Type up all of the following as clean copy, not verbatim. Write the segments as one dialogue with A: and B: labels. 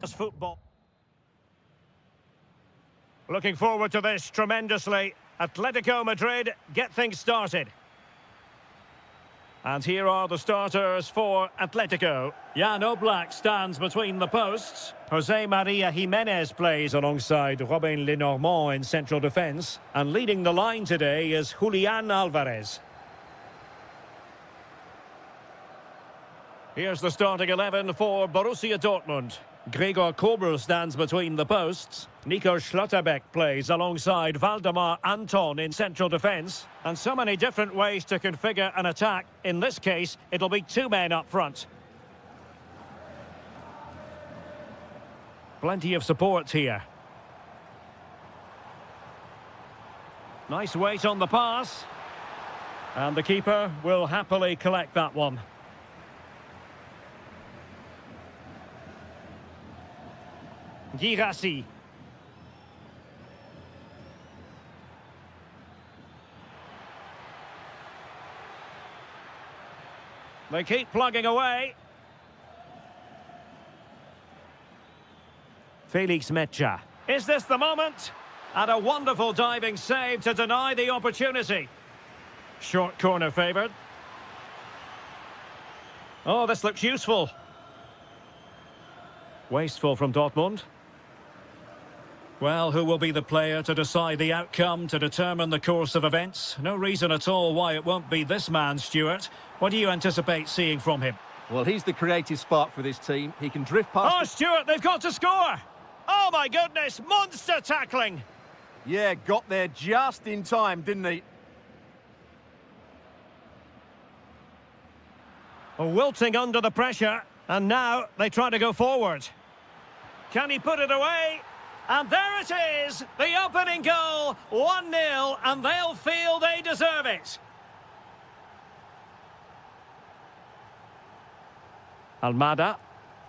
A: Football. Looking forward to this tremendously. Atletico Madrid get things started. And here are the starters for Atletico. Jan Oblak stands between the posts. Jose Maria Jimenez plays alongside Robin Lenormand in central defence. And leading the line today is Julian Alvarez. Here's the starting 11 for Borussia Dortmund. Gregor Kobel stands between the posts. Nico Schlotterbeck plays alongside Valdemar Anton in central defence. And so many different ways to configure an attack. In this case, it'll be two men up front. Plenty of support here. Nice weight on the pass. And the keeper will happily collect that one. Girassi. They keep plugging away. Felix Mecha. Is this the moment? And a wonderful diving save to deny the opportunity. Short corner favoured. Oh, this looks useful. Wasteful from Dortmund. Well, who will be the player to decide the outcome, to determine the course of events? No reason at all why it won't be this man, Stuart. What do you anticipate seeing from him?
B: Well, he's the creative spark for this team. He can drift past...
A: Oh, Stuart, they've got to score! Oh, my goodness, monster tackling!
B: Yeah, got there just in time, didn't he?
A: Wilting under the pressure, and now they try to go forward. Can he put it away? And there it is, the opening goal, 1-0, and they'll feel they deserve it. Almada.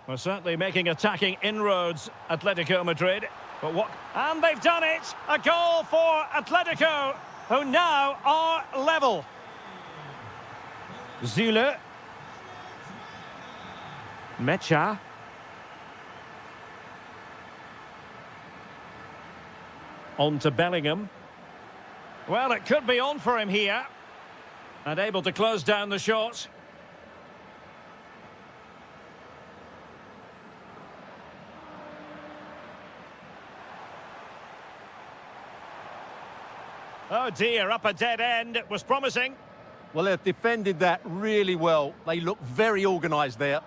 A: We're certainly making attacking inroads, Atletico Madrid. But what? And they've done it! A goal for Atletico, who now are level. Zule. Mecha. On to Bellingham. Well, it could be on for him here. And able to close down the shot. Oh dear, up a dead end. It was promising.
B: Well, they've defended that really well. They look very organised there.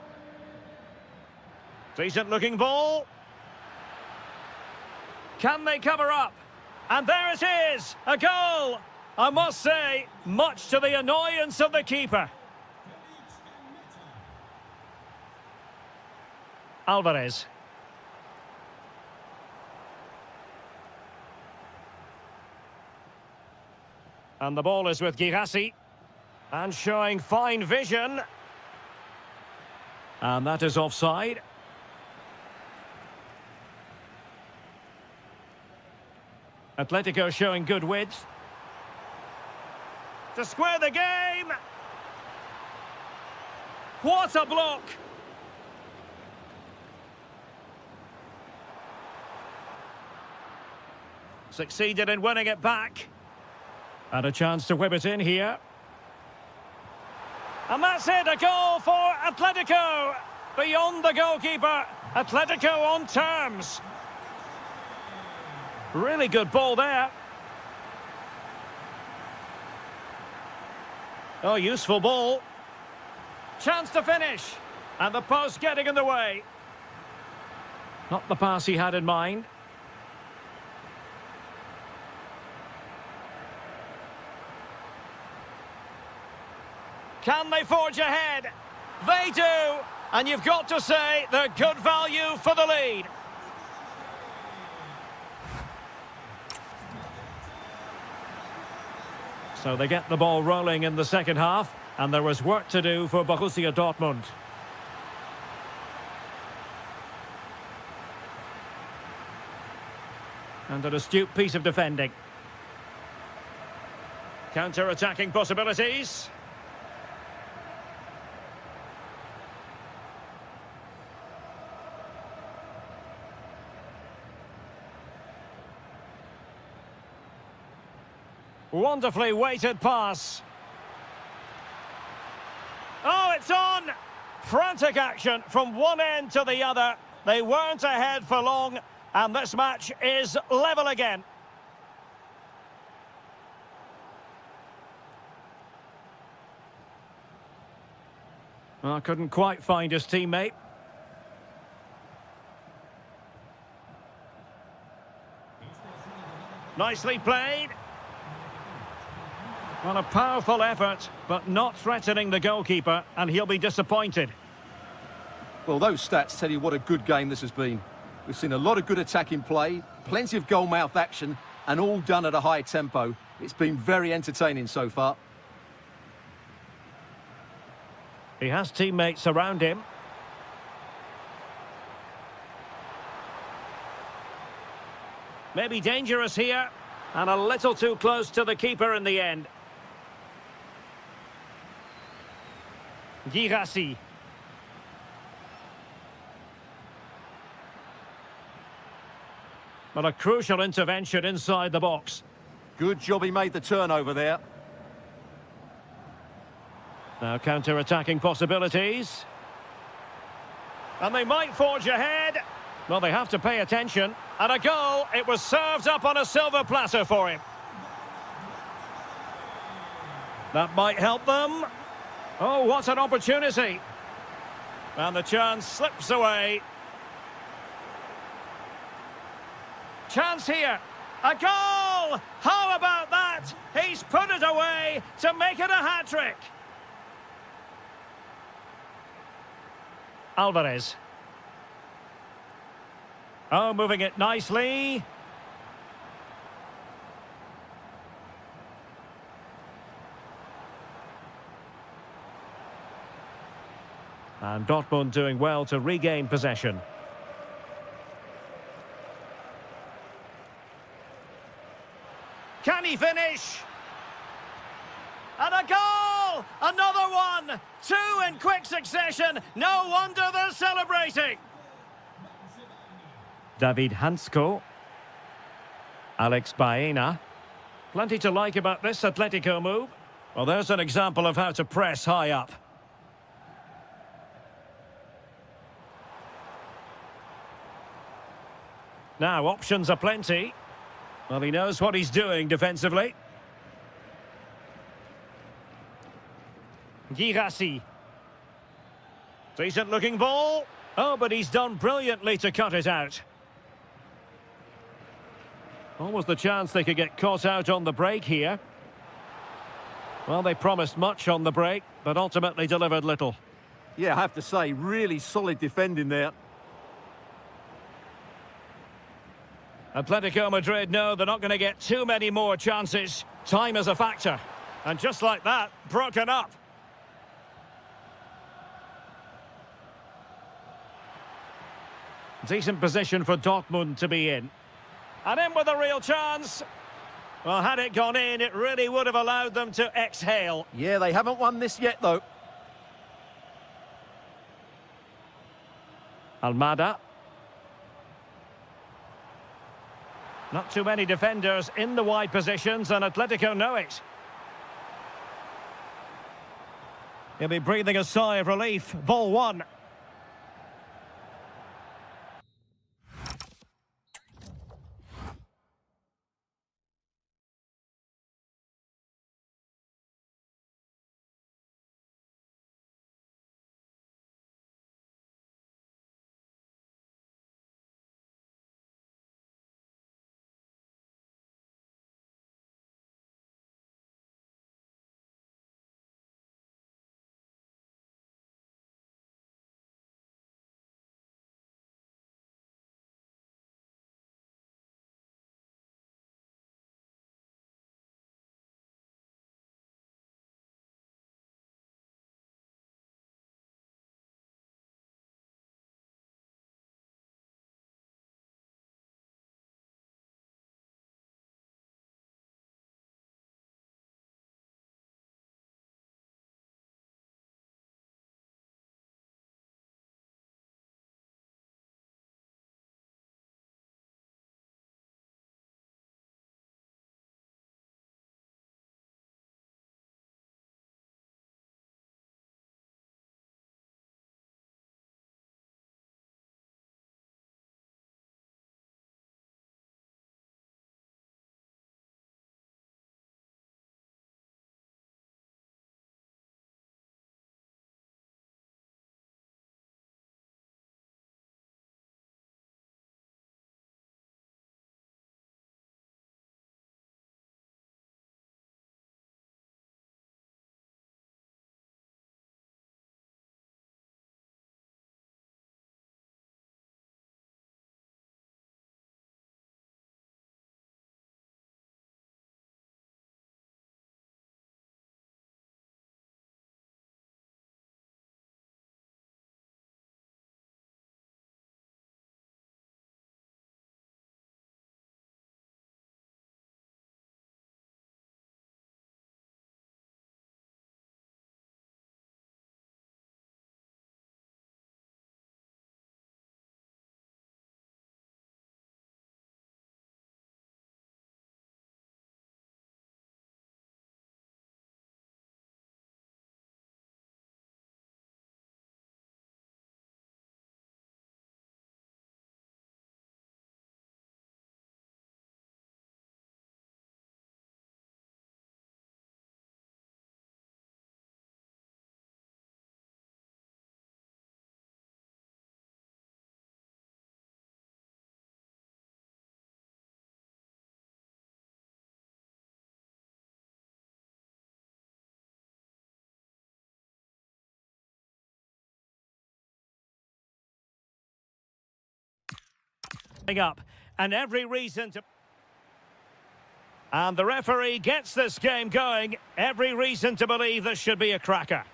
A: Decent looking ball. Can they cover up? And there it is, a goal! I must say, much to the annoyance of the keeper. Alvarez. And the ball is with Girassi. And showing fine vision. And that is offside. Atletico showing good width. To square the game! What a block! Succeeded in winning it back. And a chance to whip it in here. And that's it, a goal for Atletico! Beyond the goalkeeper, Atletico on terms. Really good ball there. Oh, useful ball. Chance to finish. And the post getting in the way. Not the pass he had in mind. Can they forge ahead? They do. And you've got to say they're good value for the lead. So they get the ball rolling in the second half, and there was work to do for Borussia Dortmund. And an astute piece of defending. Counter-attacking possibilities. Wonderfully weighted pass. Oh, it's on! Frantic action from one end to the other. They weren't ahead for long, and this match is level again. Well, couldn't quite find his teammate. Nicely played. Well, a powerful effort, but not threatening the goalkeeper, and he'll be disappointed.
B: Well, those stats tell you what a good game this has been. We've seen a lot of good attacking play, plenty of goal-mouth action, and all done at a high tempo. It's been very entertaining so far.
A: He has teammates around him. Maybe dangerous here, and a little too close to the keeper in the end. Girassi. But a crucial intervention inside the box.
B: Good job he made the turnover there.
A: Now counter-attacking possibilities. And they might forge ahead. Well, they have to pay attention. And a goal. It was served up on a silver platter for him. That might help them. Oh, what an opportunity. And the chance slips away. Chance here. A goal! How about that? He's put it away to make it a hat-trick. Alvarez. Oh, moving it nicely. And Dortmund doing well to regain possession. Can he finish? And a goal! Another one! Two in quick succession. No wonder they're celebrating. David Hansko. Alex Baena. Plenty to like about this Atletico move. Well, there's an example of how to press high up. Now, options are plenty. Well, he knows what he's doing defensively. Girassi. Decent looking ball. Oh, but he's done brilliantly to cut it out. Almost the chance they could get caught out on the break here. Well, they promised much on the break, but ultimately delivered little.
B: Yeah, I have to say, really solid defending there.
A: Atletico Madrid know they're not going to get too many more chances. Time is a factor. And just like that, broken up. Decent position for Dortmund to be in. And in with a real chance. Well, had it gone in, it really would have allowed them to exhale.
B: Yeah, they haven't won this yet, though.
A: Almada. Not too many defenders in the wide positions, and Atletico know it. He'll be breathing a sigh of relief. Ball one. up, and every reason to... And the referee gets this game going. Every reason to believe this should be a cracker.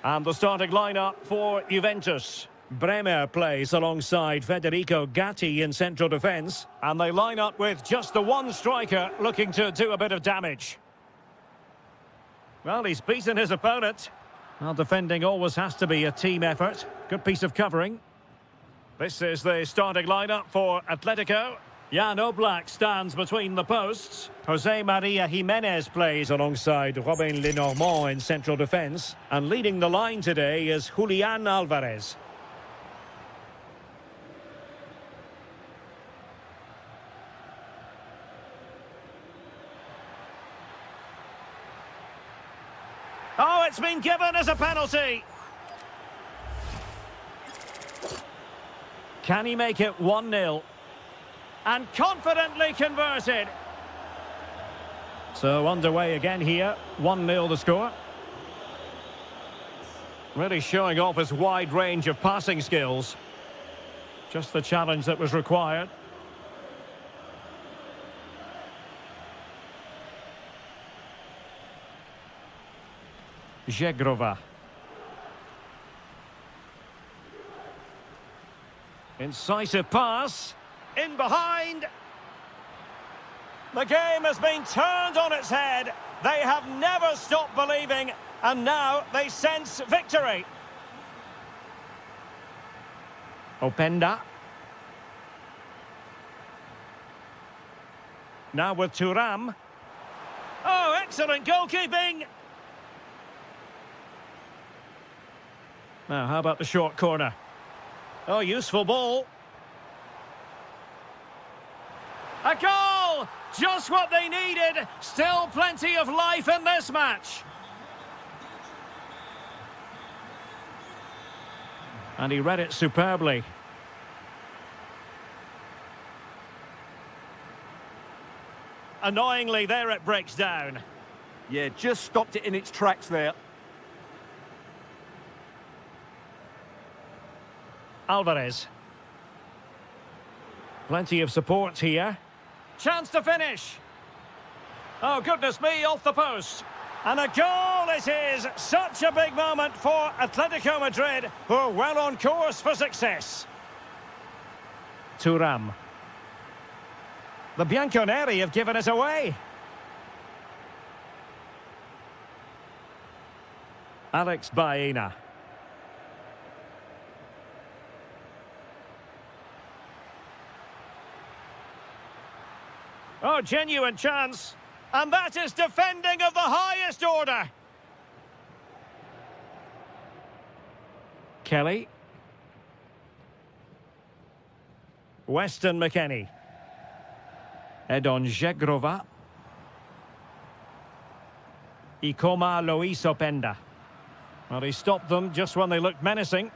A: And the starting lineup for Juventus. Bremer plays alongside Federico Gatti in central defence. And they line up with just the one striker looking to do a bit of damage. Well, he's beaten his opponent. Well, defending always has to be a team effort. Good piece of covering. This is the starting lineup for Atletico. Jan Oblak stands between the posts. Jose Maria Jimenez plays alongside Robin Lenormand in central defence. And leading the line today is Julian Alvarez. Oh, it's been given as a penalty. Can he make it 1-0? And confidently converted. So underway again here. 1-0 the score. Really showing off his wide range of passing skills. Just the challenge that was required. Zegrova. Incisive pass. In behind. The game has been turned on its head. They have never stopped believing, and now they sense victory. Openda. Now with Thuram. Oh, excellent goalkeeping. Now, how about the short corner? Oh, useful ball. A goal! Just what they needed. Still plenty of life in this match. And he read it superbly. Annoyingly, there it breaks down.
B: Yeah, just stopped it in its tracks there.
A: Alvarez. Plenty of support here. Chance to finish. Oh, goodness me, off the post. And a goal it is. Such a big moment for Atletico Madrid, who are well on course for success. Thuram. The Bianconeri have given it away. Alex Baena. Oh, genuine chance. And that is defending of the highest order. Kelly. Weston McKennie. Edon Zegrova. Ikoma Luis Openda. Well, he stopped them just when they looked menacing.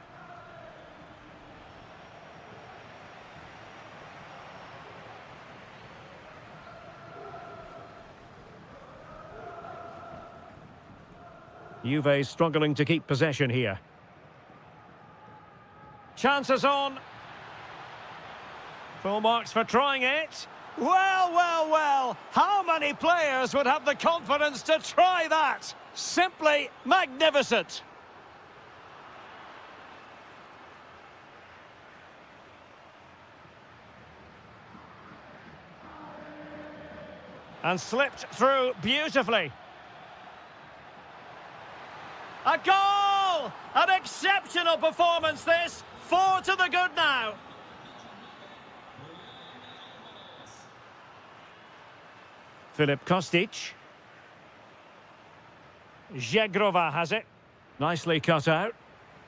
A: Juve struggling to keep possession here. Chances on. Full marks for trying it. Well, well, well. How many players would have the confidence to try that? Simply magnificent. And slipped through beautifully. A goal! An exceptional performance this. 4 to the good now. Filip Kostic. Zegrova has it. Nicely cut out.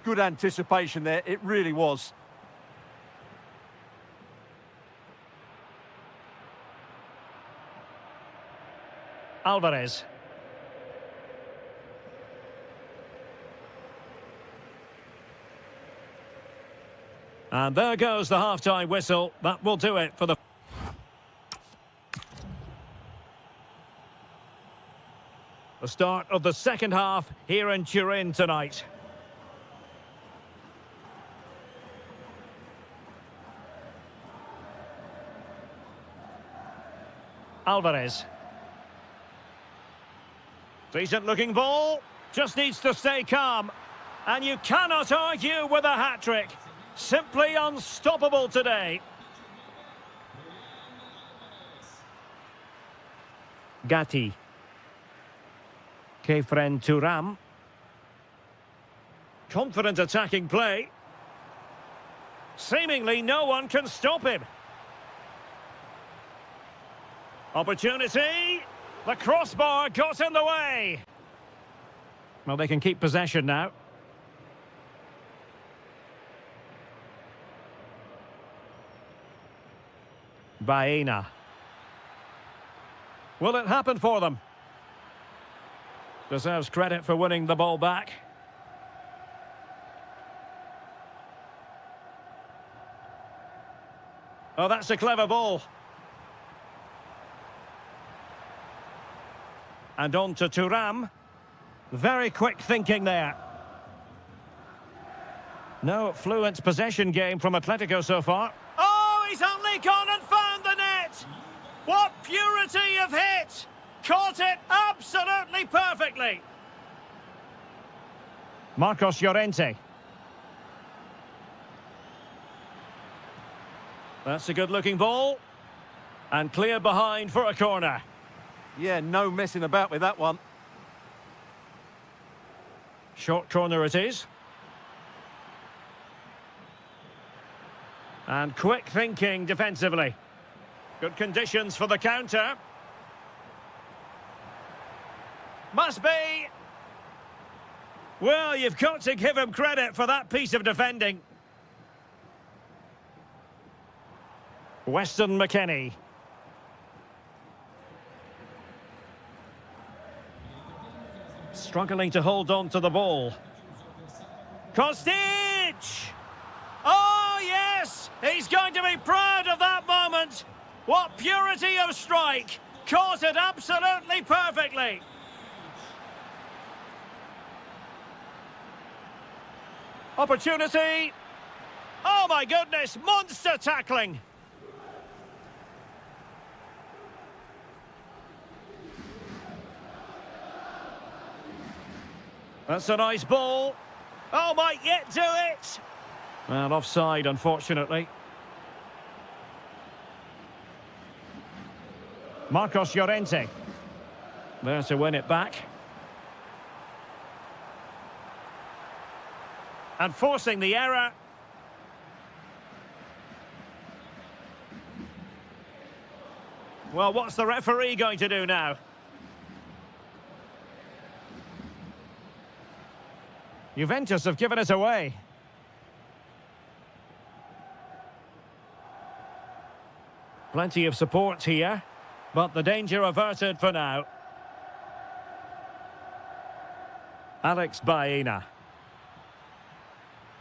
B: Good anticipation there, it really was.
A: Alvarez. And there goes the half-time whistle. That will do it for the... The start of the second half here in Turin tonight. Alvarez. Decent looking ball. Just needs to stay calm. And you cannot argue with a hat-trick. Simply unstoppable today. Gatti. Kefren Turam. Confident attacking play. Seemingly no one can stop him. Opportunity. The crossbar got in the way. Well, they can keep possession now. Baena. Will it happen for them? Deserves credit for winning the ball back. Oh, that's a clever ball. And on to Thuram. Very quick thinking there. No fluent possession game from Atletico so far. Oh, he's only gone and found the net! What purity of hit! Caught it absolutely perfectly! Marcos Llorente. That's a good-looking ball. And clear behind for a corner.
B: Yeah, no messing about with that one.
A: Short corner it is. And quick thinking defensively. Good conditions for the counter. Must be. Well, you've got to give him credit for that piece of defending. Weston McKennie. Struggling to hold on to the ball. Kostic! Oh, yes! He's going to be proud of that moment. What purity of strike. Caught it absolutely perfectly. Opportunity. Oh, my goodness. Monster tackling. That's a nice ball. Oh, might yet do it. Well, offside, unfortunately. Marcos Llorente. There to win it back. And forcing the error. Well, what's the referee going to do now? Juventus have given it away. Plenty of support here, but the danger averted for now. Alex Baena.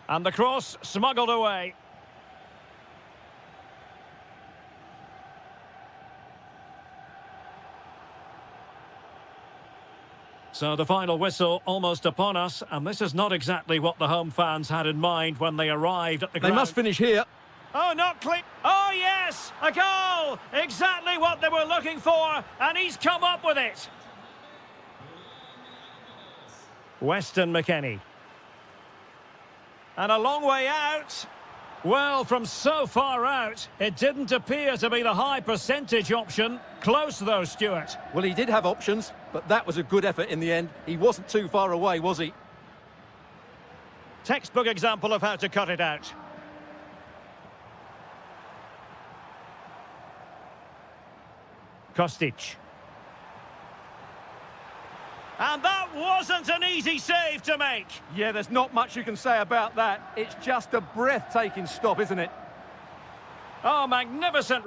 A: And the cross smuggled away. So the final whistle almost upon us, and this is not exactly what the home fans had in mind when they arrived at the ground.
B: They must finish here.
A: Oh, not clean. Oh, yes, a goal! Exactly what they were looking for, and he's come up with it. Weston McKennie. And a long way out. Well, from so far out, it didn't appear to be the high percentage option. Close, though, Stuart.
B: Well, he did have options, but that was a good effort in the end. He wasn't too far away, was he?
A: Textbook example of how to cut it out. Kostic. And that wasn't an easy save to make.
B: Yeah, there's not much you can say about that. It's just a breathtaking stop, isn't it?
A: Oh, magnificent.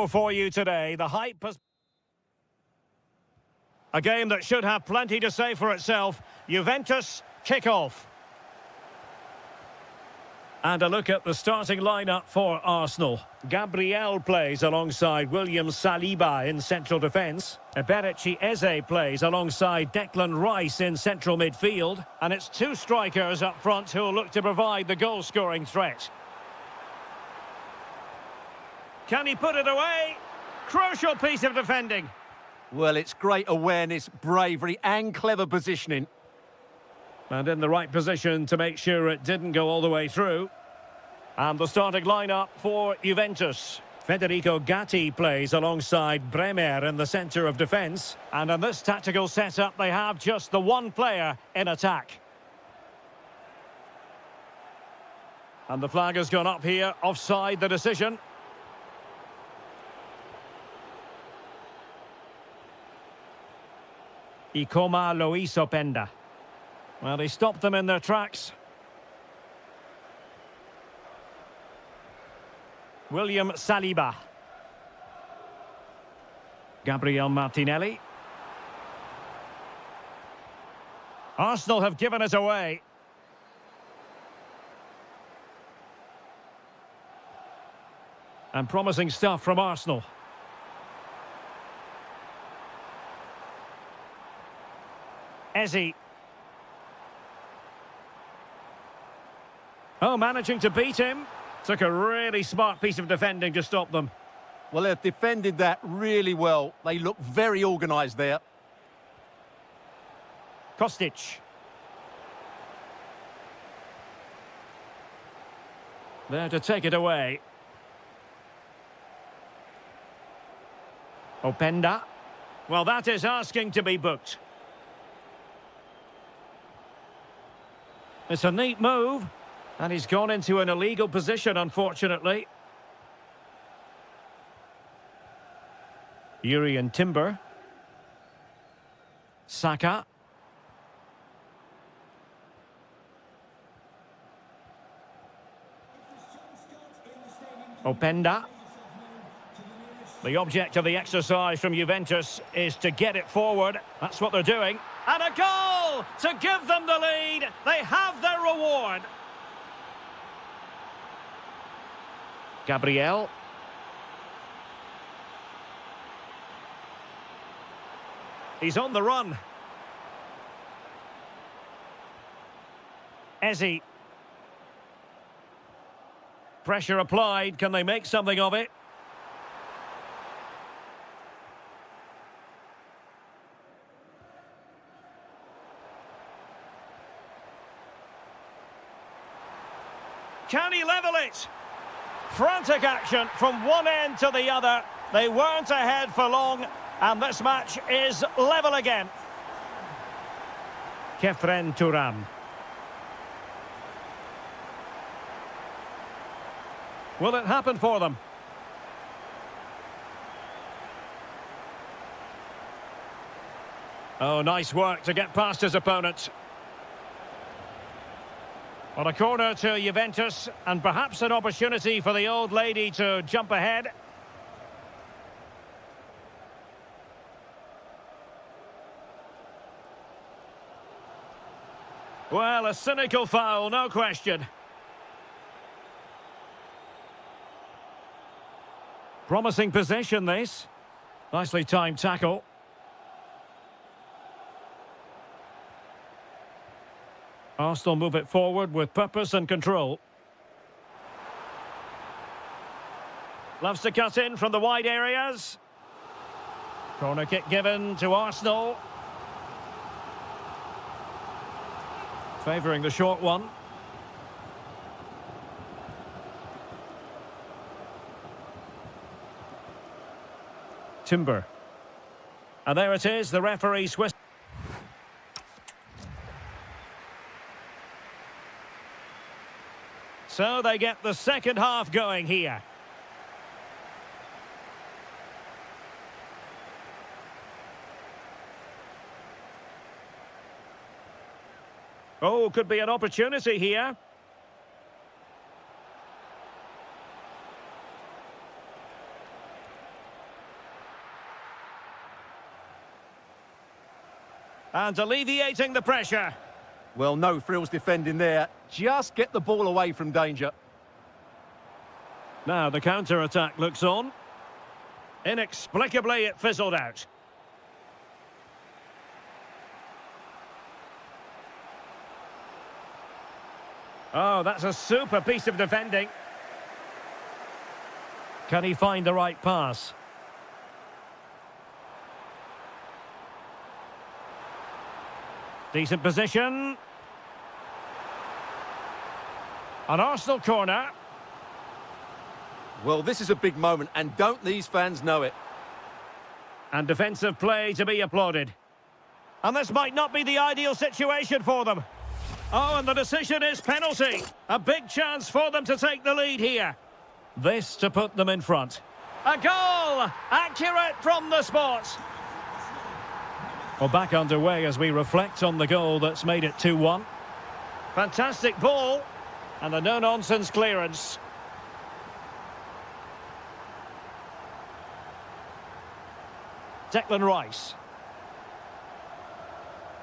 A: For you today, the hype has... A game that should have plenty to say for itself. Juventus kick-off. And a look at the starting lineup for Arsenal. Gabriel plays alongside William Saliba in central defence. Eberechi Eze plays alongside Declan Rice in central midfield. And it's two strikers up front who'll look to provide the goal-scoring threat. Can he put it away? Crucial piece of defending.
B: Well, it's great awareness, bravery and clever positioning.
A: And in the right position to make sure it didn't go all the way through. And the starting lineup for Juventus. Federico Gatti plays alongside Bremer in the centre of defence. And in this tactical setup, they have just the one player in attack. And the flag has gone up here, offside the decision. Ikoma Luis Openda. Well, he stopped them in their tracks. William Saliba. Gabriel Martinelli. Arsenal have given it away. And promising stuff from Arsenal. Eze. Oh, managing to beat him. Took a really smart piece of defending to stop them.
B: Well, they've defended that really well. They look very organised there.
A: Kostic. There to take it away. Openda. Well, that is asking to be booked. It's a neat move, and he's gone into an illegal position, unfortunately. Urian Timber. Saka. Openda. The object of the exercise from Juventus is to get it forward. That's what they're doing. And a goal to give them the lead. They have their reward. Gabriel. He's on the run. Eze. Pressure applied. Can they make something of it? Can he level it? Frantic action from one end to the other. They weren't ahead for long, and this match is level again. Kefren Turam. Will it happen for them? Oh, nice work to get past his opponent. On a corner to Juventus, and perhaps an opportunity for the old lady to jump ahead. Well, a cynical foul, no question. Promising possession, this. Nicely timed tackle. Arsenal move it forward with purpose and control. Loves to cut in from the wide areas. Corner kick given to Arsenal. Favouring the short one. Timber. And there it is, the referee Swiss. So they get the second half going here. Oh, could be an opportunity here. And alleviating the pressure.
B: Well, no frills defending there. Just get the ball away from danger.
A: Now the counter-attack looks on. Inexplicably, it fizzled out. Oh, that's a super piece of defending. Can he find the right pass? Decent position. An Arsenal corner.
B: Well, this is a big moment, and don't these fans know it?
A: And defensive play to be applauded. And this might not be the ideal situation for them. Oh, and the decision is penalty. A big chance for them to take the lead here. This to put them in front. A goal! Accurate from the spot. Well, back underway as we reflect on the goal that's made it 2-1. Fantastic ball. And a no-nonsense clearance. Declan Rice.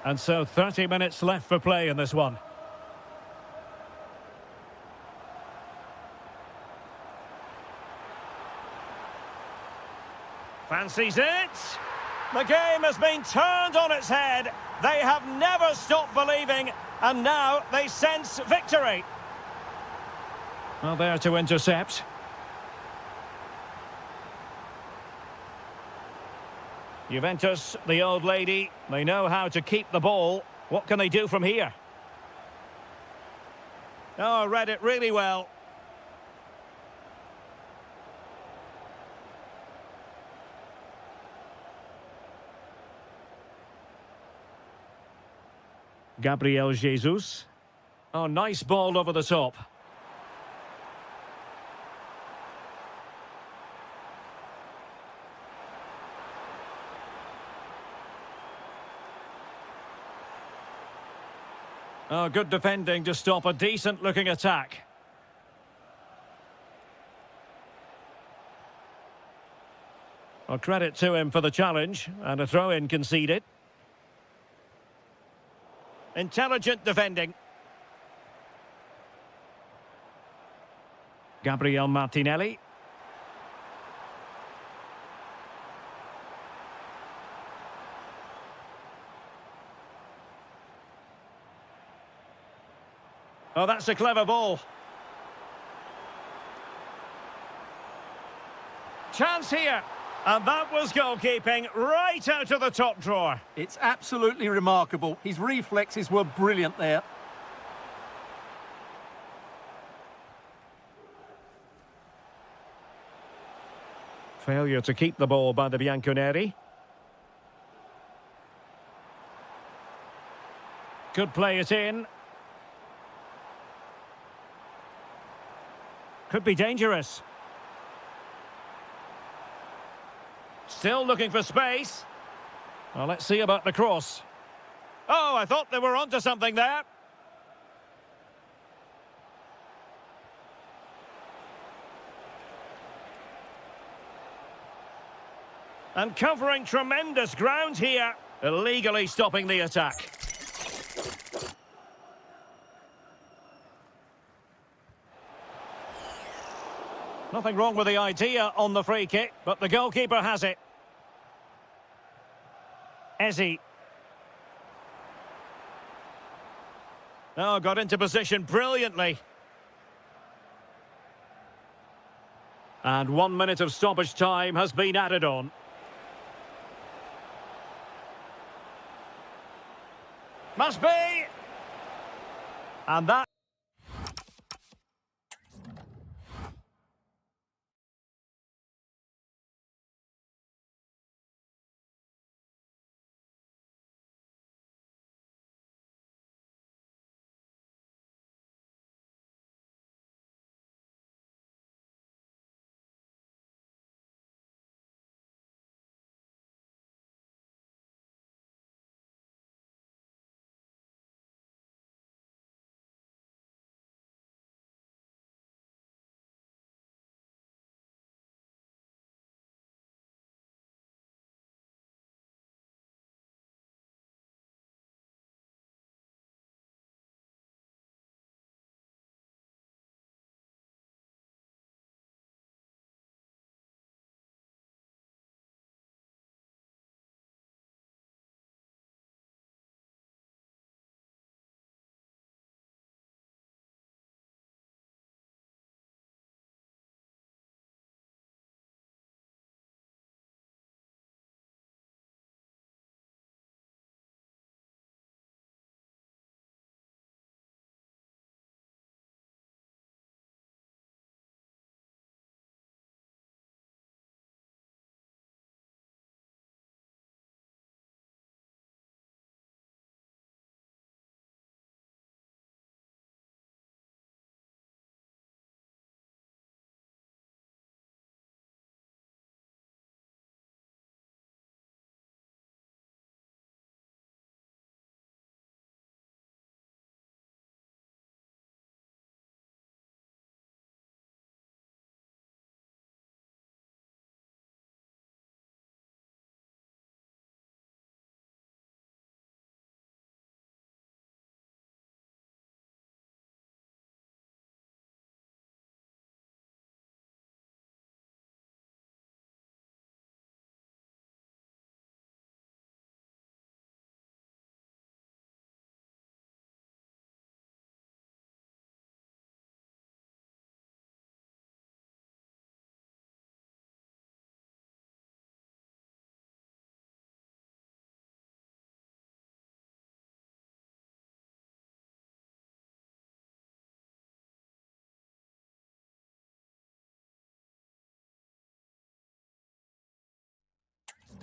A: And so 30 minutes left for play in this one. Fancies it. The game has been turned on its head. They have never stopped believing, and now they sense victory. Well, there to intercept. Juventus, the old lady, they know how to keep the ball. What can they do from here? Oh, read it really well. Gabriel Jesus. Oh, nice ball over the top. Oh, good defending to stop a decent-looking attack. Well, credit to him for the challenge, and a throw-in conceded. Intelligent defending. Gabriel Martinelli. Oh, that's a clever ball. Chance here. And that was goalkeeping right out of the top drawer.
B: It's absolutely remarkable. His reflexes were brilliant there.
A: Failure to keep the ball by the Bianconeri. Could play it in. Could be dangerous. Still looking for space. Well, let's see about the cross. Oh, I thought they were onto something there. And covering tremendous ground here, illegally stopping the attack. Nothing wrong with the idea on the free kick, but the goalkeeper has it. Ezzy. Oh, got into position brilliantly. And 1 minute of stoppage time has been added on. Must be! And that...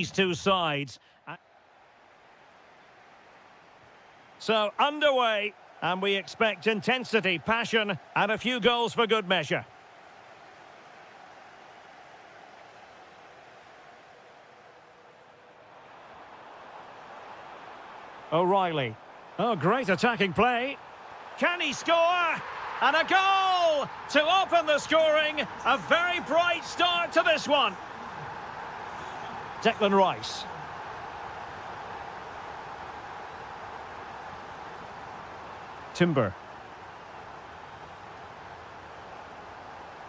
A: these two sides. So, underway, and we expect intensity, passion, and a few goals for good measure. O'Reilly. Oh, great attacking play. Can he score? And a goal to open the scoring. A very bright start to this one. Declan Rice. Timber.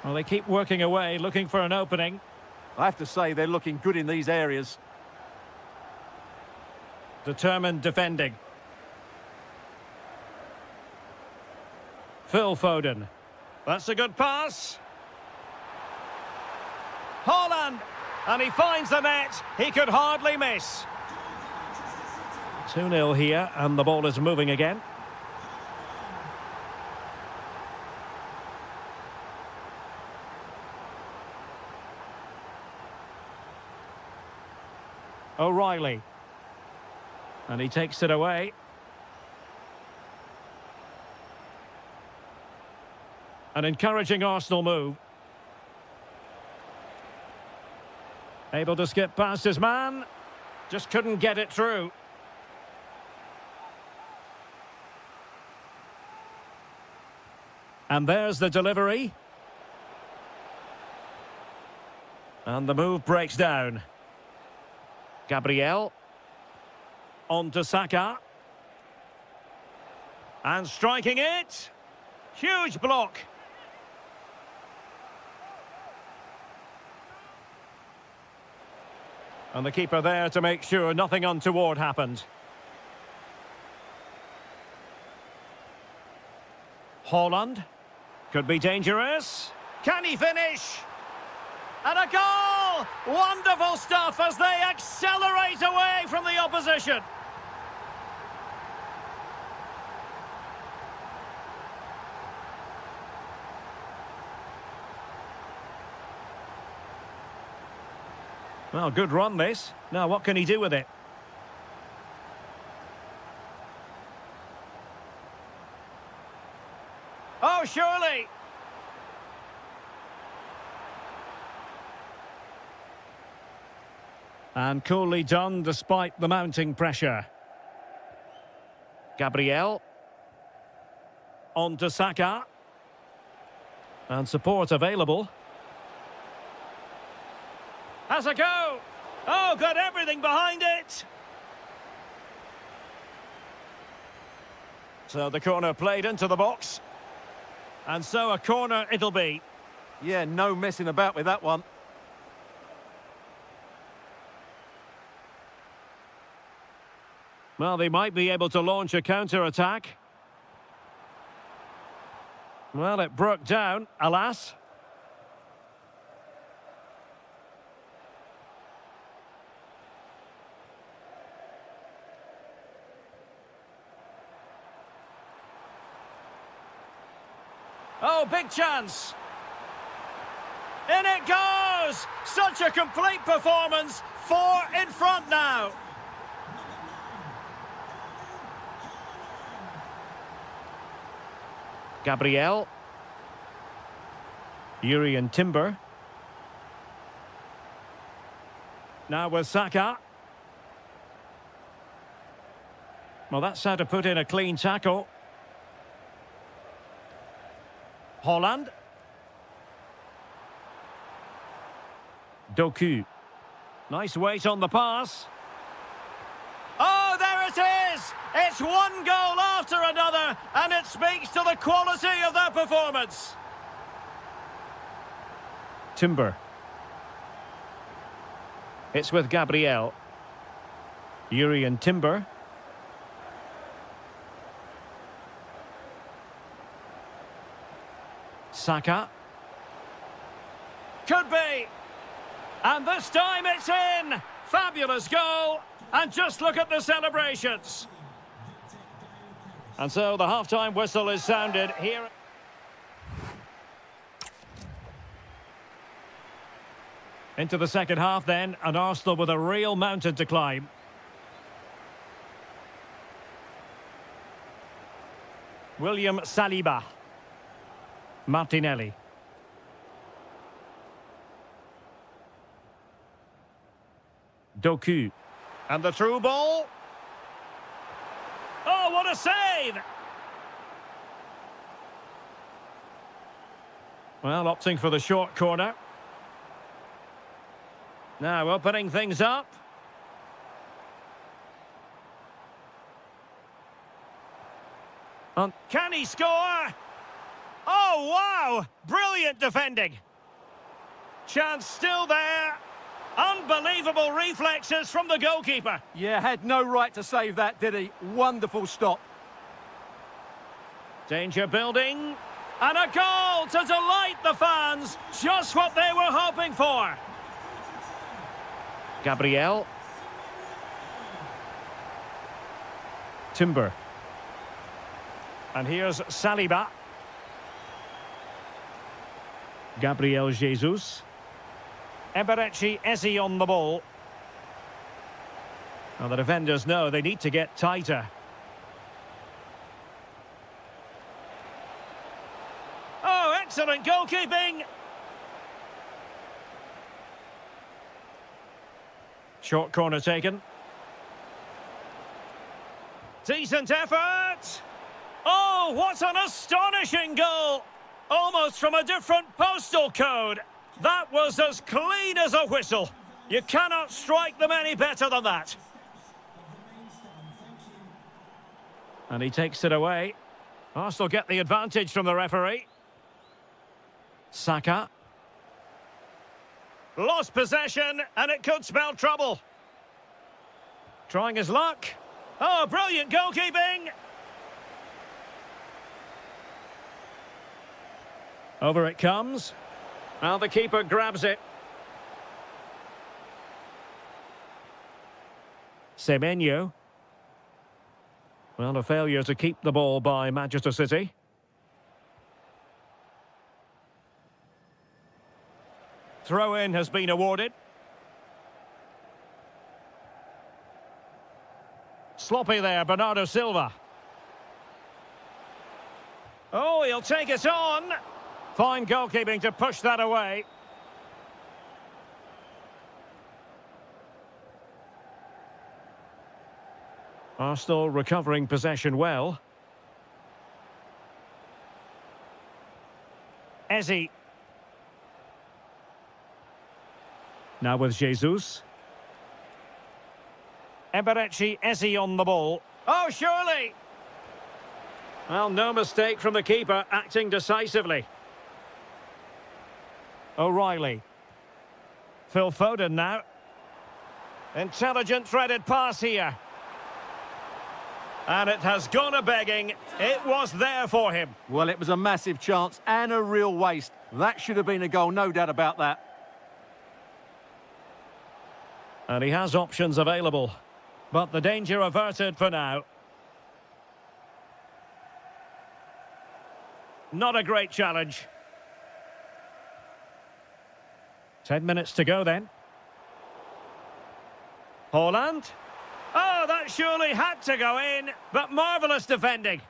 A: Well, they keep working away, looking for an opening.
B: I have to say, they're looking good in these areas.
A: Determined defending. Phil Foden. That's a good pass. Haaland. And he finds the net. He could hardly miss. 2-0 here, and the ball is moving again. O'Reilly. And he takes it away. An encouraging Arsenal move. Able to skip past his man. Just couldn't get it through. And there's the delivery. And the move breaks down. Gabriel. On to Saka. And striking it. Huge block. And the keeper there to make sure nothing untoward happened. Haaland. Could be dangerous. Can he finish? And a goal! Wonderful stuff as they accelerate away from the opposition. Well, good run this. Now, what can he do with it? Oh, surely! And coolly done despite the mounting pressure. Gabriel. On to Saka. And support available. Has a go! Oh, got everything behind it! So the corner played into the box. And so a corner it'll be.
B: Yeah, no messing about with that one.
A: Well, they might be able to launch a counter-attack. Well, it broke down, alas. Oh, big chance. In it goes! Such a complete performance. 4 in front now. Gabriel. Yuri and Timber. Now with Saka. Well, that's how to put in a clean tackle. Haaland. Doku. Nice weight on the pass. Oh, there it is! It's one goal after another, and it speaks to the quality of their performance. Timber. It's with Gabriel. Yuri and Timber. Saka. Could be. And this time it's in. Fabulous goal. And just look at the celebrations. And so the half-time whistle is sounded here. Into the second half then, and Arsenal with a real mountain to climb. William Saliba. Martinelli. Doku. And the through ball. Oh, what a save! Well, opting for the short corner. Now opening things up. Can he score? Oh, wow! Brilliant defending. Chance still there. Unbelievable reflexes from the goalkeeper.
B: Yeah, had no right to save that, did he? Wonderful stop.
A: Danger building. And a goal to delight the fans. Just what they were hoping for. Gabriel. Timber. And here's Saliba. Gabriel Jesus. Eberechi Eze on the ball. Well, the defenders know they need to get tighter. Oh, excellent goalkeeping! Short corner taken. Decent effort! Oh, what an astonishing goal! Almost from a different postal code. That was as clean as a whistle. You cannot strike them any better than that. And he takes it away. Arsenal get the advantage from the referee. Saka. Lost possession, and it could spell trouble. Trying his luck. Oh, brilliant goalkeeping! Over it comes. Well, the keeper grabs it. Semenyo. Well, a failure to keep the ball by Manchester City. Throw-in has been awarded. Sloppy there, Bernardo Silva. Oh, he'll take it on. Fine goalkeeping to push that away. Arsenal recovering possession well. Eze. Now with Jesus. Eberechi Eze on the ball. Oh, surely! Well, no mistake from the keeper, acting decisively. O'Reilly. Phil Foden now. Intelligent threaded pass here. And it has gone a-begging. It was there for him.
B: Well, it was a massive chance and a real waste. That should have been a goal, no doubt about that.
A: And he has options available. But the danger averted for now. Not a great challenge. 10 minutes to go then. Haaland. Oh, that surely had to go in, but marvellous defending.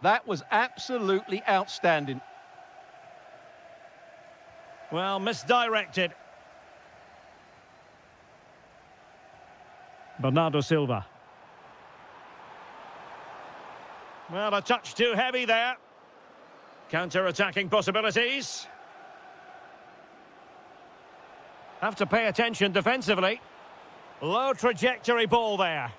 B: That was absolutely outstanding.
A: Well, misdirected. Bernardo Silva. Well, a touch too heavy there. Counter-attacking possibilities. Have to pay attention defensively. Low trajectory ball there.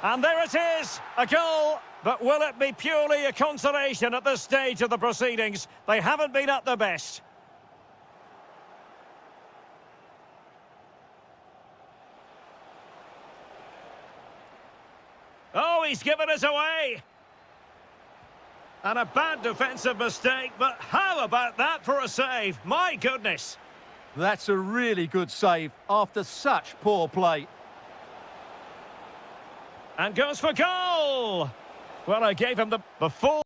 A: And there it is, a goal. But will it be purely a consolation at this stage of the proceedings? They haven't been at their best. Oh, he's given us away. And a bad defensive mistake, but how about that for a save? My goodness.
B: That's a really good save after such poor play.
A: And goes for goal. Well, I gave him the full...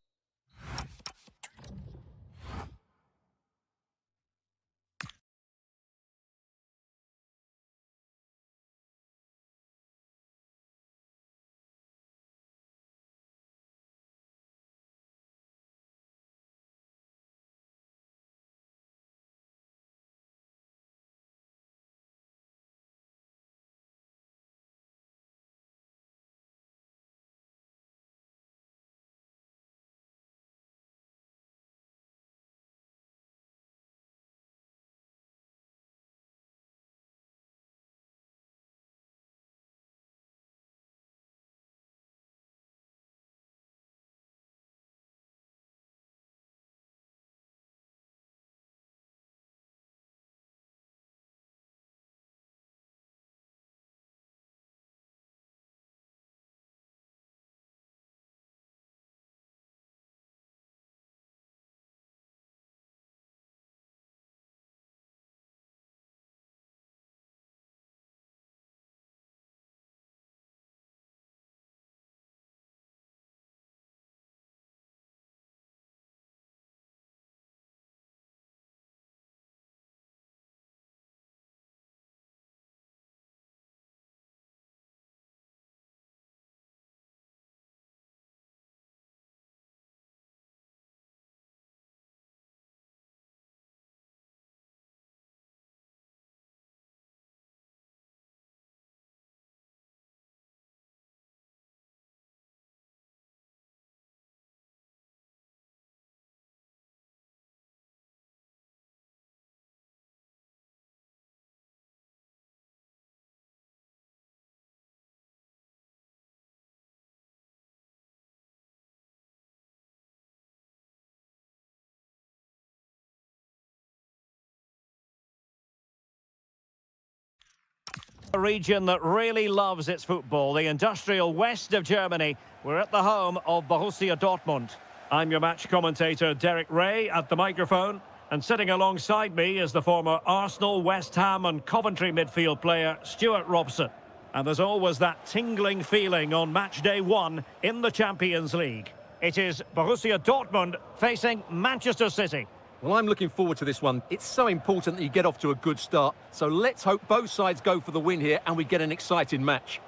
A: A region that really loves its football, the industrial west of Germany. We're at the home of Borussia Dortmund. I'm your match commentator, Derek Ray, at the microphone. And sitting alongside me is the former Arsenal, West Ham and Coventry midfield player, Stuart Robson. And there's always that tingling feeling on match day one in the Champions League. It is Borussia Dortmund facing Manchester City.
B: Well, I'm looking forward to this one. It's so important that you get off to a good start. So let's hope both sides go for the win here and we get an exciting match.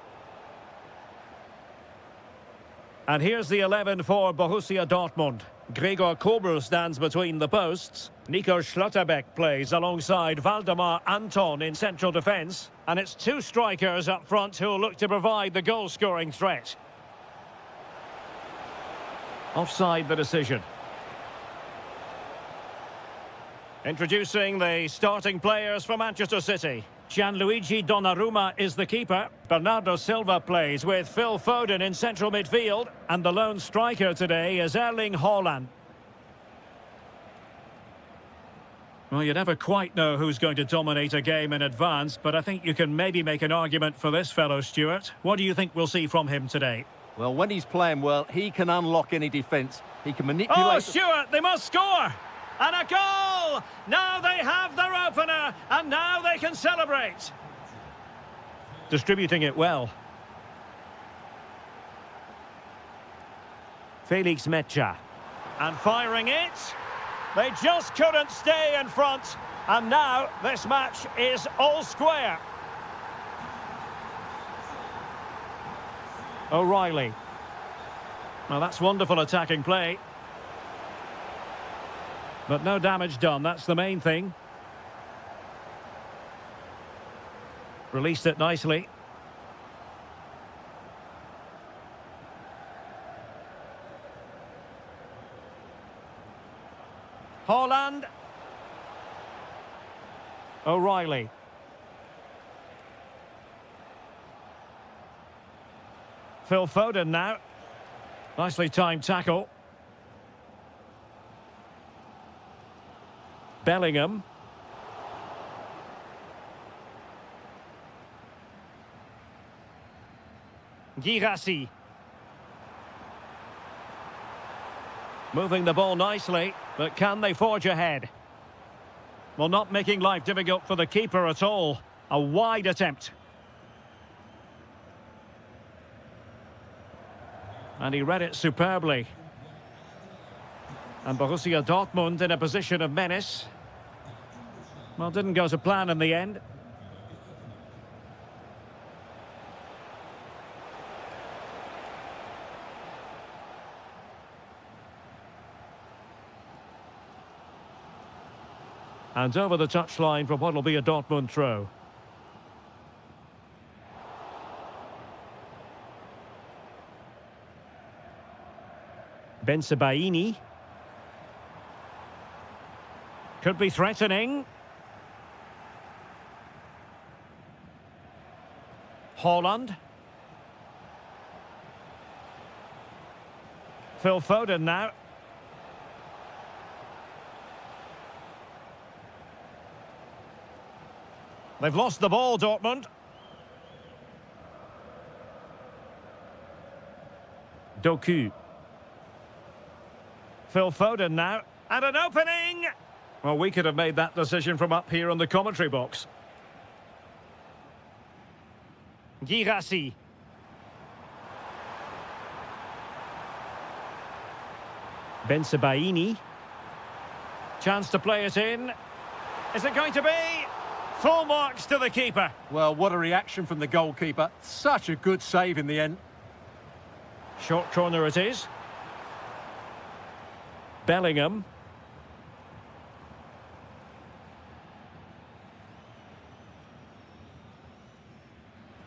A: And here's the 11 for Borussia Dortmund. Gregor Kobel stands between the posts. Nico Schlotterbeck plays alongside Waldemar Anton in central defence. And it's two strikers up front who'll look to provide the goal-scoring threat. Offside the decision. Introducing the starting players for Manchester City. Gianluigi Donnarumma is the keeper. Bernardo Silva plays with Phil Foden in central midfield. And the lone striker today is Erling Haaland. Well, you never quite know who's going to dominate a game in advance, but I think you can maybe make an argument for this fellow, Stuart. What do you think we'll see from him today?
B: Well, when he's playing well, he can unlock any defence. He can manipulate...
A: Oh, Stuart, they must score! And a goal! Now they have their opener, and now they can celebrate. Distributing it well. Felix Mecha. And firing it. They just couldn't stay in front. And now this match is all square. O'Reilly. Well, that's wonderful attacking play. But no damage done, that's the main thing. Released it nicely. Haaland. O'Reilly. Phil Foden now. Nicely timed tackle. Bellingham. Girassi. Moving the ball nicely, but can they forge ahead? Well, not making life difficult for the keeper at all. A wide attempt. And he read it superbly. And Borussia Dortmund in a position of menace. Well, didn't go to plan in the end. And over the touchline for what will be a Dortmund throw. Bensebaini. Could be threatening. Haaland. Phil Foden now. They've lost the ball, Dortmund. Doku. Phil Foden now. And an opening! Well, we could have made that decision from up here on the commentary box. Girassi. Bensebaini. Chance to play it in. Is it going to be? Full marks to the keeper.
B: Well, what a reaction from the goalkeeper. Such a good save in the end.
A: Short corner it is. Bellingham.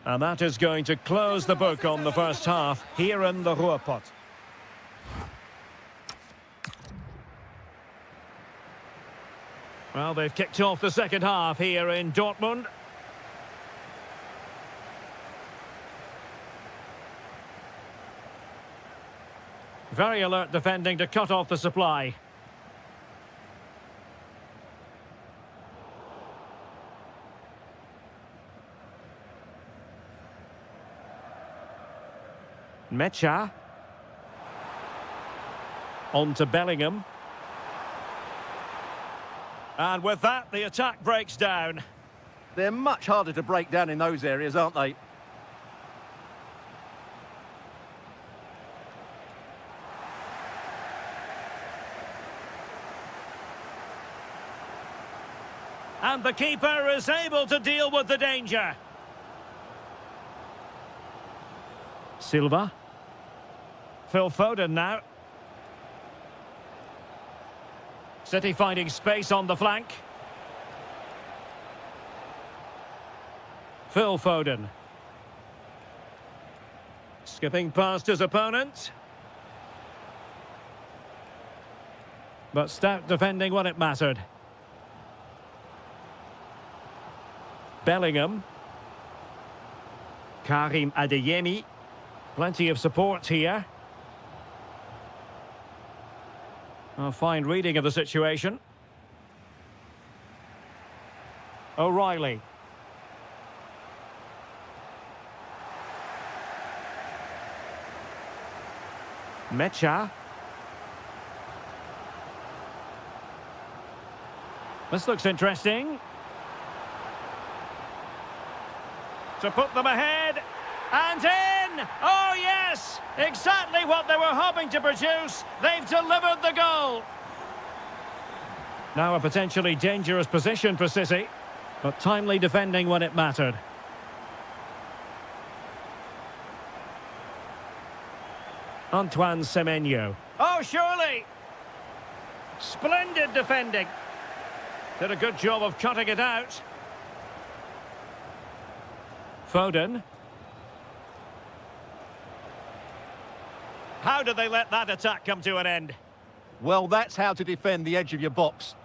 A: And that is going to close the book on the first half here in the Ruhrpott. Well, they've kicked off the second half here in Dortmund. Very alert defending to cut off the supply. Mecha. On to Bellingham. And with that, the attack breaks down.
B: They're much harder to break down in those areas, aren't they?
A: And the keeper is able to deal with the danger. Silva. Phil Foden now. City finding space on the flank. Phil Foden. Skipping past his opponent. But stout defending when it mattered. Bellingham. Karim Adeyemi. Plenty of support here. A fine reading of the situation. O'Reilly. Mecha. This looks interesting. To put them ahead. And in! Oh, yes! Exactly what they were hoping to produce. They've delivered the goal. Now a potentially dangerous position for City, but timely defending when it mattered. Antoine Semenyo. Oh, surely! Splendid defending. Did a good job of cutting it out. Foden. How did they let that attack come to an end?
B: Well, that's how to defend the edge of your box.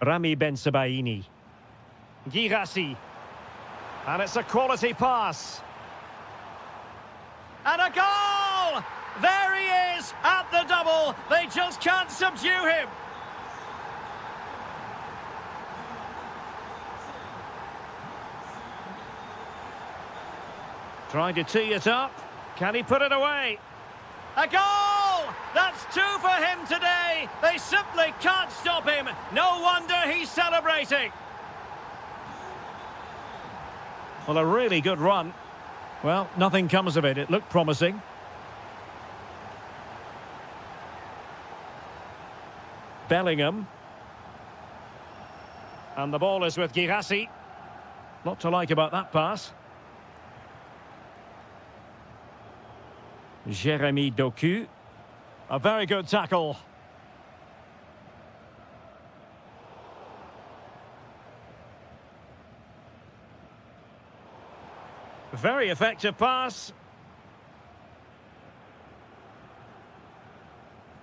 A: Rami Bensebaini. Girassi. And it's a quality pass. And a goal! There he is at the double. They just can't subdue him. Trying to tee it up. Can he put it away? A goal! That's two for him today. They simply can't stop him. No wonder he's celebrating. Well, a really good run. Well, nothing comes of it. It looked promising. Bellingham. And the ball is with Girassi. Lot to like about that pass. Jeremy Doku. A very good tackle. Very effective pass.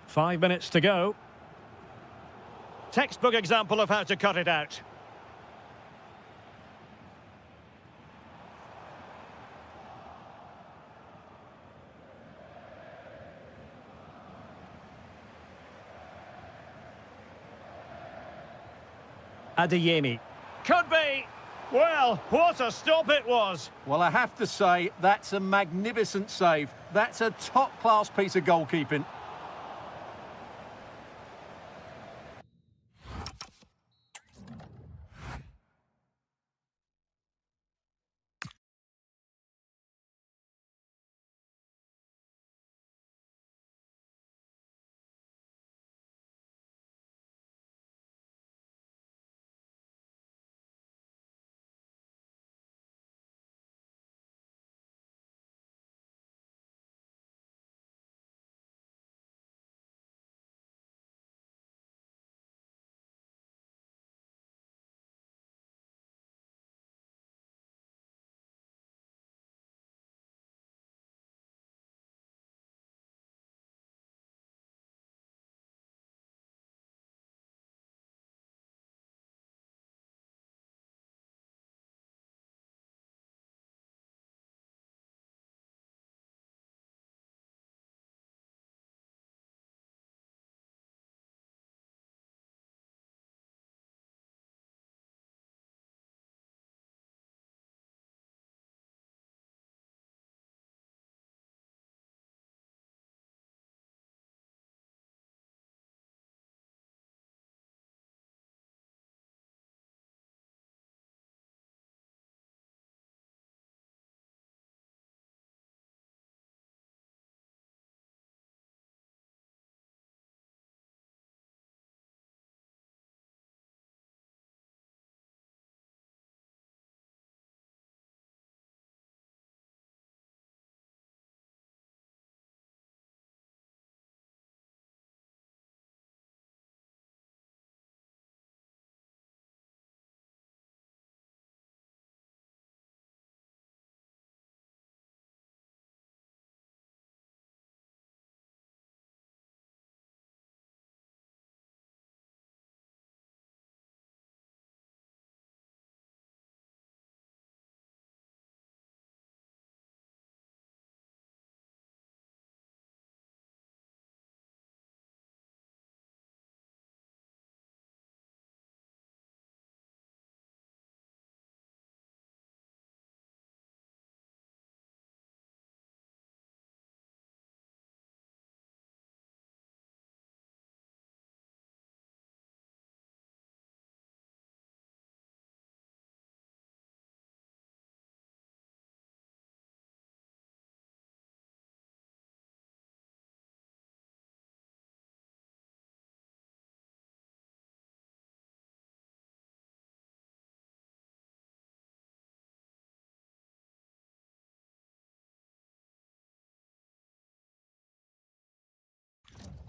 A: 5 minutes to go. Textbook example of how to cut it out. Adeyemi. Could be. Well, what a stop it was.
B: Well, I have to say, that's a magnificent save. That's a top-class piece of goalkeeping.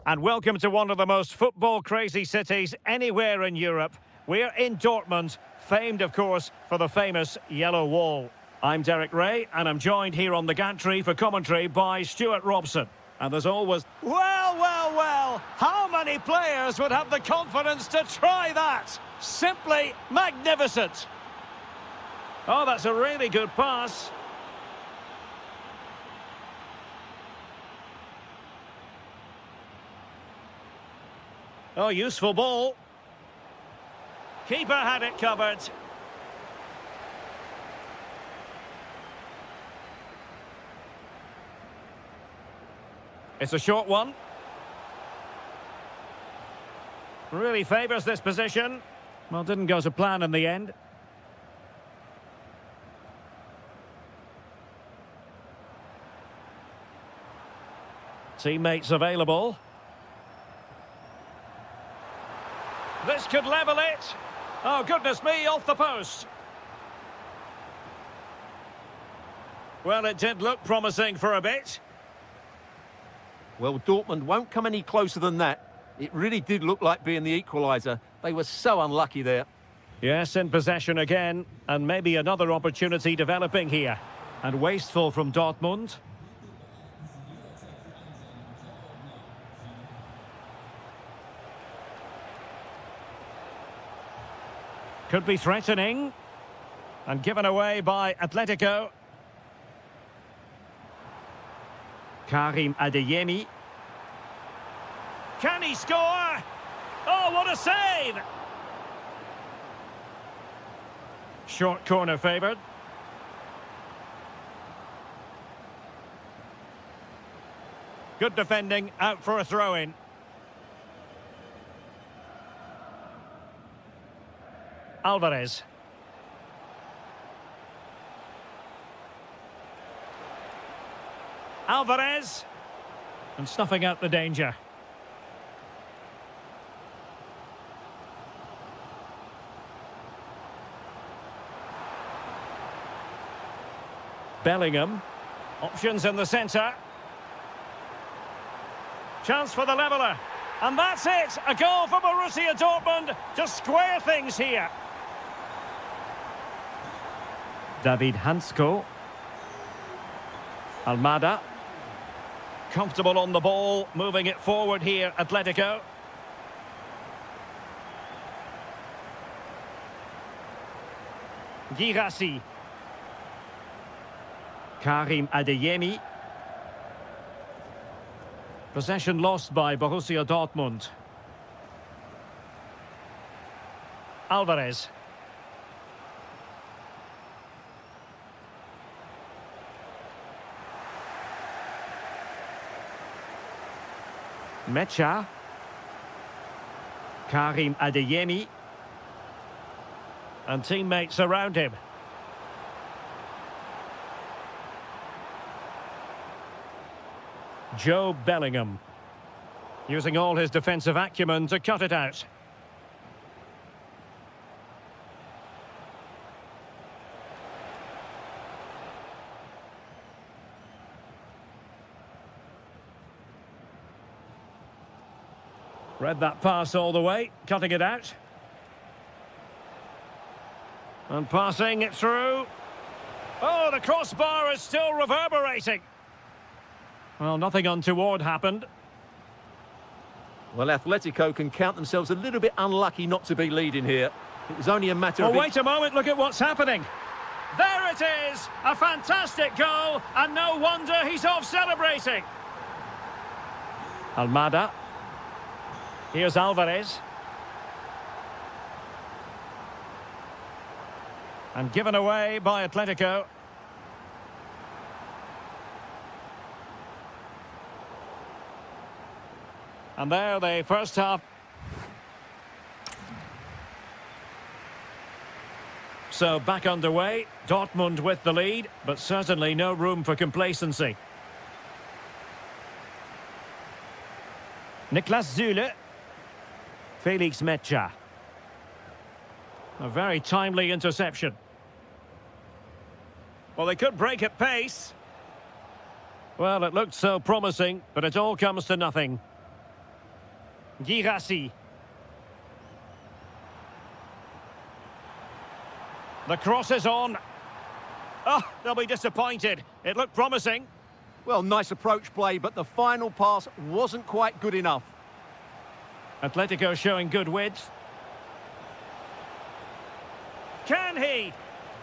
A: And welcome to one of the most football-crazy cities anywhere in Europe. We're in Dortmund, famed, of course, for the famous Yellow Wall. I'm Derek Ray, and I'm joined here on the gantry for commentary by Stuart Robson. And there's always... Well, how many players would have the confidence to try that? Simply magnificent. Oh, that's a really good pass. Oh, useful ball. Keeper had it covered. It's a short one. Really favours this position. Well, didn't go to plan in the end. Teammates available. This could level it. Oh, goodness me, off the post. Well, it did look promising for a bit.
B: Well, Dortmund won't come any closer than that. It really did look like being the equaliser. They were so unlucky there.
A: Yes, in possession again, and maybe another opportunity developing here. And wasteful from Dortmund. Could be threatening. And given away by Atletico. Karim Adeyemi. Can he score? Oh, what a save! Short corner favoured. Good defending, out for a throw-in. Alvarez. Alvarez. And snuffing out the danger. Bellingham. Options in the centre. Chance for the leveller. And that's it! A goal for Borussia Dortmund to square things here. David Hansko. Almada. Comfortable on the ball, moving it forward here, Atletico. Girassi. Karim Adeyemi. Possession lost by Borussia Dortmund. Alvarez. Mecha. Karim Adeyemi. And teammates around him. Joe Bellingham. Using all his defensive acumen to cut it out. Read that pass all the way, cutting it out. And passing it through. Oh, the crossbar is still reverberating. Well, nothing untoward happened.
B: Well, Atletico can count themselves a little bit unlucky not to be leading here. It was only a matter of...
A: Oh, wait a moment, look at what's happening. There it is! A fantastic goal, and no wonder he's off celebrating. Almada. Here's Alvarez. And given away by Atletico. And there, the first half. So back underway, Dortmund with the lead, but certainly no room for complacency. Niklas Süle. Felix Mecha. A very timely interception. Well, they could break at pace. Well, it looked so promising, but it all comes to nothing. Girassi. The cross is on. Oh, they'll be disappointed. It looked promising.
B: Well, nice approach play, but the final pass wasn't quite good enough.
A: Atletico showing good width. Can he?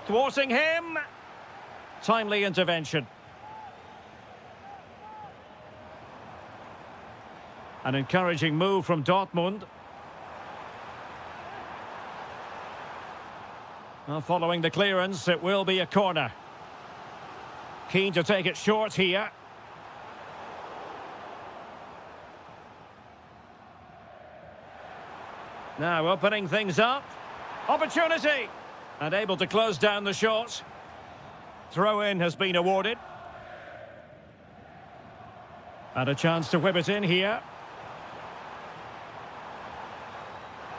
A: Thwarting him. Timely intervention. An encouraging move from Dortmund. Well, following the clearance, it will be a corner. Keen to take it short here. Now opening things up. Opportunity! And able to close down the shot. Throw-in has been awarded. And a chance to whip it in here.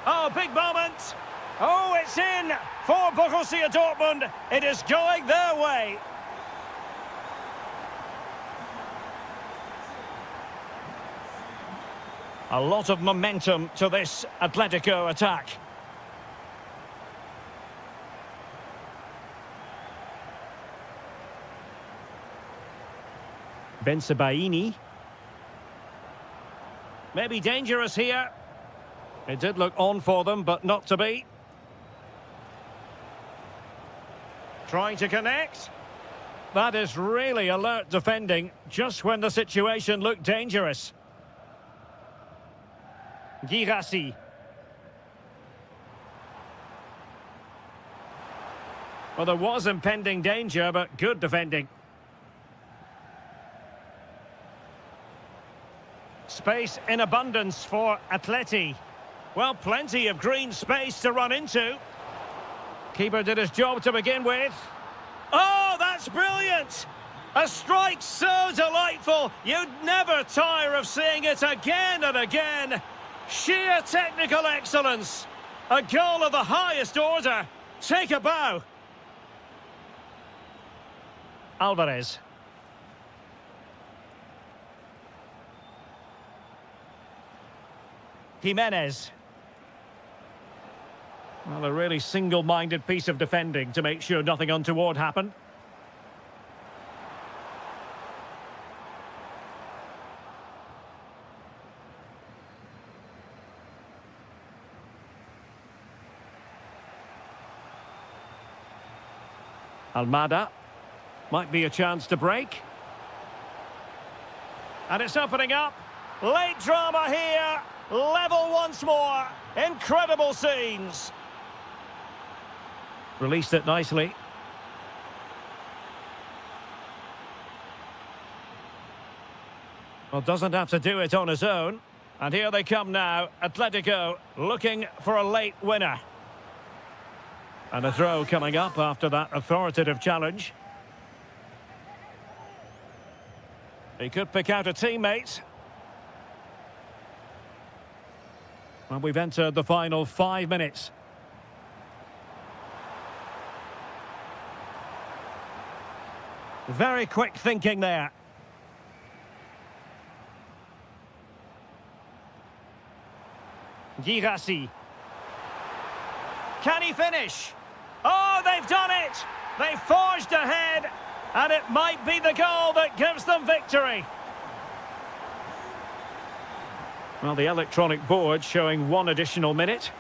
A: Oh, big moment! Oh, it's in for Borussia Dortmund. It is going their way. A lot of momentum to this Atletico attack. Bensebaini. Maybe dangerous here. It did look on for them, but not to be. Trying to connect. That is really alert defending, just when the situation looked dangerous. Girassi. Well, there was impending danger, but good defending. Space in abundance for Atleti. Well, plenty of green space to run into. Keeper did his job to begin with. Oh, that's brilliant! A strike so delightful, you'd never tire of seeing it again and again. Sheer technical excellence. A goal of the highest order. Take a bow. Alvarez. Jimenez. Well, a really single-minded piece of defending to make sure nothing untoward happened. Almada. Might be a chance to break. And it's opening up. Late drama here. Level once more. Incredible scenes. Released it nicely. Well, doesn't have to do it on his own. And here they come now. Atletico looking for a late winner. And a throw coming up after that authoritative challenge. He could pick out a teammate. Well, we've entered the final 5 minutes. Very quick thinking there. Girassi. Can he finish? Oh, they've done it! They forged ahead, and it might be the goal that gives them victory. Well, the electronic board showing 1 additional minute.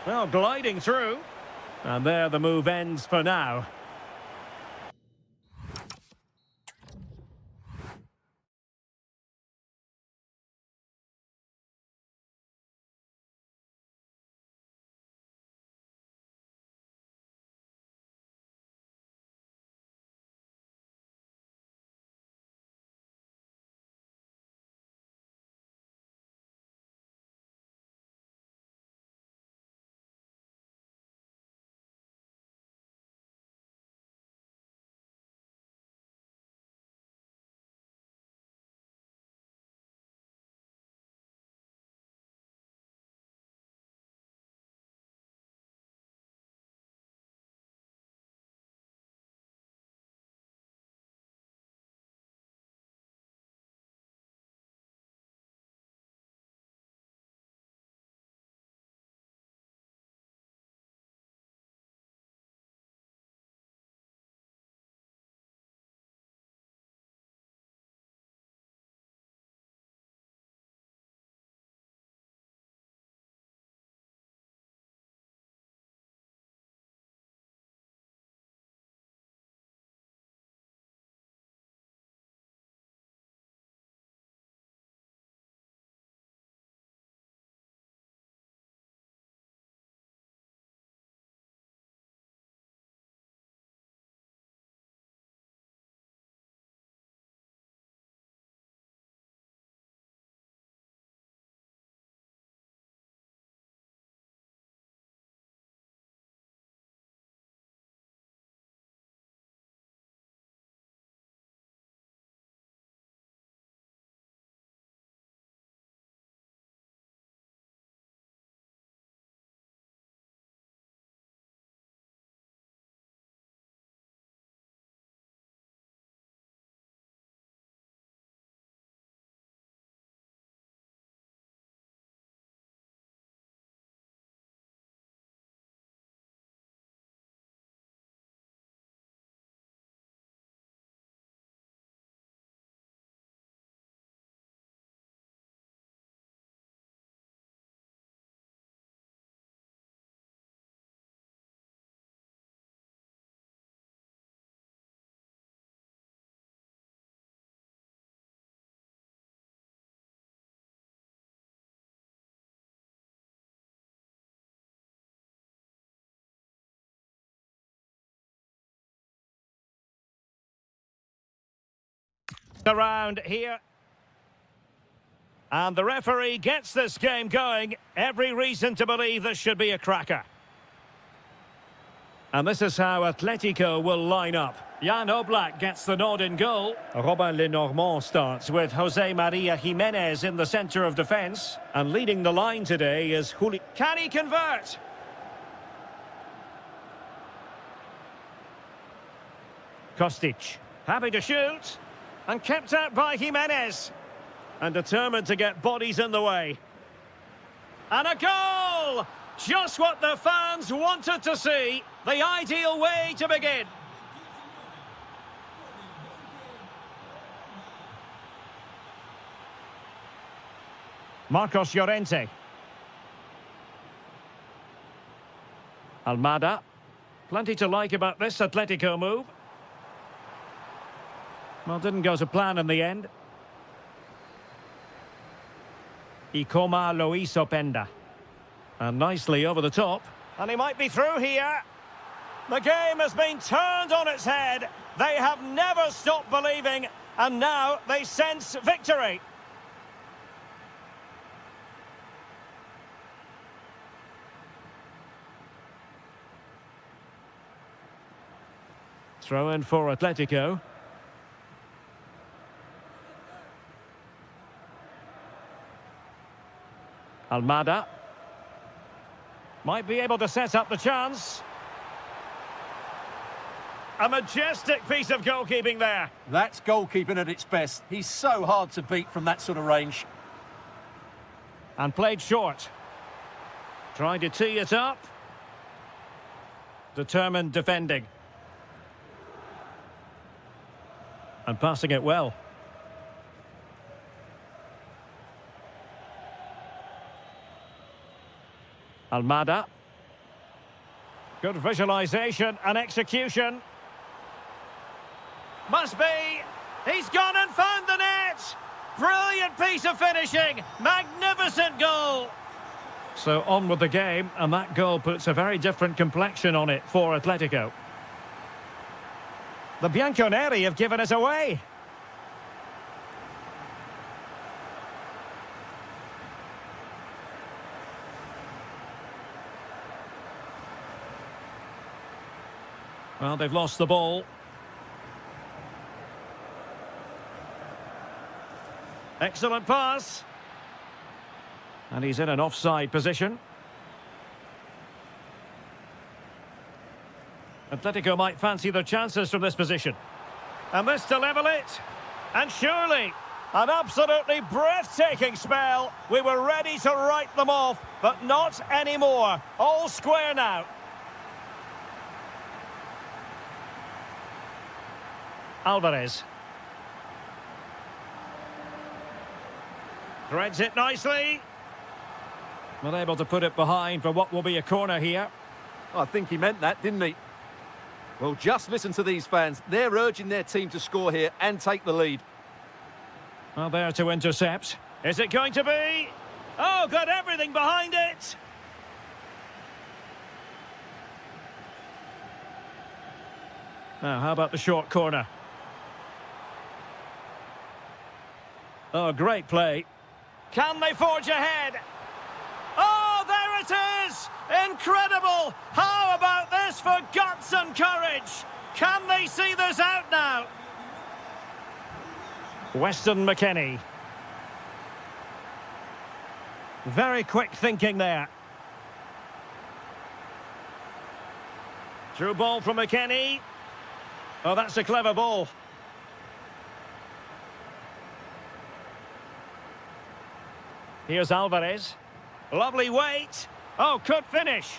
A: Well, gliding through. And there the move ends for now. Around here. And the referee gets this game going. Every reason to believe this should be a cracker. And this is how Atletico will line up. Jan Oblak gets the nod in goal. Robin Lenormand starts with Jose Maria Jimenez in the centre of defence. And leading the line today is Juli. Can he convert? Kostic, happy to shoot. And kept out by Jimenez. And determined to get bodies in the way. And a goal! Just what the fans wanted to see. The ideal way to begin. Marcos Llorente. Almada. Plenty to like about this Atletico move. Well, didn't go to plan in the end. Ikoma Luis Openda. And nicely over the top. And he might be through here. The game has been turned on its head. They have never stopped believing. And now they sense victory. Throw in for Atletico. Almada. Might be able to set up the chance. A majestic piece of goalkeeping there.
B: That's goalkeeping at its best. He's so hard to beat from that sort of range.
A: And played short. Trying to tee it up. Determined defending. And passing it well. Almada. Good visualisation and execution. Must be. He's gone and found the net. Brilliant piece of finishing. Magnificent goal. So on with the game, and that goal puts a very different complexion on it for Atletico. The Bianconeri have given us away. Well, they've lost the ball. Excellent pass. And he's in an offside position. Atletico might fancy their chances from this position. And this to level it. And surely, an absolutely breathtaking spell. We were ready to write them off, but not anymore. All square now. Alvarez. Threads it nicely. Not able to put it behind for what will be a corner here.
B: I think he meant that, didn't he? Well, just listen to these fans. They're urging their team to score here and take the lead.
A: Well, there to intercept. Is it going to be? Oh, got everything behind it. Now, how about the short corner? Oh, great play. Can they forge ahead? Oh, there it is! Incredible! How about this for guts and courage? Can they see this out now? Weston McKennie. Very quick thinking there. Through ball from McKennie. Oh, that's a clever ball. Here's Alvarez. Lovely weight. Oh, could finish.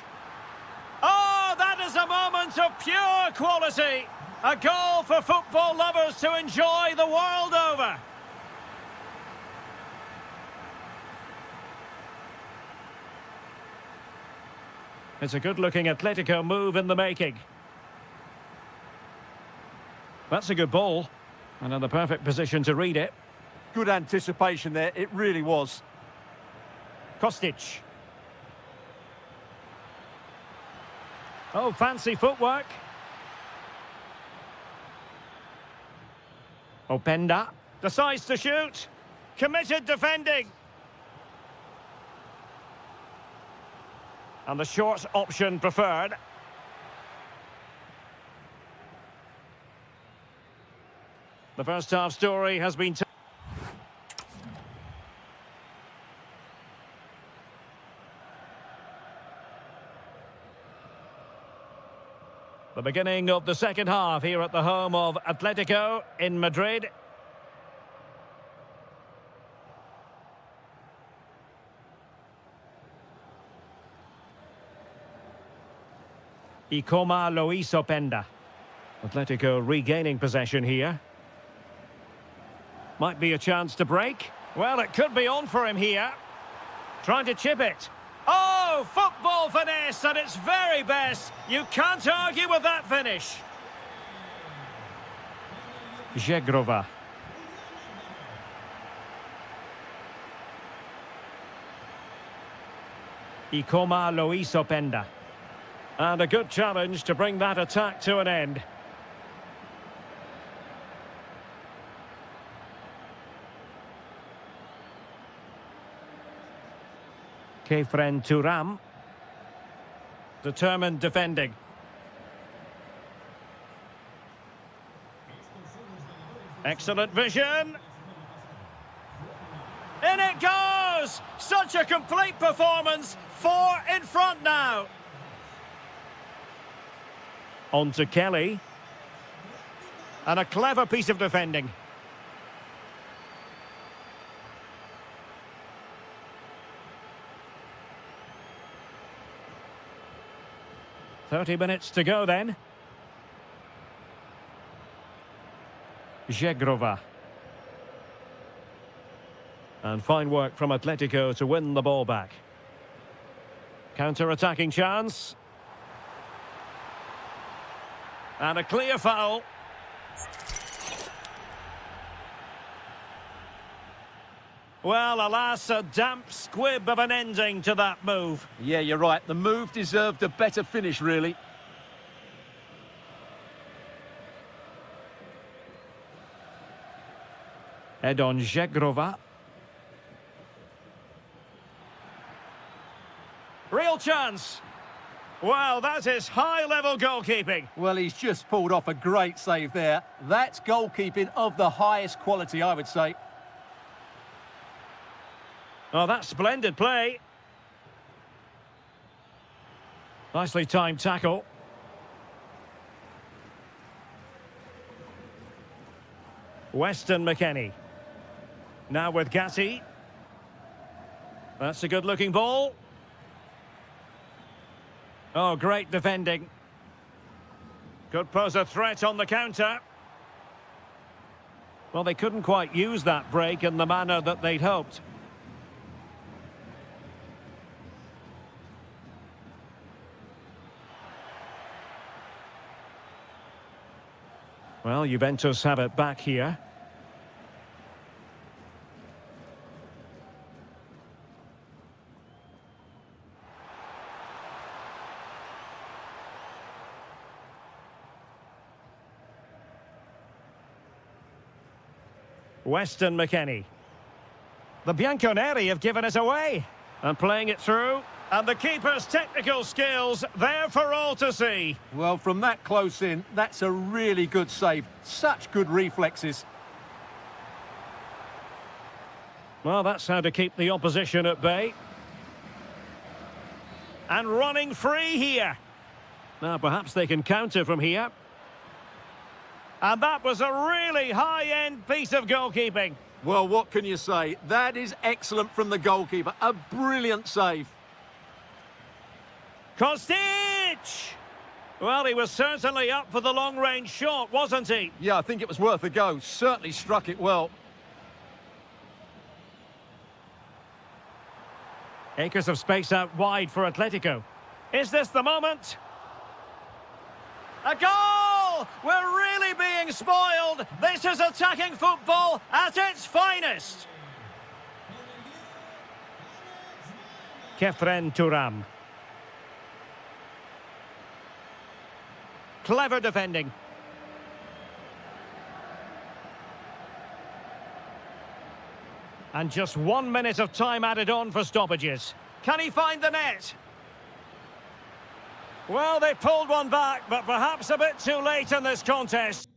A: Oh, that is a moment of pure quality. A goal for football lovers to enjoy the world over. It's a good-looking Atletico move in the making. That's a good ball. And in the perfect position to read it.
B: Good anticipation there, it really was.
A: Kostic. Oh, fancy footwork. Openda. Decides to shoot. Committed defending. And the short option preferred. The first half story has been... The beginning of the second half here at the home of Atletico in Madrid. Ikoma Loisopenda. Atletico regaining possession here. Might be a chance to break. Well, it could be on for him here. Trying to chip it. Oh, football finesse at its very best. You can't argue with that finish. Zegrova. Ikoma Loisopenda. And a good challenge to bring that attack to an end. Kefren Turam. Determined defending. Excellent vision. In it goes! Such a complete performance. 4 in front now. On to Kelly. And a clever piece of defending. "30 minutes to go then." Zegrova. And fine work from Atletico to win the ball back. Counter-attacking chance. And a clear foul. Well, alas, a damp squib of an ending to that move.
B: Yeah, you're right. The move deserved a better finish, really.
A: Edon Zegrova. Real chance. Well, that is high-level goalkeeping.
B: Well, he's just pulled off a great save there. That's goalkeeping of the highest quality, I would say.
A: Oh, that's splendid play. Nicely timed tackle. Weston McKennie. Now with Gassi. That's a good-looking ball. Oh, great defending. Could pose a threat on the counter. Well, they couldn't quite use that break in the manner that they'd hoped. Well, Juventus have it back here. Weston McKennie. The Bianconeri have given it away. And playing it through. And the keeper's technical skills there for all to see.
B: Well, from that close in, that's a really good save. Such good reflexes.
A: Well, that's how to keep the opposition at bay. And running free here. Now, perhaps they can counter from here. And that was a really high-end piece of goalkeeping.
B: Well, what can you say? That is excellent from the goalkeeper. A brilliant save.
A: Kostic! Well, he was certainly up for the long-range shot, wasn't he?
B: Yeah, I think it was worth a go. Certainly struck it well.
A: Acres of space out wide for Atletico. Is this the moment? A goal! We're really being spoiled. This is attacking football at its finest. Kefren Turam. Clever defending. And just 1 minute of time added on for stoppages. Can he find the net? Well, they pulled one back, but perhaps a bit too late in this contest.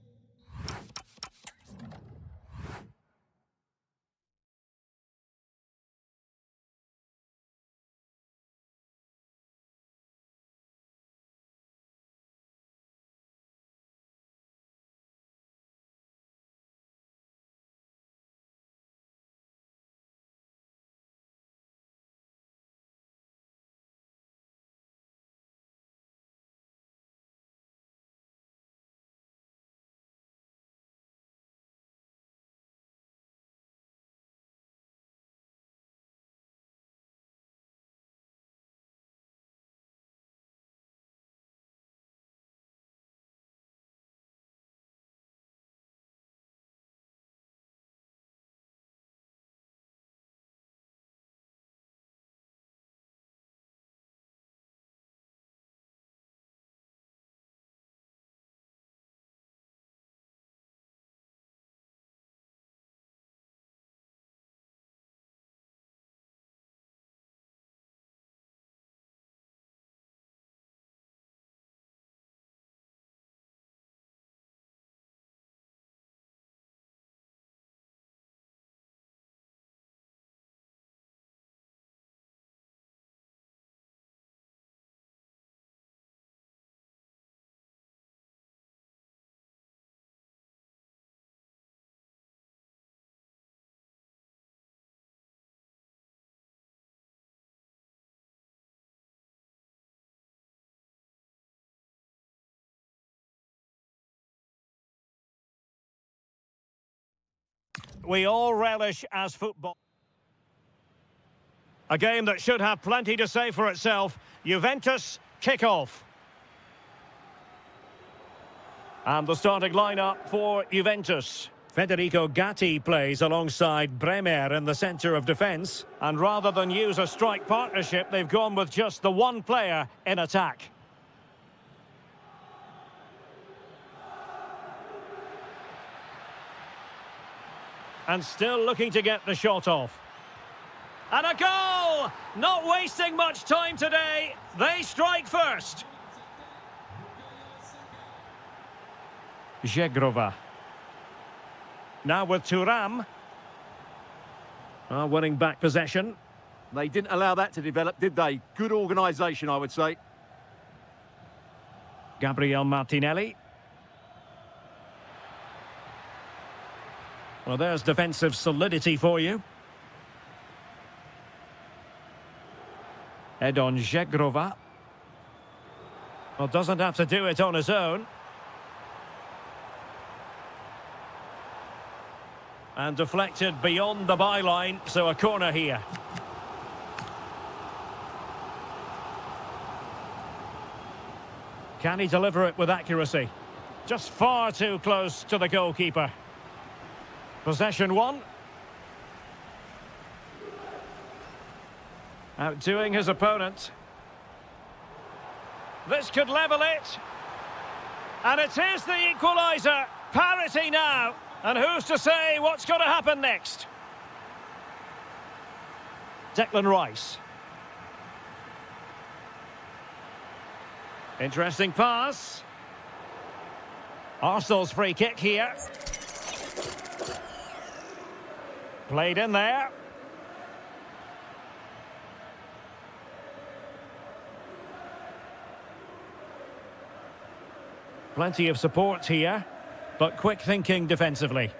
A: We all relish as football. A game that should have plenty to say for itself. Juventus kick-off. And the starting lineup for Juventus. Federico Gatti plays alongside Bremer in the centre of defence. And rather than use a strike partnership, they've gone with just the one player in attack. And still looking to get the shot off. And a goal! Not wasting much time today. They strike first. Zegrova. Now with Thuram. Winning back possession.
B: They didn't allow that to develop, did they? Good organisation, I would say.
A: Gabriel Martinelli. Well, there's defensive solidity for you. Edon Zegrova. Well, doesn't have to do it on his own. And deflected beyond the byline, so a corner here. Can he deliver it with accuracy? Just far too close to the goalkeeper. Possession one. Outdoing his opponent. This could level it. And it is the equaliser. Parity now. And who's to say what's going to happen next? Declan Rice. Interesting pass. Arsenal's free kick here. Played in there. Plenty of support here, but quick thinking defensively.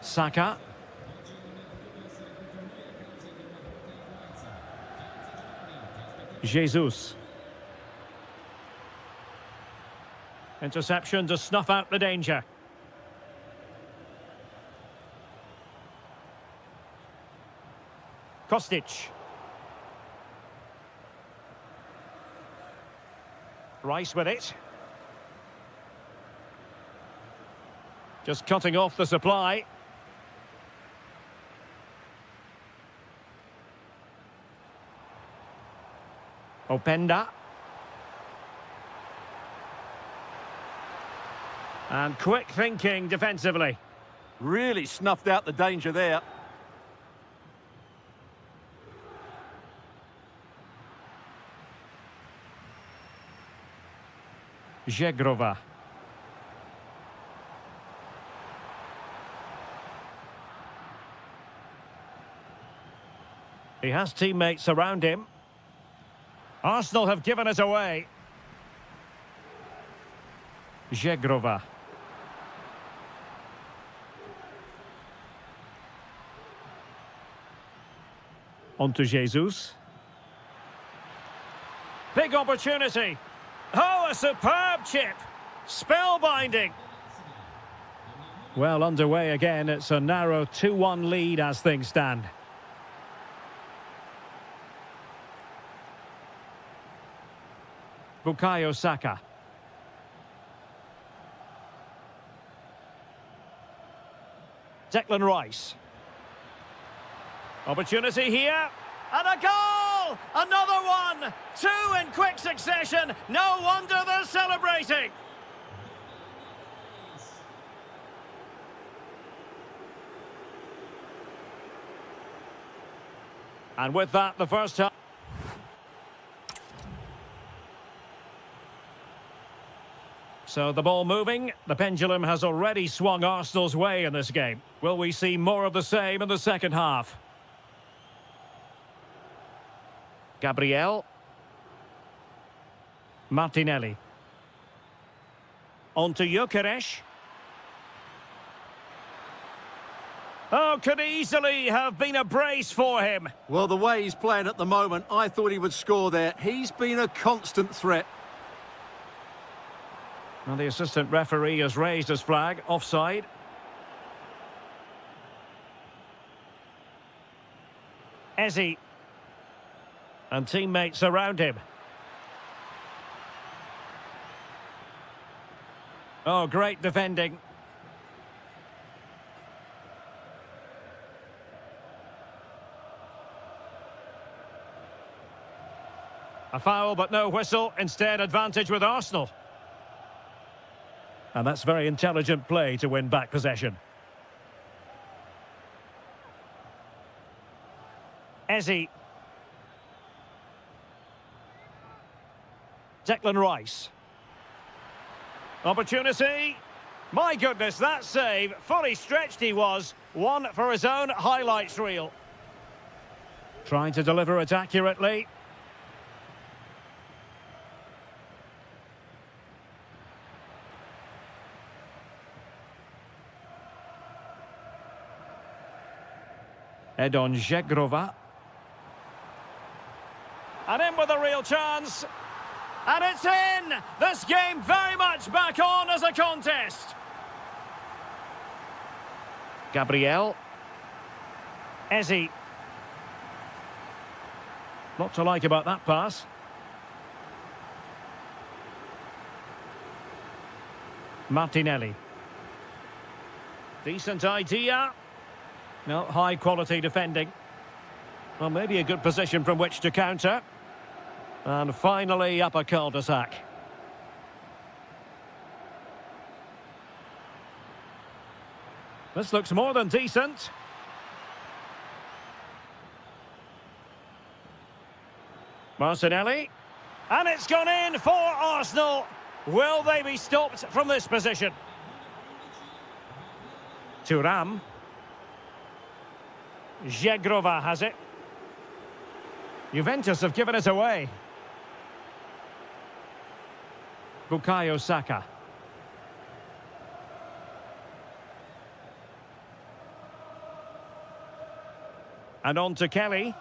A: Saka. Jesus. Interception to snuff out the danger. Kostic. Rice with it. Just cutting off the supply. Openda. And quick thinking defensively.
B: Really snuffed out the danger there.
A: Żegrova. He has teammates around him. Arsenal have given it away. Żegrova. On to Jesus. Big opportunity. Oh, a superb chip. Spellbinding. Well underway again. It's a narrow 2-1 lead as things stand. Bukayo Saka. Declan Rice. Opportunity here. And a goal! Another one! Two in quick succession. No wonder they're celebrating. And with that, the first half. So the ball moving. The pendulum has already swung Arsenal's way in this game. Will we see more of the same in the second half? Gabriel. Martinelli. On to Gyökeres. Oh, could easily have been a brace for him.
B: Well, the way he's playing at the moment, I thought he would score there. He's been a constant threat.
A: Well, the assistant referee has raised his flag. Offside. Eze. And teammates around him. Oh, great defending. A foul, but no whistle. Instead, advantage with Arsenal. And that's very intelligent play to win back possession. Eze. Declan Rice. Opportunity. My goodness, that save. Fully stretched he was. One for his own highlights reel. Trying to deliver it accurately. Edon Żegrova. And in with a real chance. And it's in! This game very much back on as a contest. Gabriel. Eze. Not to like about that pass. Martinelli. Decent idea. No, high quality defending. Well, maybe a good position from which to counter. And finally up a cul-de-sac. This looks more than decent. Martinelli. And it's gone in for Arsenal. Will they be stopped from this position? Thuram. Żegrova has it. Juventus have given it away. Bukayo Saka. And on to Kelly.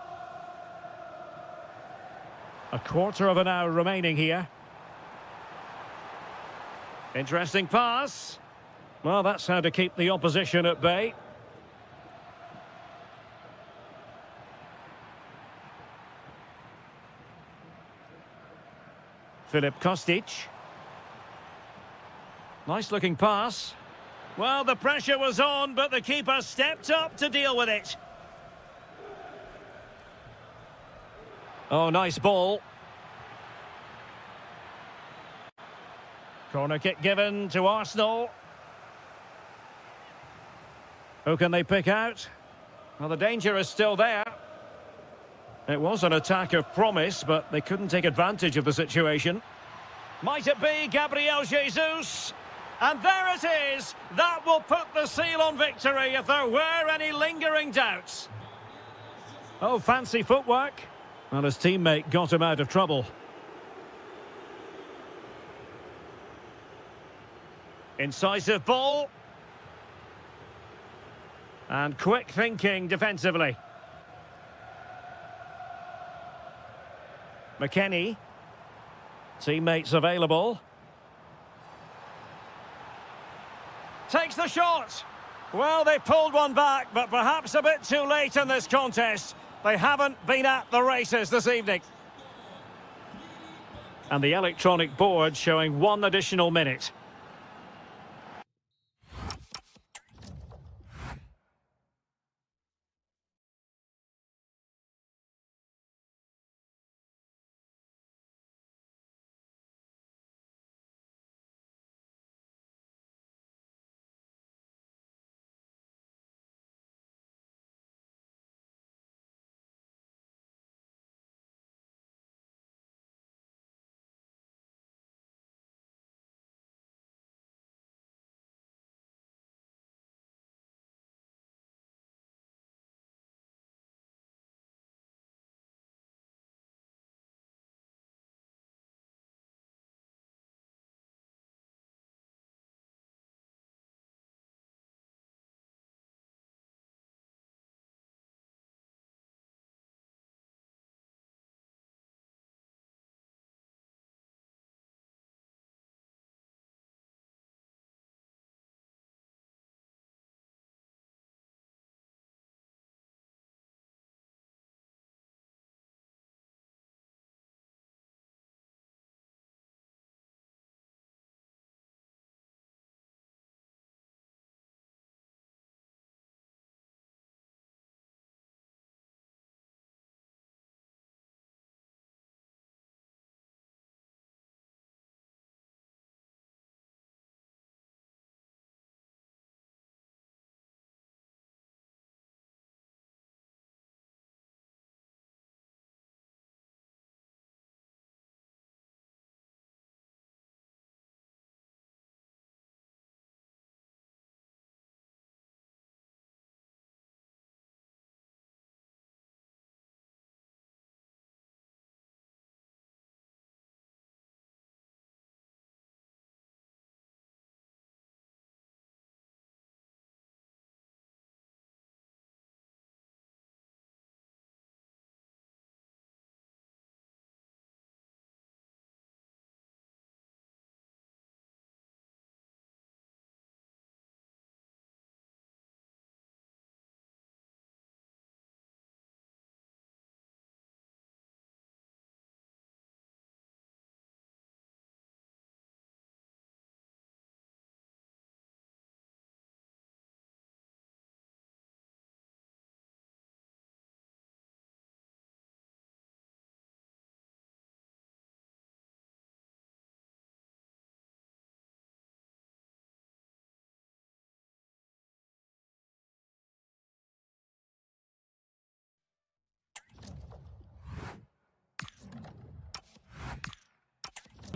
A: A quarter of an hour remaining here. Interesting pass. Well, that's how to keep the opposition at bay. Filip Kostic. Nice looking pass. Well, the pressure was on, but the keeper stepped up to deal with it. Oh, nice ball. Corner kick given to Arsenal. Who can they pick out? Well, the danger is still there. It was an attack of promise, but they couldn't take advantage of the situation. Might it be Gabriel Jesus? And there it is! That will put the seal on victory if there were any lingering doubts. Oh, fancy footwork. Well, his teammate got him out of trouble. Incisive ball. And quick thinking defensively. McKennie. Teammates available. Takes the shot. Well, they pulled one back, but perhaps a bit too late in this contest. They haven't been at the races this evening. And the electronic board showing 1 additional minute.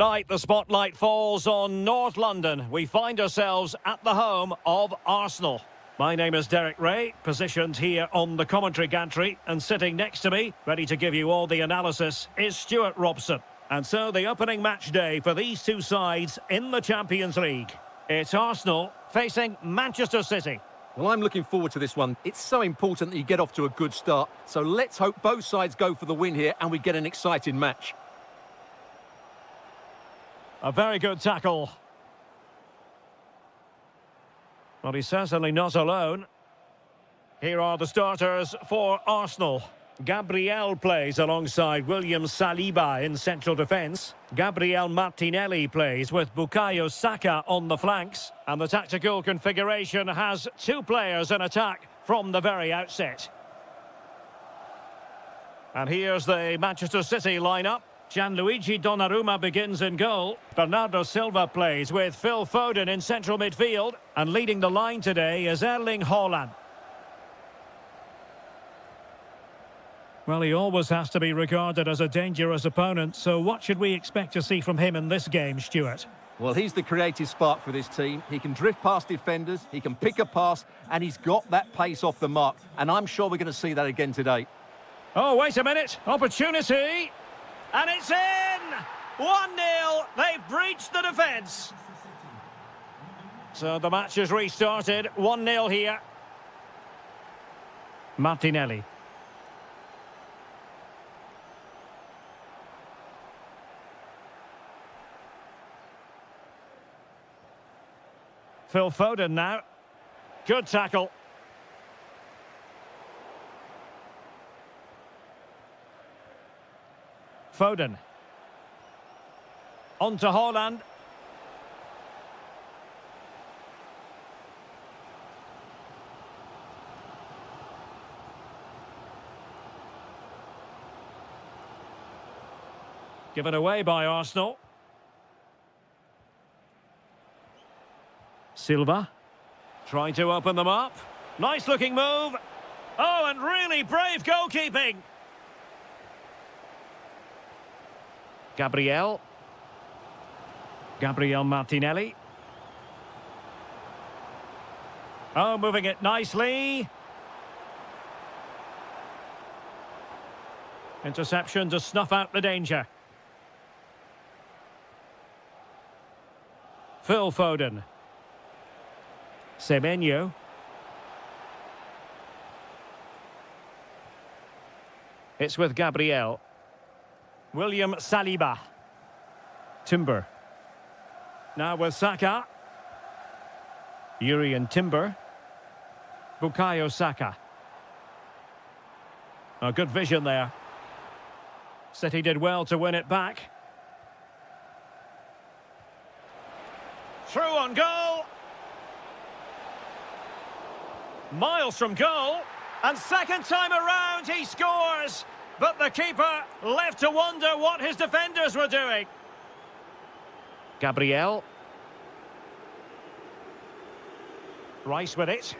A: Tonight, the spotlight falls on North London. We find ourselves at the home of Arsenal. My name is Derek Ray, positioned here on the commentary gantry, and sitting next to me, ready to give you all the analysis, is Stuart Robson. And so the opening match day for these two sides in the Champions League. It's Arsenal facing Manchester City.
B: Well, I'm looking forward to this one. It's so important that you get off to a good start. So let's hope both sides go for the win here and we get an exciting match.
A: A very good tackle. Well, he's certainly not alone. Here are the starters for Arsenal. Gabriel plays alongside William Saliba in central defence. Gabriel Martinelli plays with Bukayo Saka on the flanks. And the tactical configuration has two players in attack from the very outset. And here's the Manchester City lineup. Gianluigi Donnarumma begins in goal. Bernardo Silva plays with Phil Foden in central midfield. And leading the line today is Erling Haaland. Well, he always has to be regarded as a dangerous opponent, so what should we expect to see from him in this game, Stuart?
B: Well, he's the creative spark for this team. He can drift past defenders, he can pick a pass, and he's got that pace off the mark. And I'm sure we're going to see that again today.
A: Oh, wait a minute. Opportunity. And it's in! 1-0. They've breached the defence. So the match has restarted. 1-0 here. Martinelli. Phil Foden now. Good tackle. Foden. On to Haaland. Given away by Arsenal. Silva. Trying to open them up. Nice looking move. Oh, and really brave goalkeeping. Gabriel Martinelli. Oh, moving it nicely. Interception to snuff out the danger. Phil Foden. Semenyo. It's with Gabriel. William Saliba. Timber. Now with Saka. Yuri and Timber. Bukayo Saka. Oh, good vision there. City did well to win it back. Through on goal. Miles from goal. And second time around he scores. But the keeper left to wonder what his defenders were doing. Gabriel. Rice with it.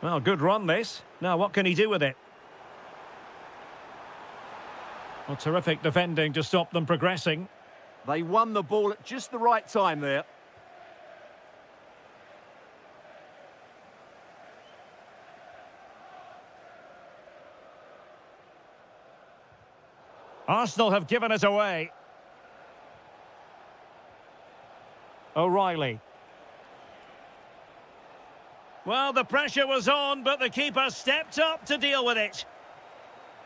A: Well, good run this. Now what can he do with it? Well, terrific defending to stop them progressing.
B: They won the ball at just the right time there.
A: Arsenal have given it away. O'Reilly. Well, the pressure was on, but the keeper stepped up to deal with it.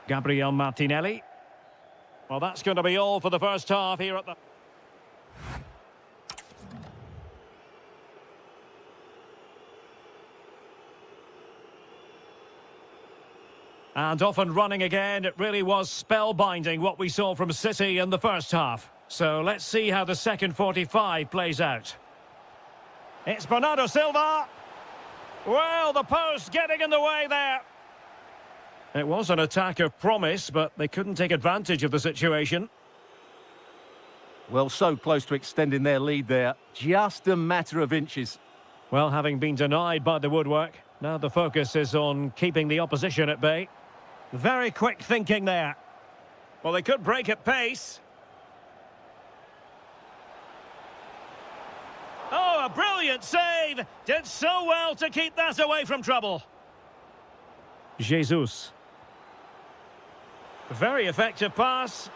A: Gabriel Martinelli. Well, that's going to be all for the first half here at the... And off and running again. It really was spellbinding what we saw from City in the first half. So let's see how the second 45 plays out. It's Bernardo Silva. Well, the post getting in the way there. It was an attack of promise, but they couldn't take advantage of the situation.
B: Well, so close to extending their lead there. Just a matter of inches.
A: Well, having been denied by the woodwork, now the focus is on keeping the opposition at bay. Very quick thinking there. Well, they could break at pace. Oh, a brilliant save! Did so well to keep that away from trouble. Jesus. Very effective pass.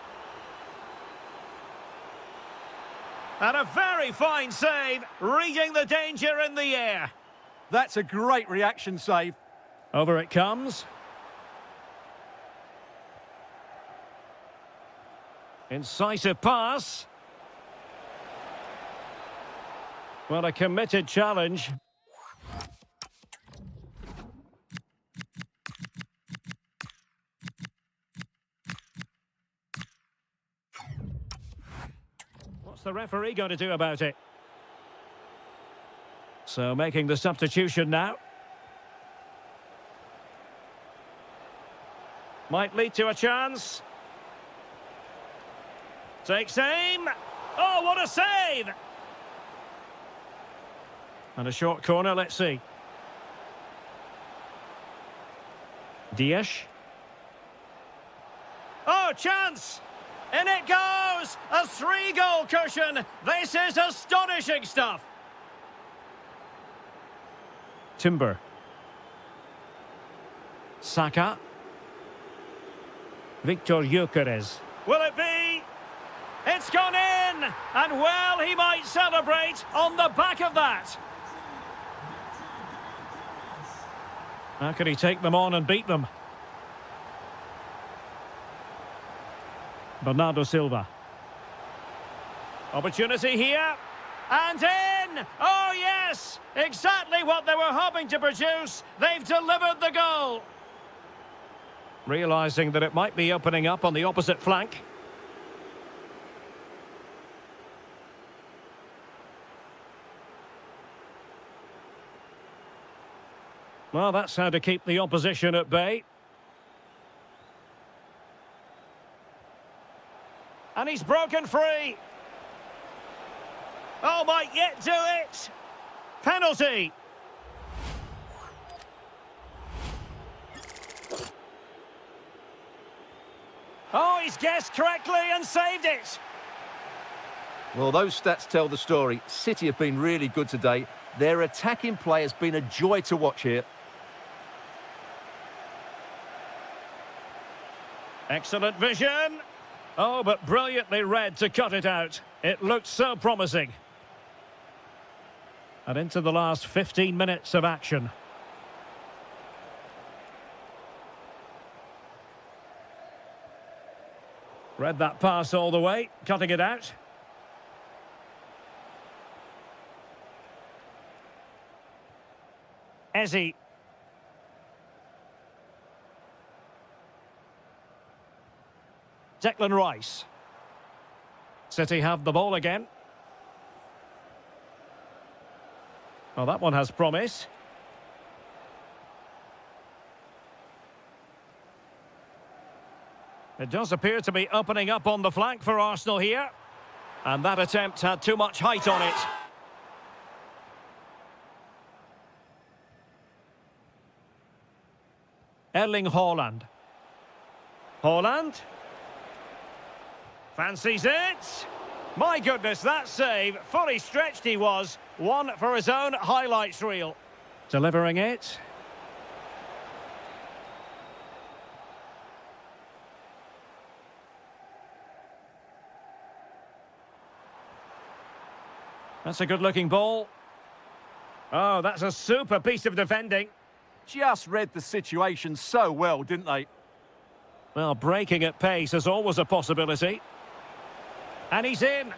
A: And a very fine save, reading the danger in the air.
B: That's a great reaction save.
A: Over it comes. Incisive pass. Well, a committed challenge. What's the referee going to do about it? So making the substitution now. Might lead to a chance. Takes aim. Oh, what a save! And a short corner, let's see. Dias. Oh, chance! In it goes! A 3-goal cushion! This is astonishing stuff! Timber. Saka. Victor Gyökeres. Will it be? It's gone in! And well, he might celebrate on the back of that. How can he take them on and beat them? Bernardo Silva. Opportunity here. And in! Oh, yes! Exactly what they were hoping to produce. They've delivered the goal. Realising that it might be opening up on the opposite flank. Well, that's how to keep the opposition at bay. And he's broken free. Oh, might yet do it. Penalty. Oh, he's guessed correctly and saved it.
B: Well, those stats tell the story. City have been really good today. Their attacking play has been a joy to watch here.
A: Excellent vision. Oh, but brilliantly read to cut it out. It looked so promising. And into the last 15 minutes of action. Read that pass all the way, cutting it out. Ezzy. Declan Rice. City have the ball again. Well, that one has promise. It does appear to be opening up on the flank for Arsenal here. And that attempt had too much height on it. Erling Haaland. Haaland. Fancies it. My goodness, that save. Fully stretched he was. One for his own highlights reel. Delivering it. That's a good-looking ball. Oh, that's a super piece of defending.
B: Just read the situation so well, didn't they?
A: Well, breaking at pace is always a possibility. And he's in.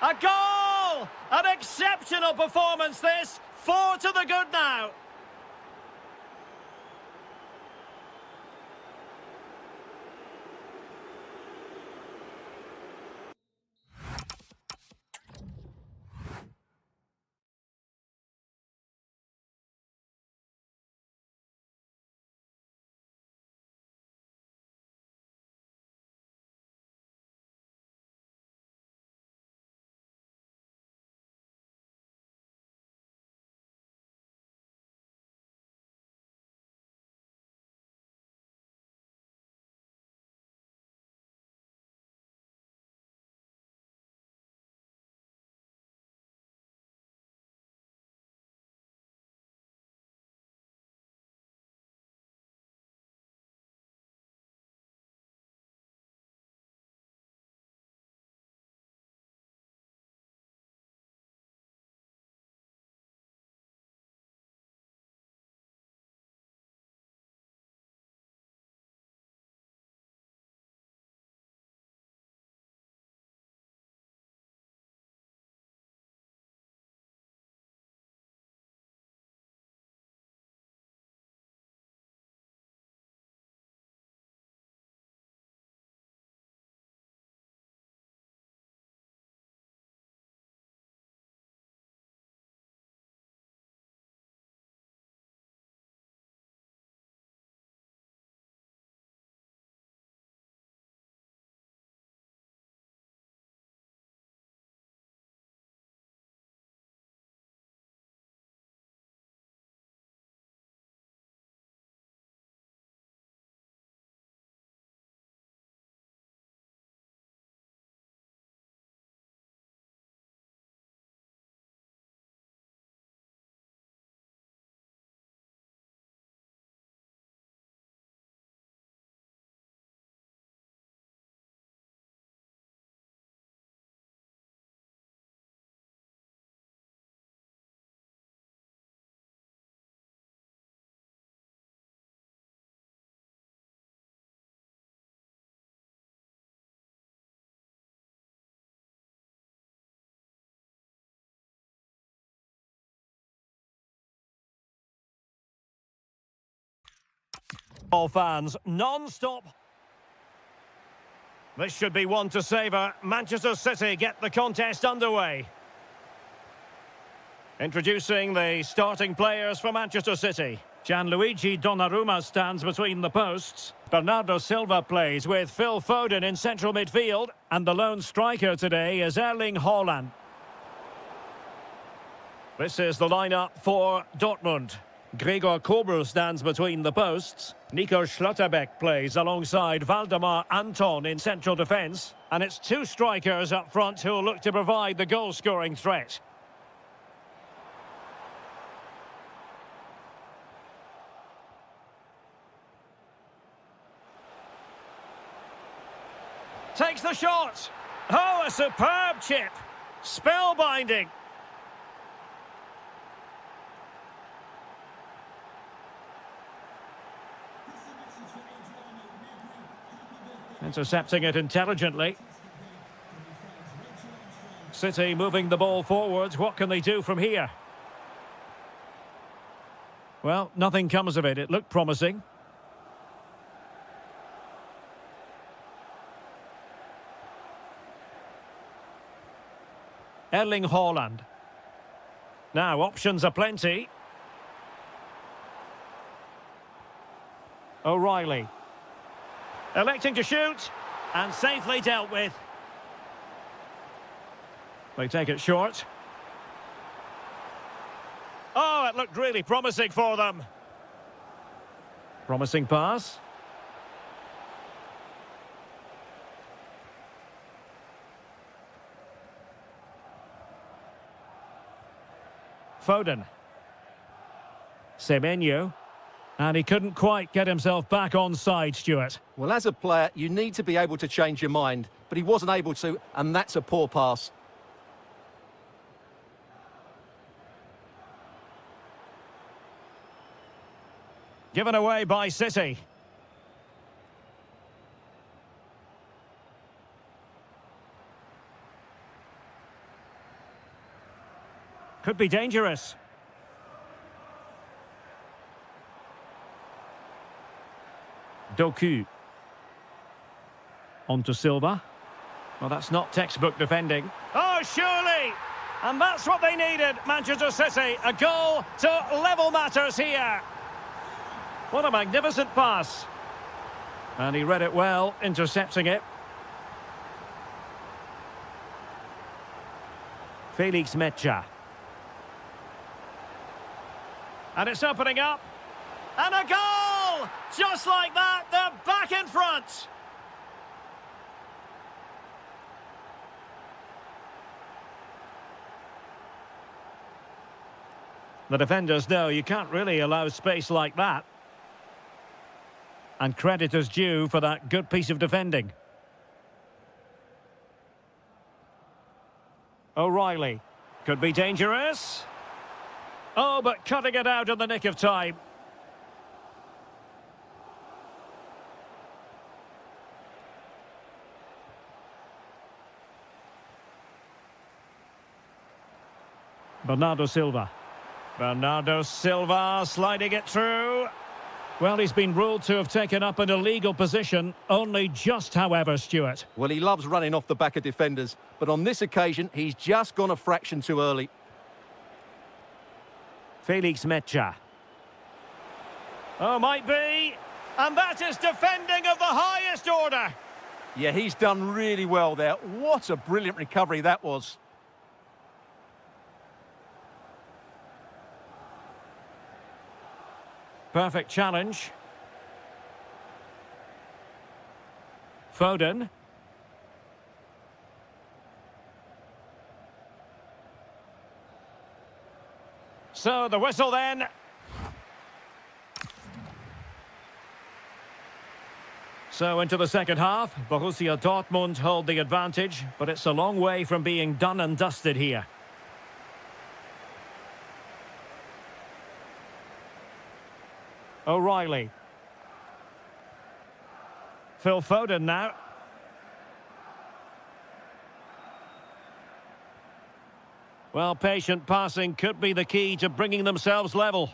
A: A goal! An exceptional performance, this. 4 to the good now. All fans, non-stop. This should be one to savour. Manchester City get the contest underway. Introducing the starting players for Manchester City. Gianluigi Donnarumma stands between the posts. Bernardo Silva plays with Phil Foden in central midfield. And the lone striker today is Erling Haaland. This is the lineup for Dortmund. Gregor Kobel stands between the posts. Nico Schlotterbeck plays alongside Valdemar Anton in central defence. And it's two strikers up front who will look to provide the goal-scoring threat. Takes the shot. Oh, a superb chip. Spellbinding. Intercepting it intelligently. City moving the ball forwards. What can they do from here? Well, nothing comes of it. It looked promising. Erling Haaland. Now, options are plenty. O'Reilly. Electing to shoot, and safely dealt with. They take it short. Oh, it looked really promising for them. Promising pass. Foden. Semenyo. And he couldn't quite get himself back on side, Stuart.
B: Well, as a player, you need to be able to change your mind, but he wasn't able to, and that's a poor pass.
A: Given away by City. Could be dangerous. Doku. On to Silva. Well, that's not textbook defending. Oh, surely! And that's what they needed, Manchester City. A goal to level matters here. What a magnificent pass. And he read it well, intercepting it. Felix Mecha. And it's opening up. And a goal! Just like that, they're back in front. The defenders know you can't really allow space like that. And credit is due for that good piece of defending. O'Reilly. Could be dangerous. Oh, but cutting it out in the nick of time. Bernardo Silva. Bernardo Silva sliding it through. Well, he's been ruled to have taken up an illegal position, only just, however, Stuart.
B: Well, he loves running off the back of defenders, but on this occasion, he's just gone a fraction too early.
A: Felix Mecha. Oh, might be. And that is defending of the highest order.
B: Yeah, he's done really well there. What a brilliant recovery that was.
A: Perfect challenge. Foden. So the whistle then. So into the second half, Borussia Dortmund hold the advantage, but it's a long way from being done and dusted here. O'Reilly. Phil Foden now. Well, patient passing could be the key to bringing themselves level.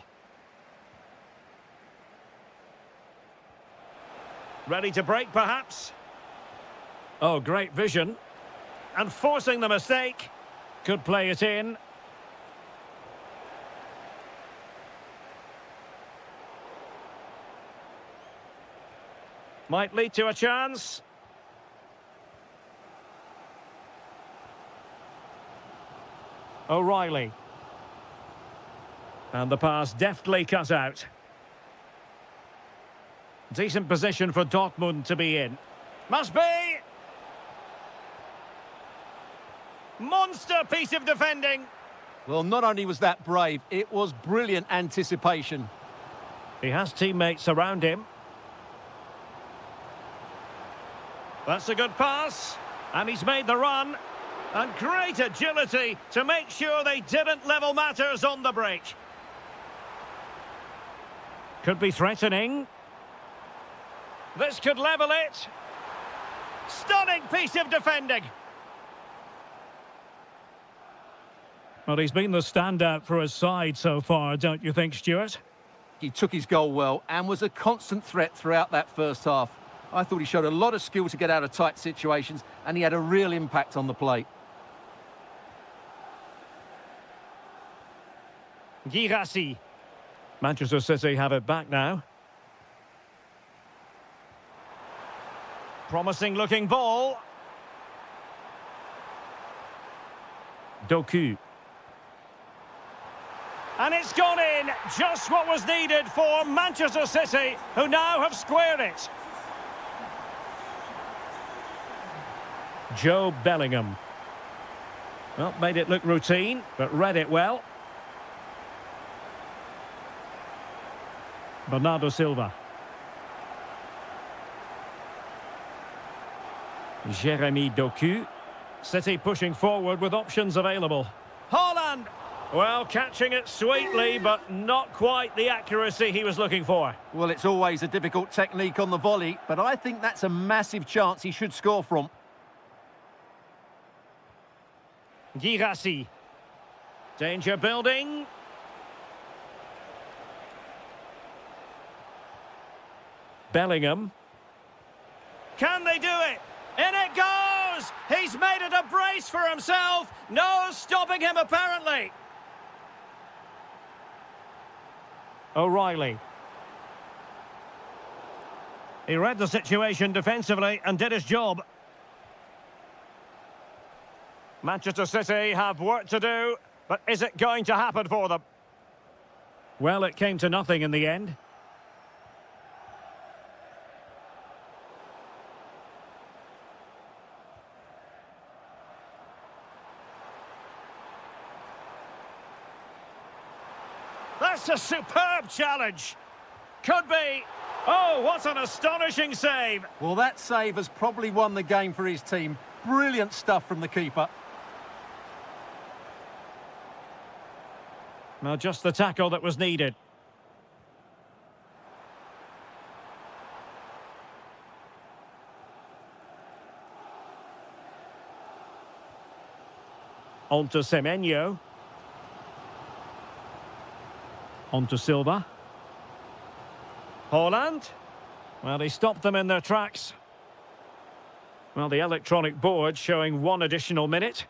A: Ready to break, perhaps? Oh, great vision. And forcing the mistake. Could play it in. Might lead to a chance. O'Reilly. And the pass deftly cut out. Decent position for Dortmund to be in. Must be! Monster piece of defending.
B: Well, not only was that brave, it was brilliant anticipation.
A: He has teammates around him. That's a good pass. And he's made the run. And great agility to make sure they didn't level matters on the break. Could be threatening. This could level it. Stunning piece of defending. Well, he's been the standout for his side so far, don't you think, Stuart?
B: He took his goal well and was a constant threat throughout that first half. I thought he showed a lot of skill to get out of tight situations, and he had a real impact on the plate.
A: Girassi. Manchester City have it back now. Promising looking ball. Doku. And it's gone in, just what was needed for Manchester City, who now have squared it. Joe Bellingham. Well, made it look routine, but read it well. Bernardo Silva. Jeremy Doku. City pushing forward with options available. Haaland! Well, catching it sweetly, but not quite the accuracy he was looking for.
B: Well, it's always a difficult technique on the volley, but I think that's a massive chance he should score from.
A: Girassi. Danger building. Bellingham. Can they do it? In it goes! He's made it a brace for himself. No stopping him, apparently. O'Reilly. He read the situation defensively and did his job. Manchester City have work to do, but is it going to happen for them? Well, it came to nothing in the end. That's a superb challenge. Could be. Oh, what an astonishing save.
B: Well, that save has probably won the game for his team. Brilliant stuff from the keeper.
A: Well, just the tackle that was needed. On to Semenyo. On to Silva. Haaland. Well, he stopped them in their tracks. Well, the electronic board showing 1 additional minute.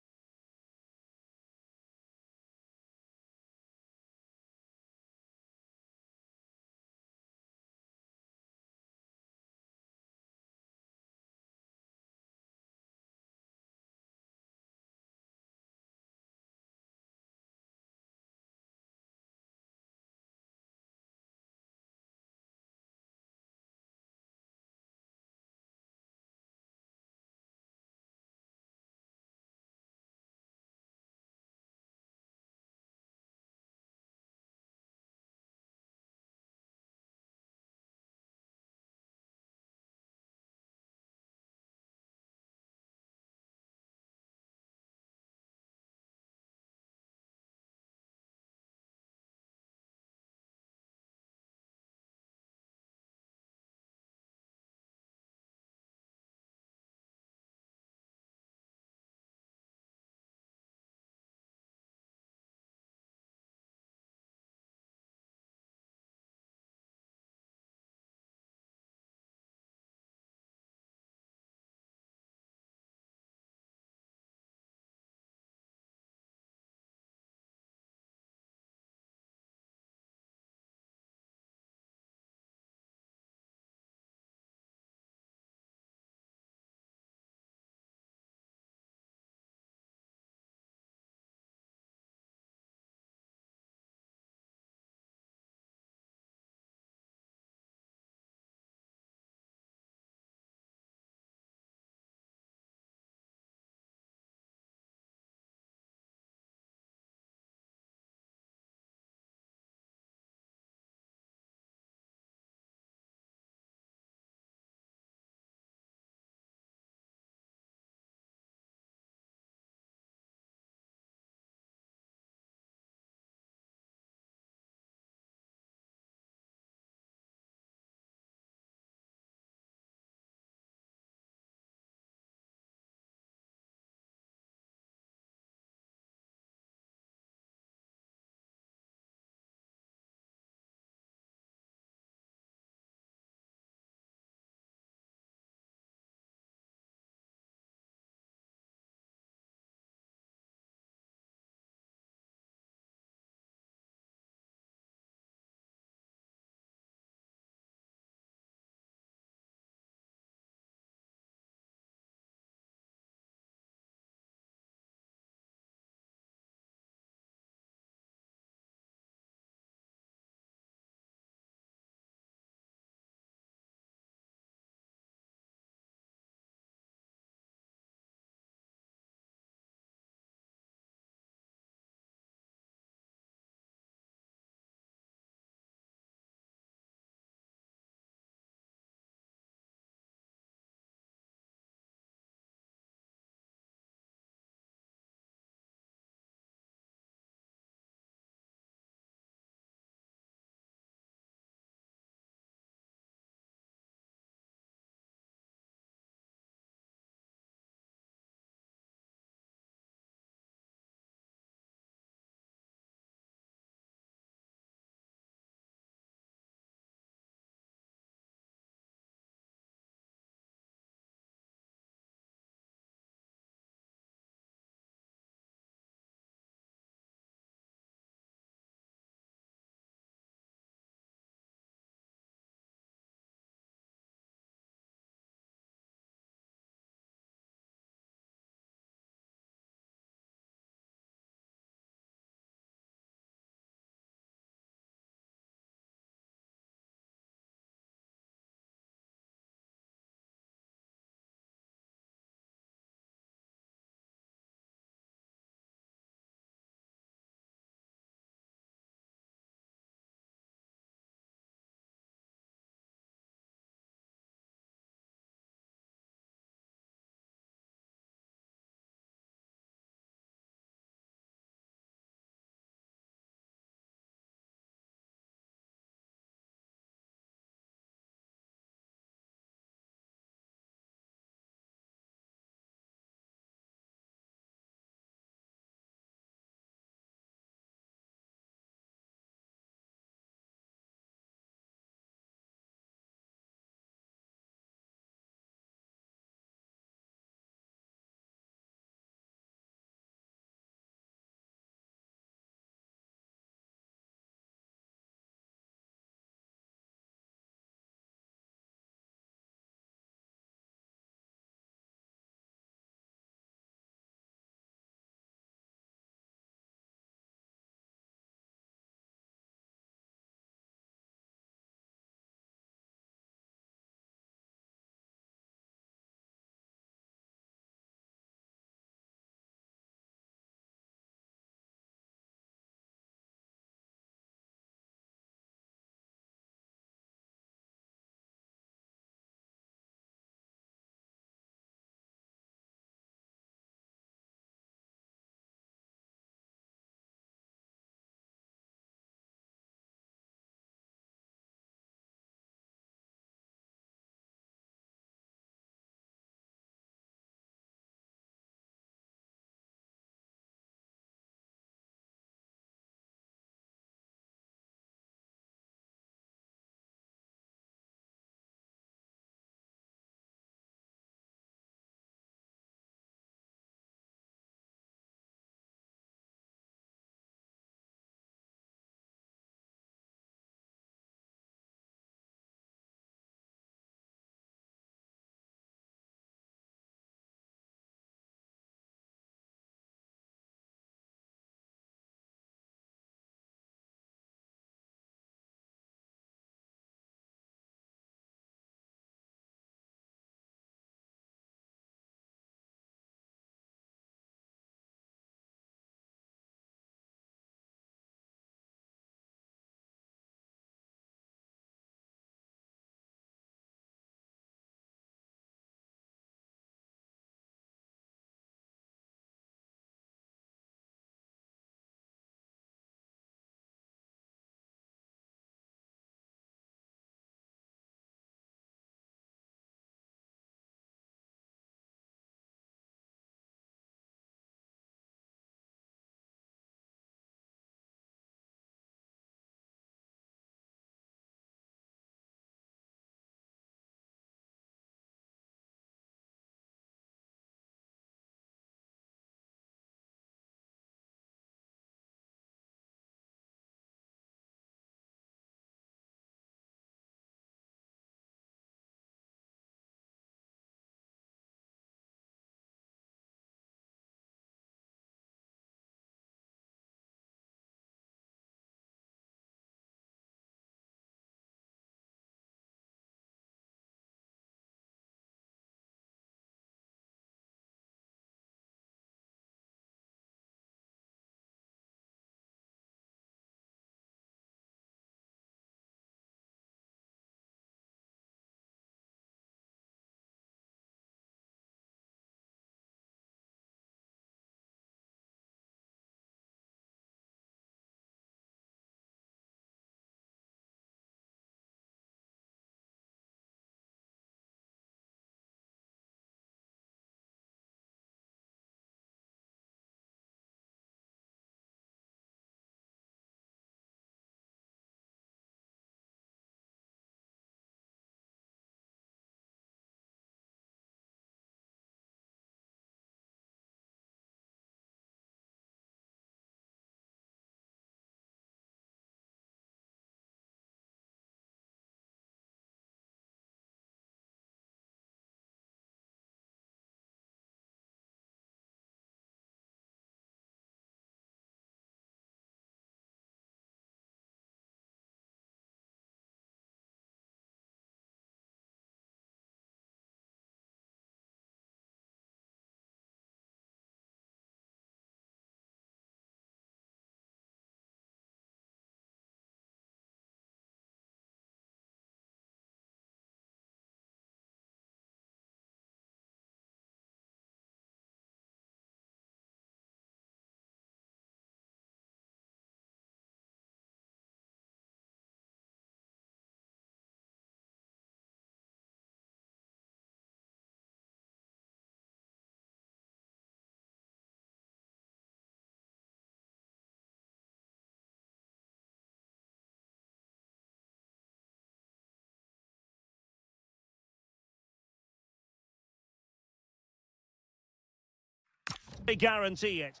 A: They guarantee it.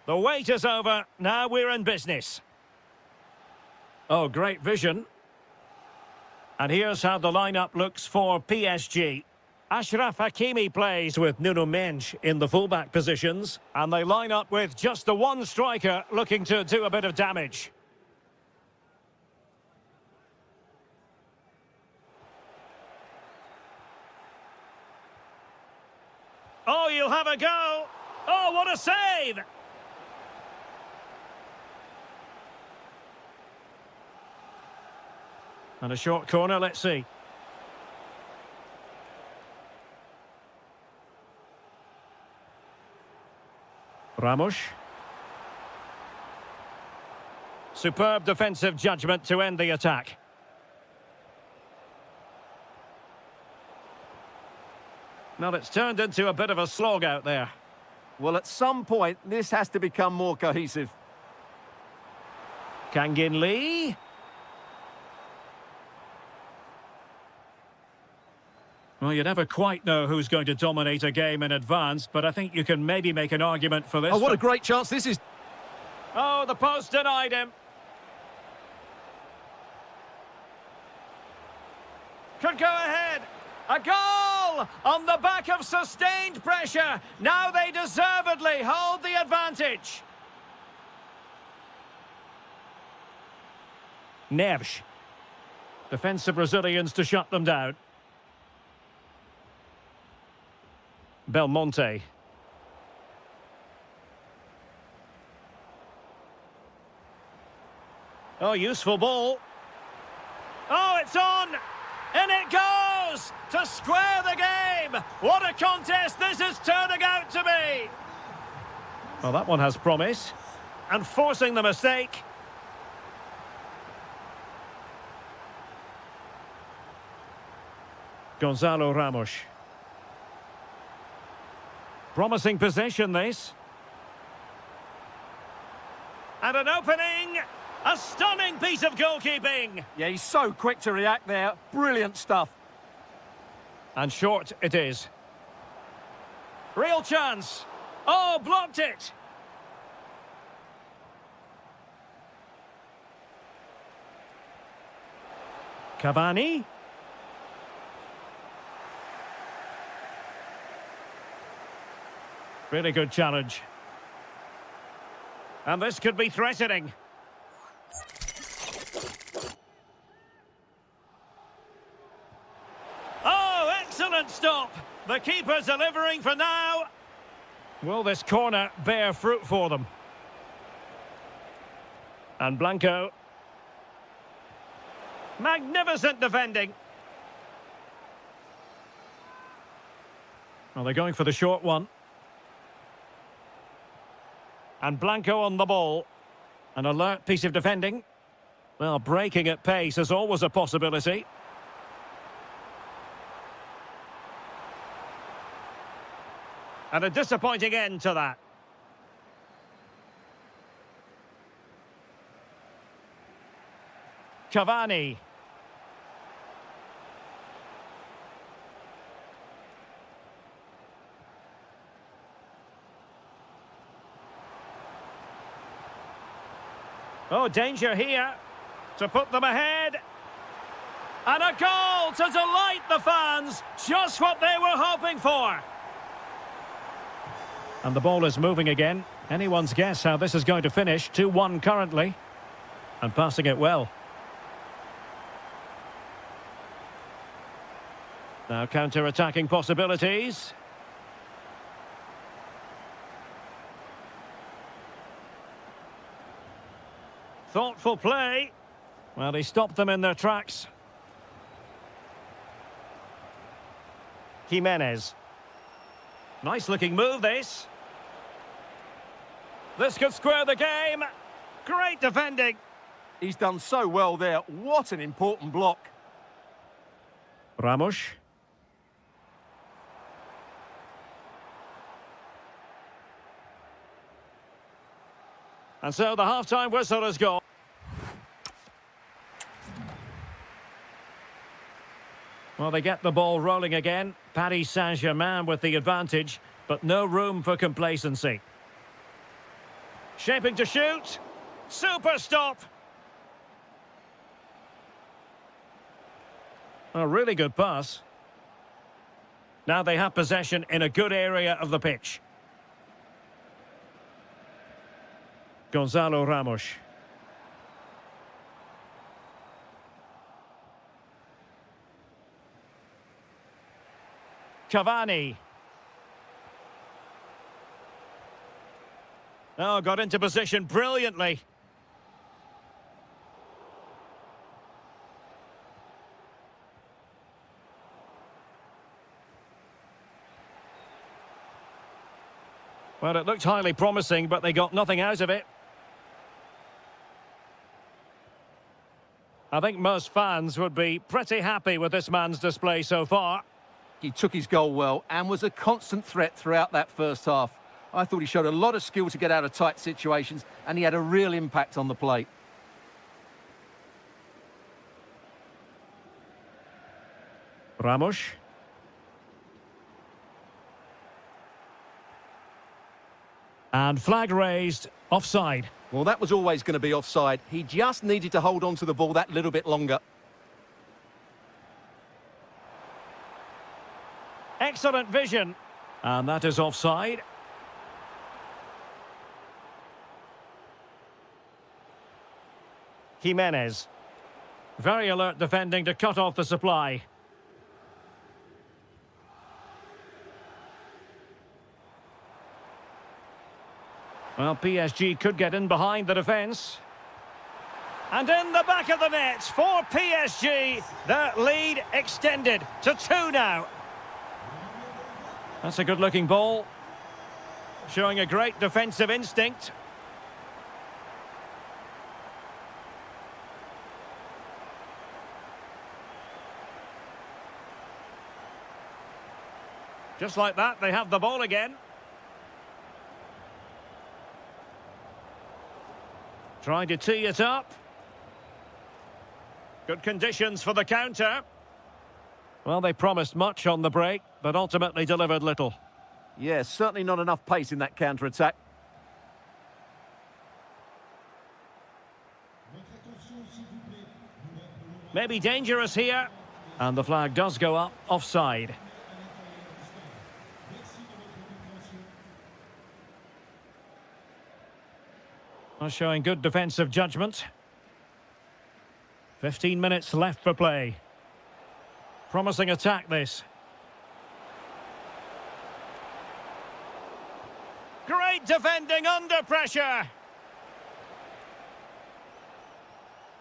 A: The wait is over. Now we're in business. Oh, great vision. And here's how the lineup looks for PSG. Achraf Hakimi plays with Nuno Mendes in the fullback positions. And they line up with just the one striker looking to do a bit of damage. Oh, you'll have a go. Oh, what a save! And a short corner, let's see. Ramos. Superb defensive judgment to end the attack. Well, it's turned into a bit of a slog out there.
B: Well, at some point, this has to become more cohesive.
A: Kangin Lee. Well, you never quite know who's going to dominate a game in advance, but I think you can maybe make an argument for this.
B: Oh, what a great chance this is.
A: Oh, the post denied him. Could go ahead. A goal on the back of sustained pressure. Now they deservedly hold the advantage. Neves. Defensive Brazilians to shut them down. Belmonte. Oh, useful ball. Oh, it's on! And it goes! To square the game! What a contest this is turning out to be! Well, that one has promise. And forcing the mistake. Gonzalo Ramos. Promising possession, this. And an opening! A stunning piece of goalkeeping!
B: Yeah, he's so quick to react there. Brilliant stuff.
A: And short it is. Real chance! Oh, blocked it! Cavani. Really good challenge. And this could be threatening. Oh, excellent stop. The keeper's delivering for now. Will this corner bear fruit for them? And Blanco. Magnificent defending. Well, they're going for the short one. And Blanco on the ball. An alert piece of defending. Well, breaking at pace is always a possibility. And a disappointing end to that. Cavani. Oh, danger here to put them ahead. And a goal to delight the fans. Just what they were hoping for. And the ball is moving again. Anyone's guess how this is going to finish. 2-1 currently. And passing it well. Now counter-attacking possibilities. Thoughtful play. Well, he stopped them in their tracks. Jimenez. Nice looking move, this. This could square the game. Great defending.
B: He's done so well there. What an important block.
A: Ramos. And so the half-time whistle has gone. Well, they get the ball rolling again. Paris Saint-Germain with the advantage, but no room for complacency. Shaping to shoot. Super stop. A really good pass. Now they have possession in a good area of the pitch. Gonzalo Ramos. Cavani. Oh, got into position brilliantly. Well, it looked highly promising, but they got nothing out of it. I think most fans would be pretty happy with this man's display so far.
B: He took his goal well and was a constant threat throughout that first half. I thought he showed a lot of skill to get out of tight situations, and he had a real impact on the plate.
A: Ramos. And flag raised, offside.
B: Well, that was always going to be offside. He just needed to hold on to the ball that little bit longer.
A: Excellent vision. And that is offside. Jimenez. Very alert defending to cut off the supply. Well, PSG could get in behind the defence. And in the back of the net for PSG. Their lead extended to 2 now. That's a good-looking ball. Showing a great defensive instinct. Just like that, they have the ball again. Trying to tee it up. Good conditions for the counter. Well, they promised much on the break, but ultimately delivered little.
B: Yeah, certainly not enough pace in that counter-attack.
A: Maybe dangerous here. And the flag does go up, offside. Well, showing good defensive judgment. 15 minutes left for play. Promising attack, this. Great defending under pressure.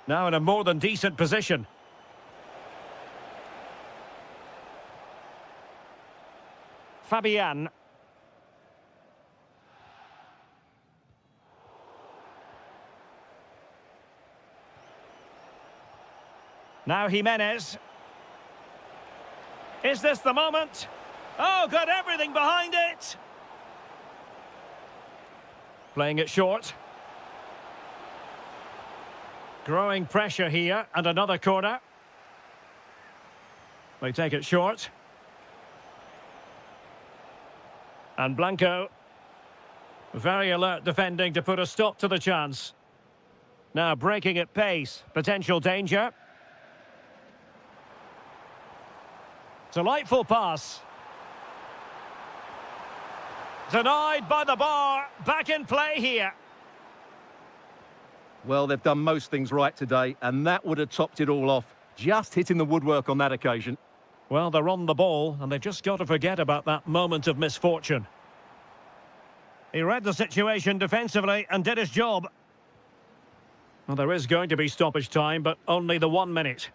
A: Now in a more than decent position. Fabian. Now Jimenez. Is this the moment? Oh, got everything behind it. Playing it short. Growing pressure here, and another corner. They take it short. And Blanco. Very alert defending to put a stop to the chance. Now breaking at pace. Potential danger. Delightful pass. Denied by the bar. Back in play here.
B: Well, they've done most things right today, and that would have topped it all off. Just hitting the woodwork on that occasion.
A: Well, they're on the ball, and they've just got to forget about that moment of misfortune. He read the situation defensively and did his job. Well, there is going to be stoppage time, but only the 1 minute.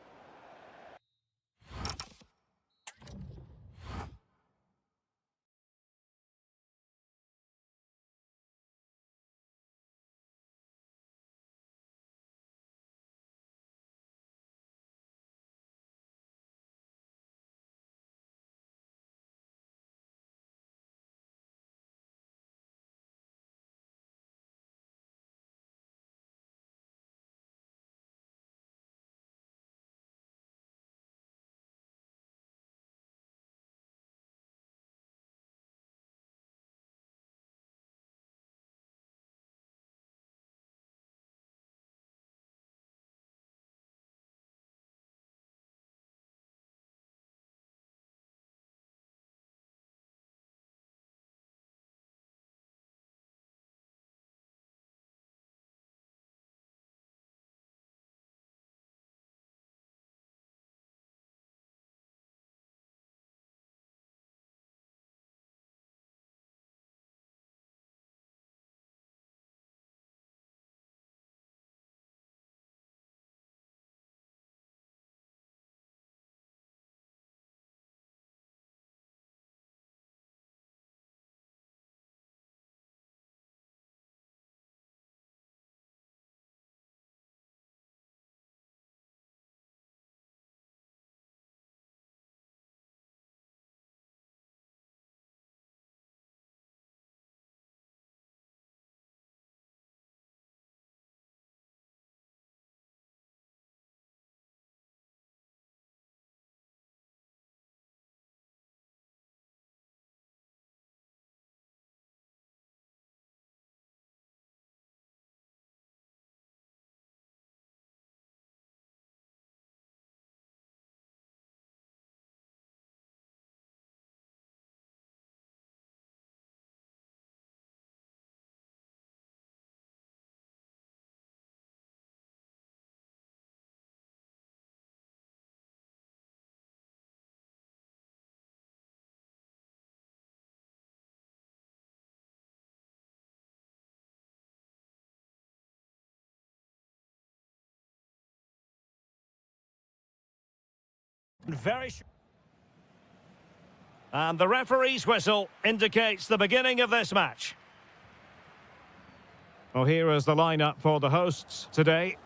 A: And the referee's whistle indicates the beginning of this match. Well, here is the lineup for the hosts today.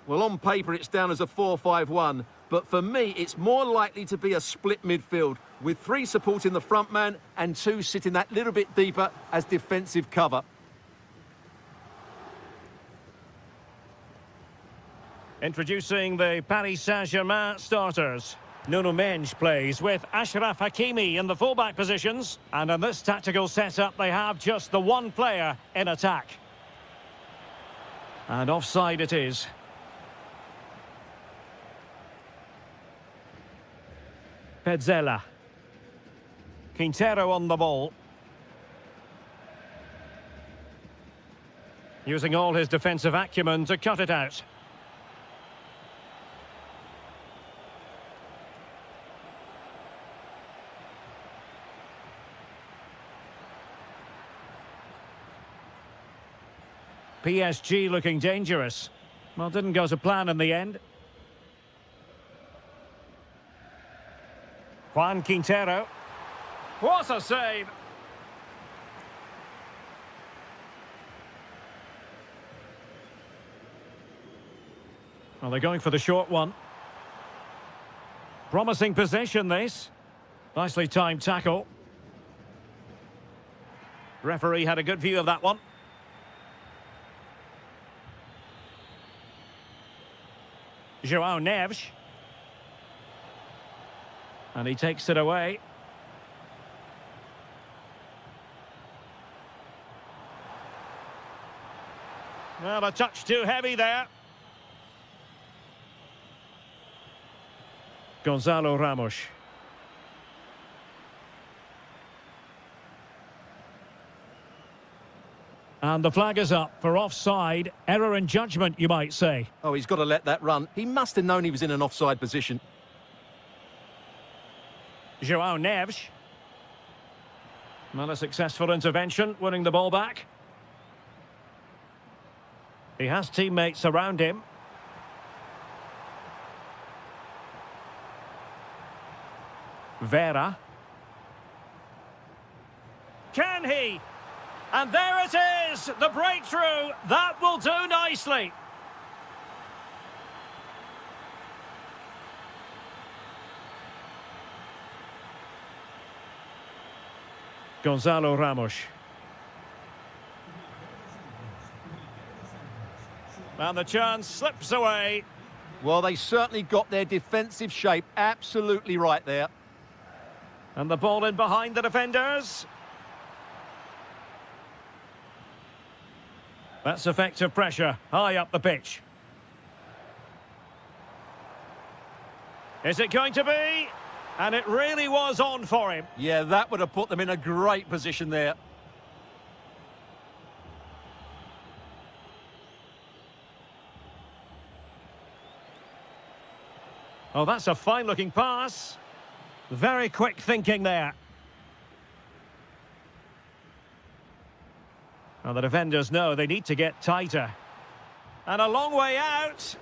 B: Well, on paper, it's down as a 4-5-1, but for me, it's more likely to be a split midfield, with 3 supporting the front man and 2 sitting that little bit deeper as defensive cover.
A: Introducing the Paris Saint-Germain starters. Nuno Mendes plays with Achraf Hakimi in the fullback positions. And in this tactical setup, they have just the one player in attack. And offside it is. Pezzella. Quintero on the ball. Using all his defensive acumen to cut it out. PSG looking dangerous. Well, didn't go to plan in the end. Juan Quintero. What a save! Well, they're going for the short one. Promising possession, this. Nicely timed tackle. Referee had a good view of that one. João Neves. And he takes it away. Well, a touch too heavy there. Gonzalo Ramos. And the flag is up for offside. Error in judgment, you might say.
B: Oh, he's got to let that run. He must have known he was in an offside position.
A: João Neves. Well, a successful intervention, winning the ball back. He has teammates around him. Vera. Can he? And there it is, the breakthrough. That will do nicely. Gonzalo Ramos. And the chance slips away.
B: Well, they certainly got their defensive shape absolutely right there.
A: And the ball in behind the defenders. That's effective pressure, high up the pitch. Is it going to be? And it really was on for him.
B: Yeah, that would have put them in a great position there.
A: Oh, that's a fine-looking pass. Very quick thinking there. Well, the defenders know they need to get tighter. And a long way out.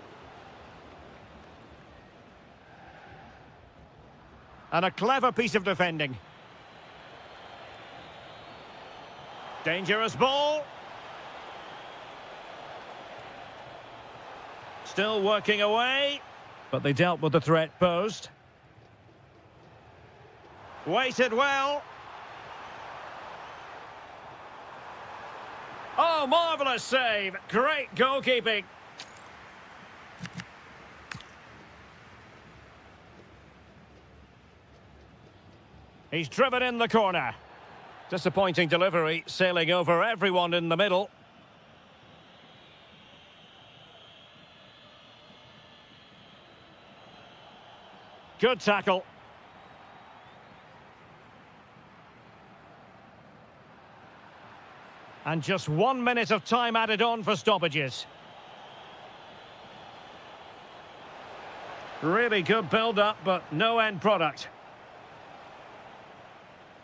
A: And a clever piece of defending. Dangerous ball. Still working away. But they dealt with the threat posed. Waited well. Oh, marvellous save. Great goalkeeping. He's driven in the corner. Disappointing delivery, sailing over everyone in the middle. Good tackle. And just 1 minute of time added on for stoppages. Really good build-up, but no end product.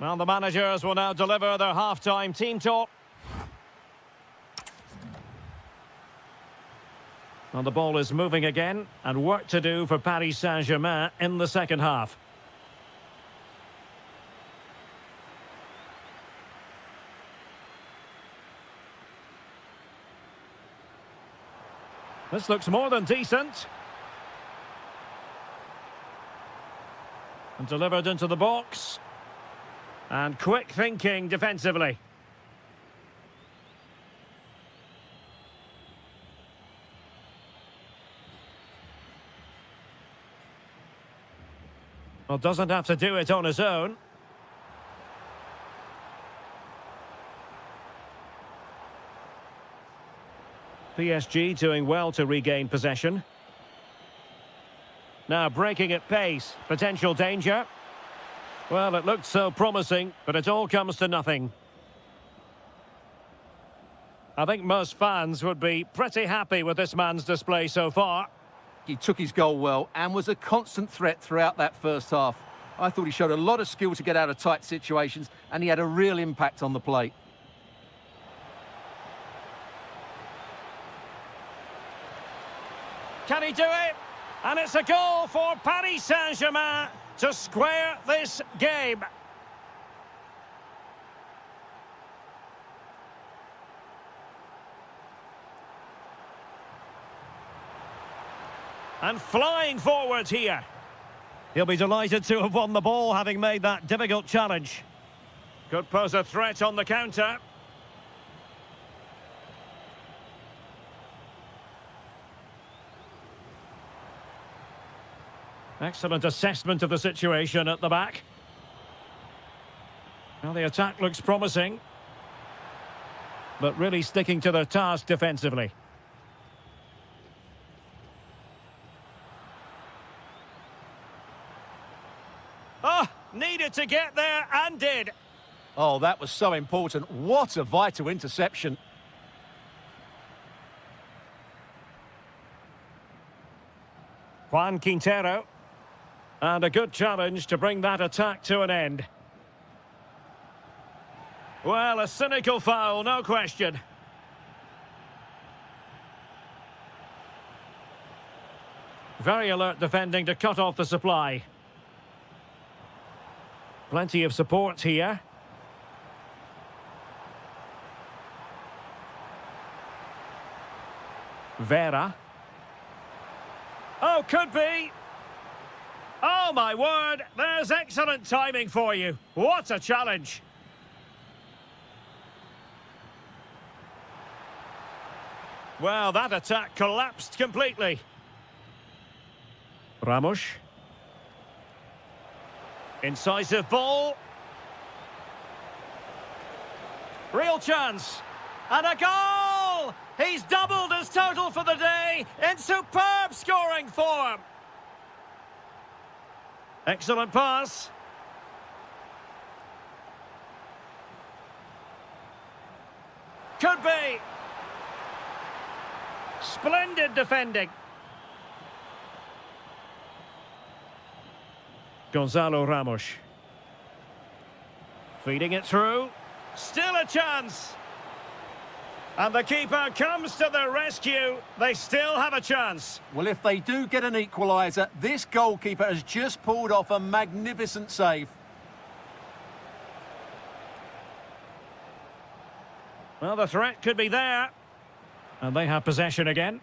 A: Well, the managers will now deliver their half-time team talk. Well, the ball is moving again, and work to do for Paris Saint-Germain in the second half. This looks more than decent. And delivered into the box. And quick thinking defensively. Well, doesn't have to do it on his own. PSG doing well to regain possession. Now breaking at pace, potential danger. Well, it looked so promising, but it all comes to nothing. I think most fans would be pretty happy with this man's display so far.
B: He took his goal well and was a constant threat throughout that first half. I thought he showed a lot of skill to get out of tight situations, and he had a real impact on the plate.
A: Can he do it? And it's a goal for Paris Saint-Germain to square this game. And flying forward here. He'll be delighted to have won the ball, having made that difficult challenge. Could pose a threat on the counter. Excellent assessment of the situation at the back. Well, the attack looks promising, but really sticking to their task defensively. Oh, needed to get there and did.
B: Oh, that was so important. What a vital interception.
A: Juan Quintero. And a good challenge to bring that attack to an end. Well, a cynical foul, no question. Very alert defending to cut off the supply. Plenty of support here. Vera. Oh, could be. Oh, my word, there's excellent timing for you. What a challenge. Well, that attack collapsed completely. Ramos. Incisive ball. Real chance. And a goal! He's doubled his total for the day in superb scoring form. Excellent pass. Could be. Splendid defending. Gonzalo Ramos. Feeding it through. Still a chance. And the keeper comes to the rescue. They still have a chance.
B: Well, if they do get an equaliser, this goalkeeper has just pulled off a magnificent save.
A: Well, the threat could be there. And they have possession again.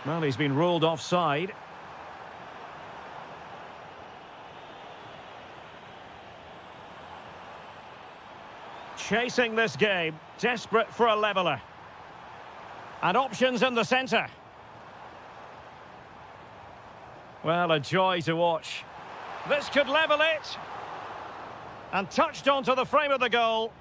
A: Well, he's been ruled offside. Chasing this game, desperate for a leveller. And options in the centre. Well, a joy to watch. This could level it. And touched onto the frame of the goal.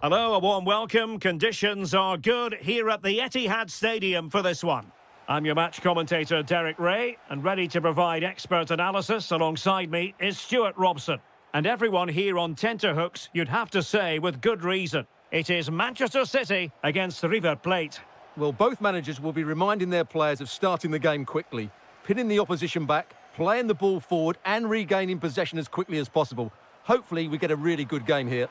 A: Hello, a warm welcome. Conditions are good here at the Etihad Stadium for this one. I'm your match commentator, Derek Ray, and ready to provide expert analysis alongside me is Stuart Robson. And everyone here on tenterhooks, you'd have to say with good reason. It is Manchester City against River Plate.
B: Well, both managers will be reminding their players of starting the game quickly, pinning the opposition back, playing the ball forward and regaining possession as quickly as possible. Hopefully we get a really good game here.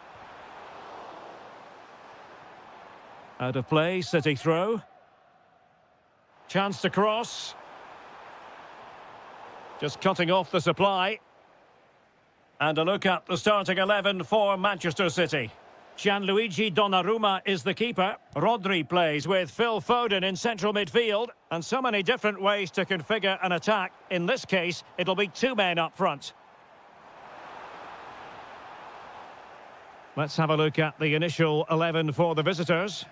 A: Out of play, City throw. Chance to cross. Just cutting off the supply. And a look at the starting 11 for Manchester City. Gianluigi Donnarumma is the keeper. Rodri plays with Phil Foden in central midfield. And so many different ways to configure an attack. In this case, it'll be two men up front. Let's have a look at the initial 11 for the visitors.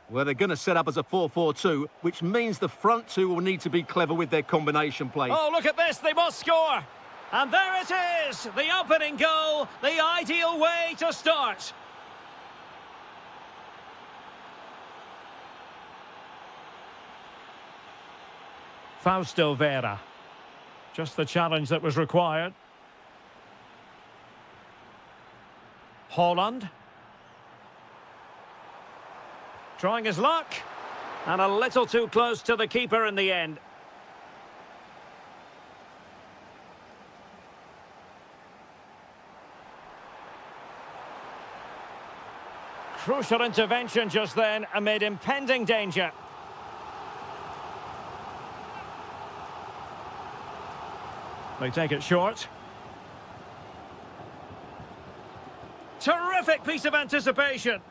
B: Well, they're going to set up as a 4-4-2, which means the front two will need to be clever with their combination play.
A: Oh, look at this, they must score! And there it is, the opening goal, the ideal way to start. Fausto Vera. Just the challenge that was required. Holland. Trying his luck. And a little too close to the keeper in the end. Crucial intervention just then amid impending danger. They take it short. Terrific piece of anticipation.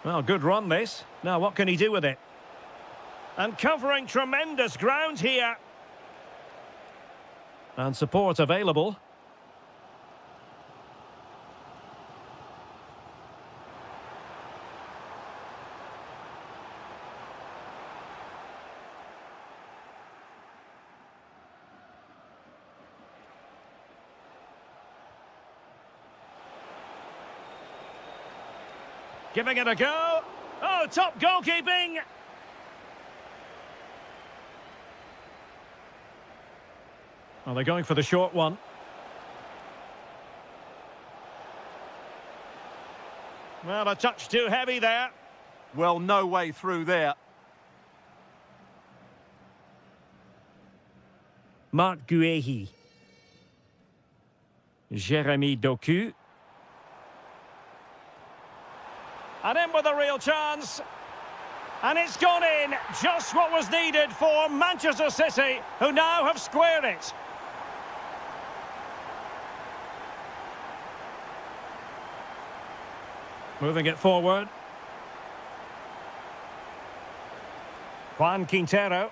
A: Well, good run this. Now what can he do with it? And covering tremendous ground here. And support available. Giving it a go. Oh, top goalkeeping. Well, they're going for the short one. Well, a touch too heavy there.
B: Well, no way through there.
A: Marc Guéhi. Jérémy Doku. And in with a real chance. And it's gone in. Just what was needed for Manchester City, who now have squared it. Moving it forward. Juan Quintero.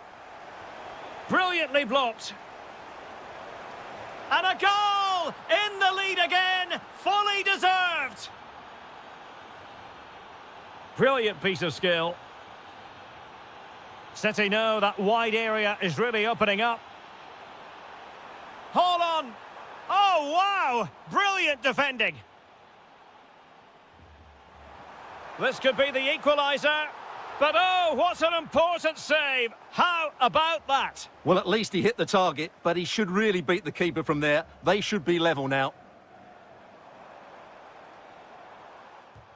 A: Brilliantly blocked. And a goal! In the lead again. Fully deserved. Brilliant piece of skill. City know that wide area is really opening up. Hold on. Oh, wow. Brilliant defending. This could be the equaliser. But oh, what an important save. How about that?
B: Well, at least he hit the target, but he should really beat the keeper from there. They should be level now.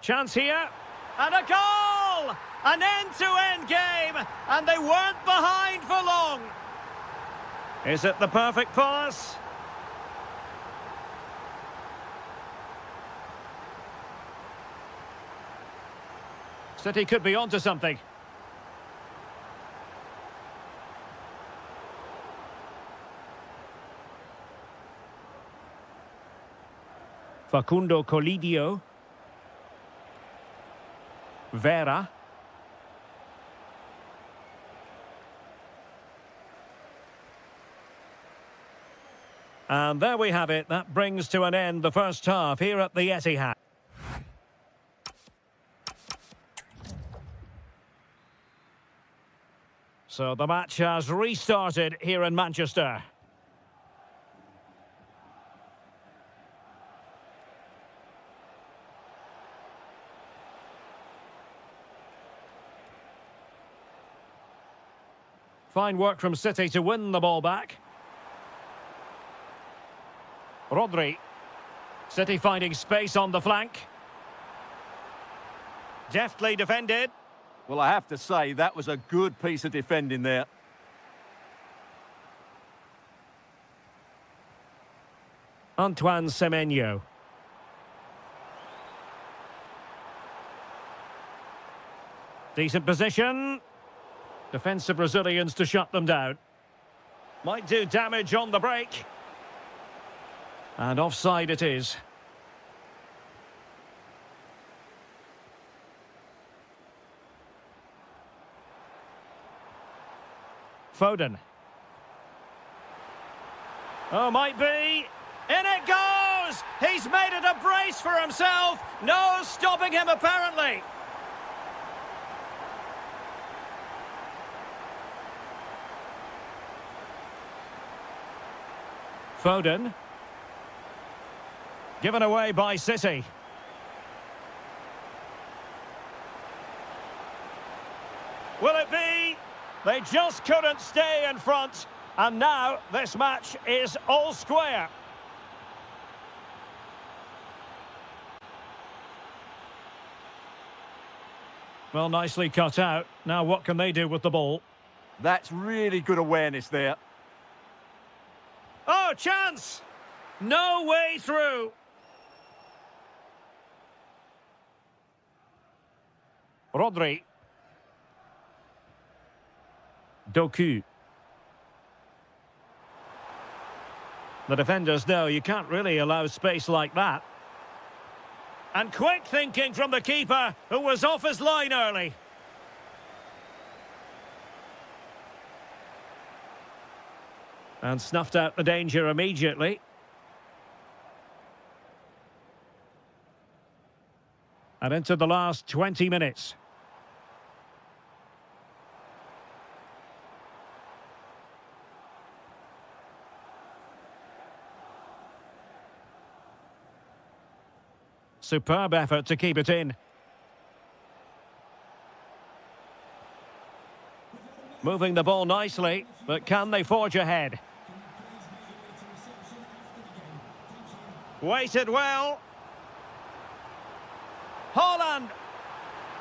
A: Chance here. And a goal! An end-to-end game, and they weren't behind for long. Is it the perfect pass? City could be onto something. Facundo Colidio. Vera. And there we have it. That brings to an end the first half here at the Etihad. So the match has restarted here in Manchester. Fine work from City to win the ball back. Rodri. City finding space on the flank. Deftly defended.
B: Well, I have to say, that was a good piece of defending there.
A: Antoine Semenyo. Decent position. Defensive Brazilians to shut them down. Might do damage on the break. And offside it is. Foden. Oh, might be. In it goes! He's made it a brace for himself. No stopping him, apparently. Foden. Given away by City. Will it be? They just couldn't stay in front. And now this match is all square. Well, nicely cut out. Now what can they do with the ball?
B: That's really good awareness there.
A: Oh, chance! No way through. Rodri. Doku. The defenders know you can't really allow space like that. And quick thinking from the keeper, who was off his line early. And snuffed out the danger immediately. And into the last 20 minutes. Superb effort to keep it in. Moving the ball nicely, but can they forge ahead? Waited well. Haaland.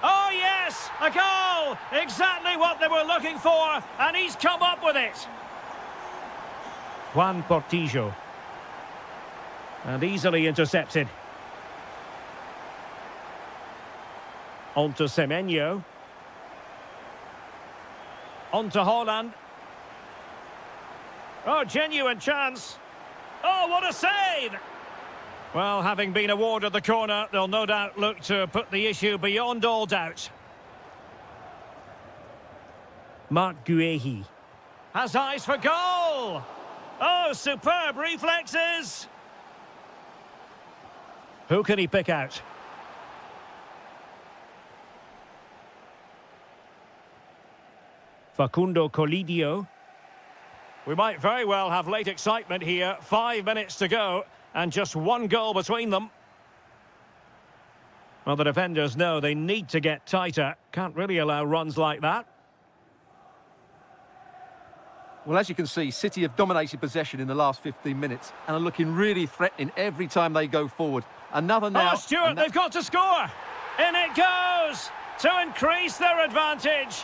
A: Oh yes, a goal! Exactly what they were looking for, and he's come up with it. Juan Portillo. And easily intercepted. On to Semenyo. On to Haaland. Oh, genuine chance. Oh, what a save! Well, having been awarded the corner, they'll no doubt look to put the issue beyond all doubt. Marc Guehi has eyes for goal! Oh, superb reflexes! Who can he pick out? Facundo Colidio. We might very well have late excitement here. 5 minutes to go, and just one goal between them. Well, the defenders know they need to get tighter. Can't really allow runs like that.
B: Well, as you can see, City have dominated possession in the last 15 minutes and are looking really threatening every time they go forward. Another now.
A: Oh, Stuart, they've got to score! In it goes! To increase their advantage.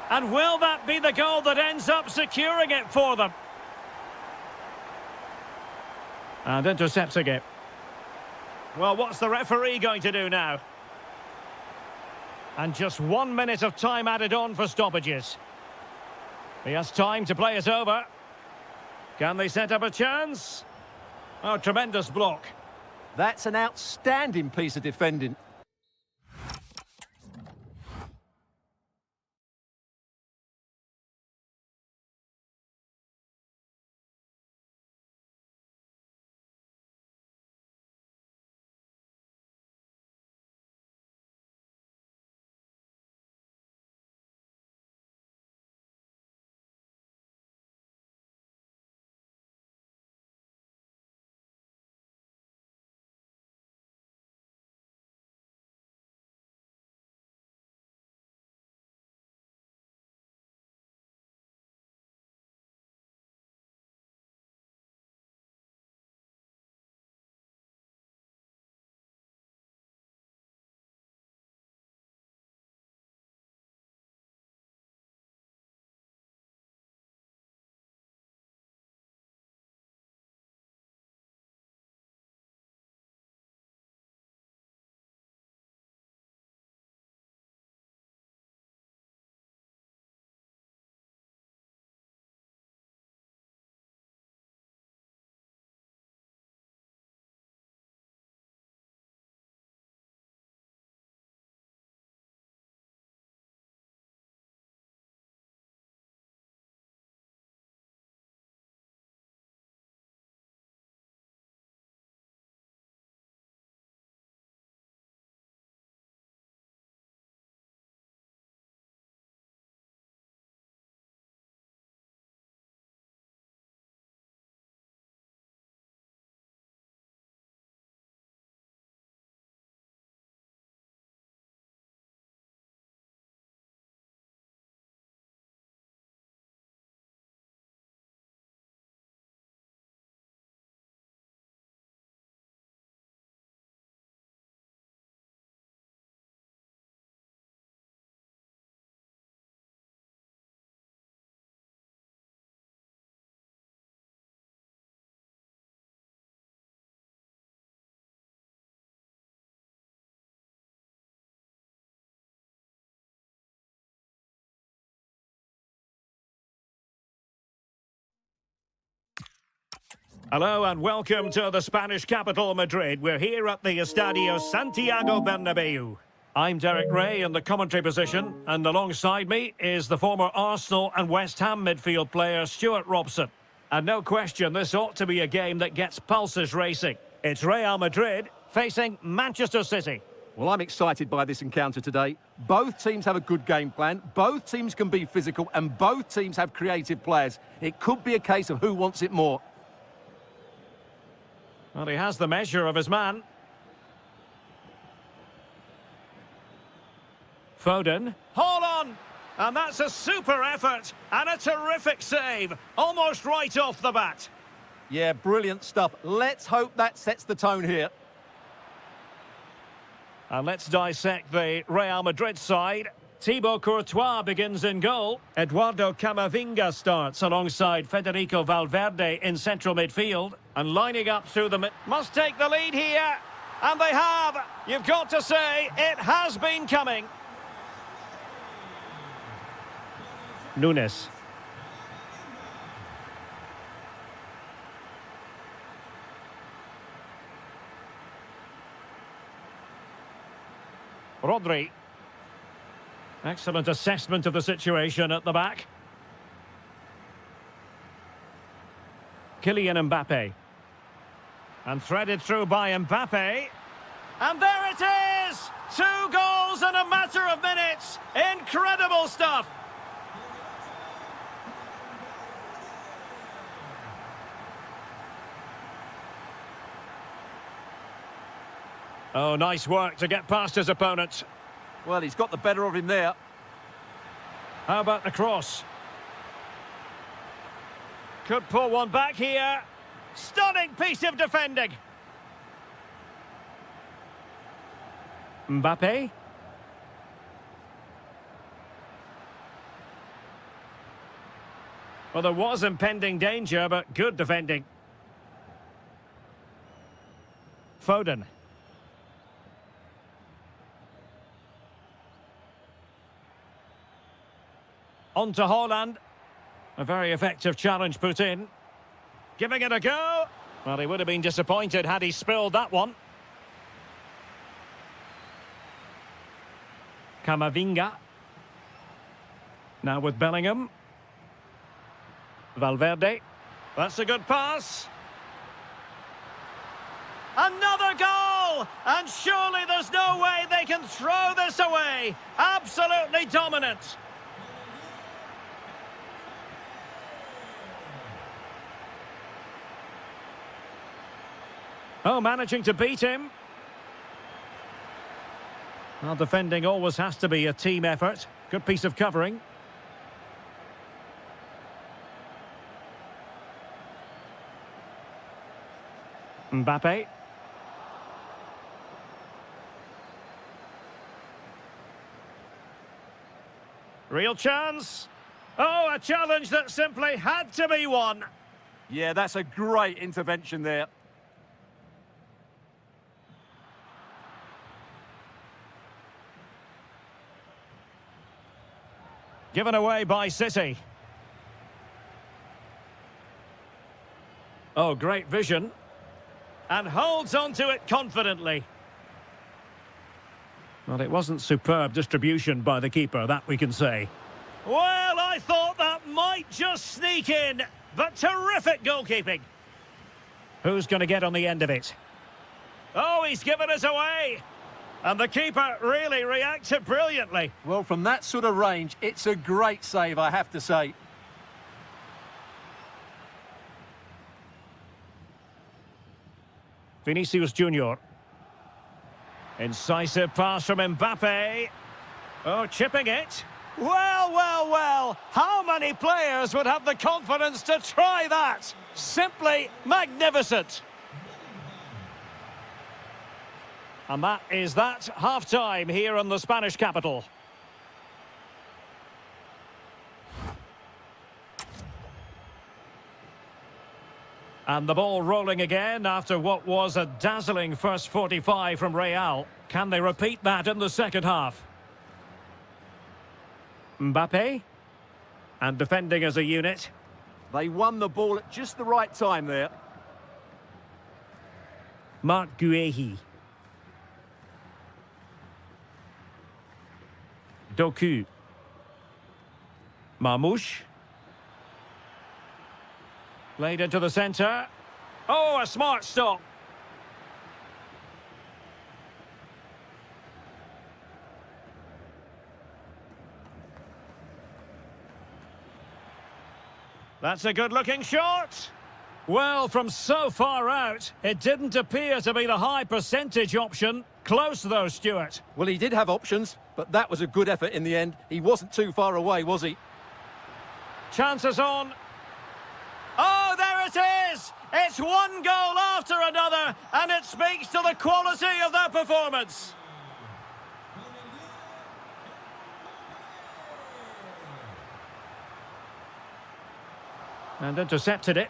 A: And will that be the goal that ends up securing it for them? And intercepting it. Well, what's the referee going to do now? And just 1 minute of time added on for stoppages. He has time to play it over. Can they set up a chance? Oh, tremendous block.
B: That's an outstanding piece of defending.
A: Hello and welcome to the Spanish capital, Madrid. We're here at the Estadio Santiago Bernabeu. I'm Derek Ray in the commentary position, and alongside me is the former Arsenal and West Ham midfield player Stuart Robson. And no question, this ought to be a game that gets pulses racing. It's Real Madrid facing Manchester City.
B: Well, I'm excited by this encounter today. Both teams have a good game plan, both teams can be physical, and both teams have creative players. It could be a case of who wants it more.
A: Well, he has the measure of his man. Foden. Hold on! And that's a super effort and a terrific save. Almost right off the bat.
B: Yeah, brilliant stuff. Let's hope that sets the tone here.
A: And let's dissect the Real Madrid side. Thibaut Courtois begins in goal. Eduardo Camavinga starts alongside Federico Valverde in central midfield. And lining up through the must take the lead here. And they have. You've got to say, it has been coming. Nunes. Rodri. Excellent assessment of the situation at the back. Kylian Mbappe. And threaded through by Mbappe. And there it is! 2 goals in a matter of minutes. Incredible stuff. Oh, nice work to get past his opponent.
B: Well, he's got the better of him there.
A: How about the cross? Could pull one back here. Stunning piece of defending. Mbappe. Well, there was impending danger, but good defending. Foden. On to Haaland. A very effective challenge put in. Giving it a go. Well, he would have been disappointed had he spilled that one. Camavinga. Now with Bellingham. Valverde. That's a good pass. Another goal! And surely there's no way they can throw this away. Absolutely dominant. Oh, managing to beat him. Well, defending always has to be a team effort. Good piece of covering. Mbappe. Real chance. Oh, a challenge that simply had to be won.
B: Yeah, that's a great intervention there.
A: Given away by City. Oh, great vision. And holds on to it confidently. Well, it wasn't superb distribution by the keeper, that we can say. Well, I thought that might just sneak in, but terrific goalkeeping. Who's going to get on the end of it? Oh, he's given us away. And the keeper really reacted brilliantly.
B: Well, from that sort of range, it's a great save, I have to say.
A: Vinicius Junior. Incisive pass from Mbappe. Oh, chipping it. Well, well, well. How many players would have the confidence to try that? Simply magnificent. And that is that, half-time here in the Spanish capital. And the ball rolling again after what was a dazzling first 45 from Real. Can they repeat that in the second half? Mbappe. And defending as a unit.
B: They won the ball at just the right time there.
A: Mark Guehi. Doku. Marmouche. Played into the centre. Oh, a smart stop. That's a good-looking shot. Well, from so far out, it didn't appear to be the high percentage option. Close, though, Stuart.
B: Well, he did have options, but that was a good effort in the end. He wasn't too far away, was he?
A: Chances on. Oh, there it is! It's one goal after another, and it speaks to the quality of their performance. And intercepted it.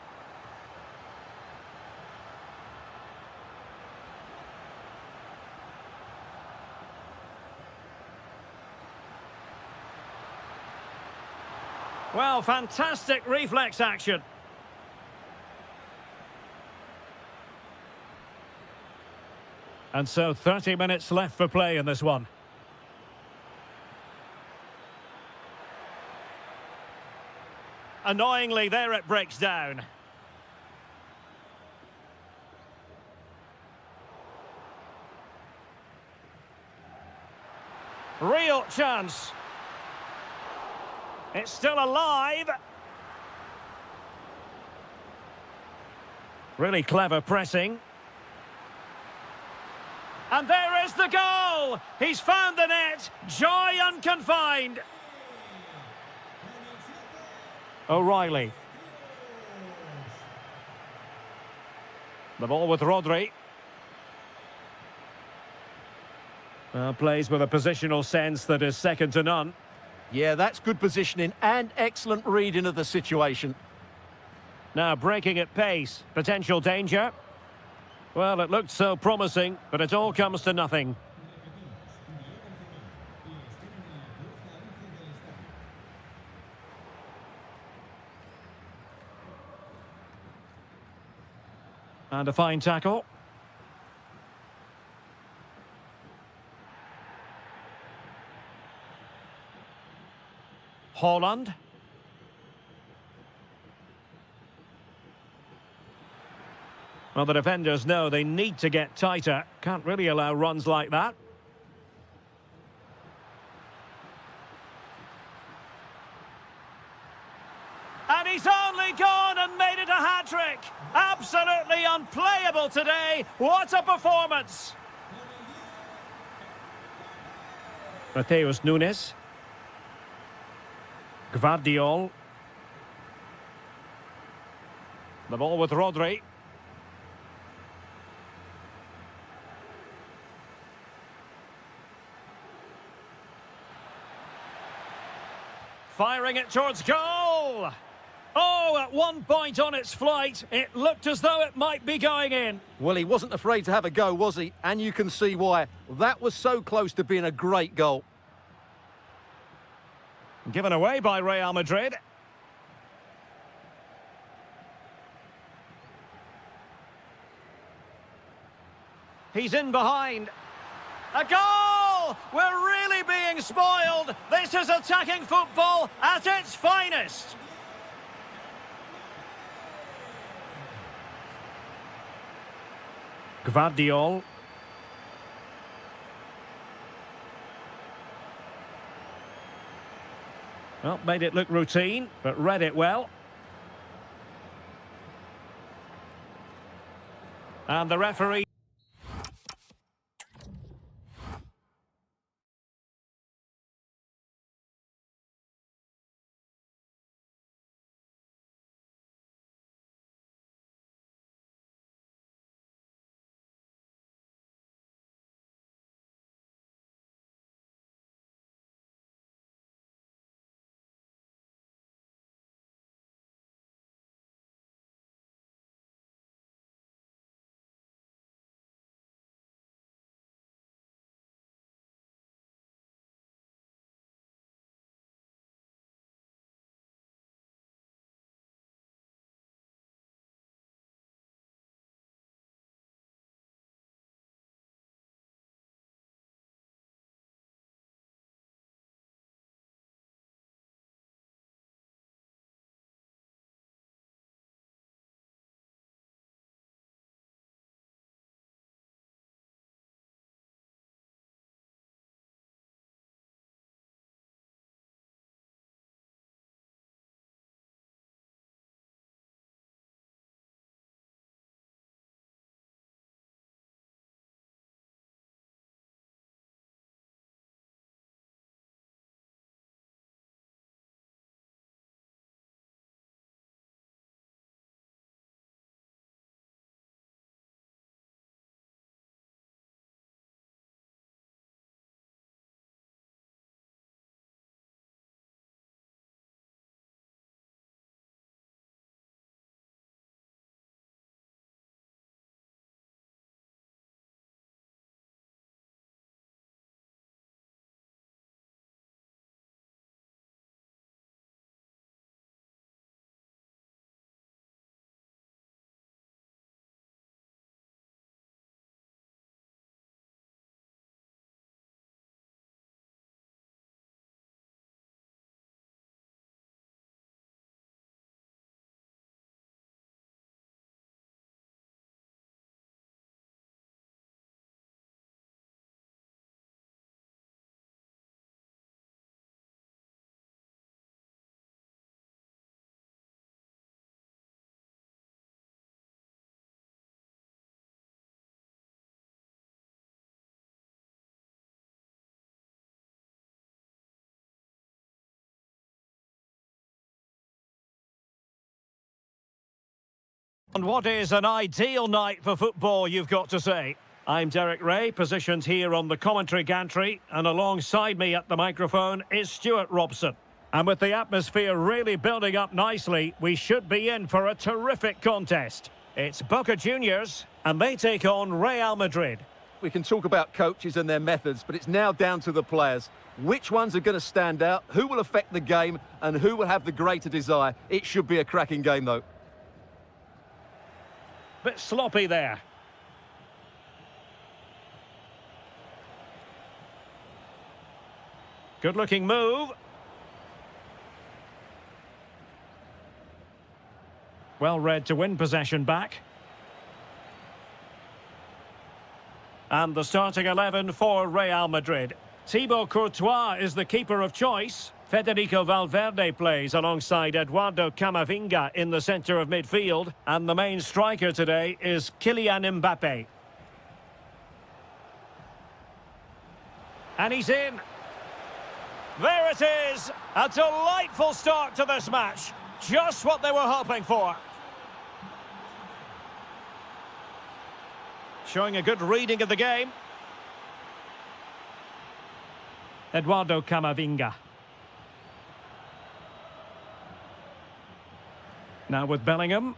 A: Well, fantastic reflex action. And so 30 minutes left for play in this one. Annoyingly, there it breaks down. Real chance. It's still alive. Really clever pressing. And there is the goal! He's found the net. Joy unconfined. O'Reilly. The ball with Rodri. Plays with a positional sense that is second to none.
B: Yeah, that's good positioning and excellent reading of the situation.
A: Now breaking at pace. Potential danger. Well, it looked so promising, but it all comes to nothing. And a fine tackle. Haaland. Well, the defenders know they need to get tighter. Can't really allow runs like that. And he's only gone and made it a hat-trick. Absolutely unplayable today. What a performance. Mateus Nunes. Gvardiol. The ball with Rodri. Firing it towards goal. Oh, at one point on its flight, it looked as though it might be going in.
B: Well, he wasn't afraid to have a go, was he? And you can see why. That was so close to being a great goal.
A: Given away by Real Madrid. He's in behind. A goal! We're really being spoiled. This is attacking football at its finest. Gvardiol. Well, made it look routine, but read it well. And the referee... And what is an ideal night for football, you've got to say? I'm Derek Ray, positioned here on the commentary gantry, and alongside me at the microphone is Stuart Robson. And with the atmosphere really building up nicely, we should be in for a terrific contest. It's Boca Juniors, and they take on Real Madrid.
B: We can talk about coaches and their methods, but it's now down to the players. Which ones are going to stand out, who will affect the game, and who will have the greater desire? It should be a cracking game, though.
A: Bit sloppy there. Good-looking move. Well read to win possession back. And the starting 11 for Real Madrid. Thibaut Courtois is the keeper of choice. Federico Valverde plays alongside Eduardo Camavinga in the centre of midfield. And the main striker today is Kylian Mbappe. And he's in. There it is. A delightful start to this match. Just what they were hoping for. Showing a good reading of the game. Eduardo Camavinga. Now with Bellingham.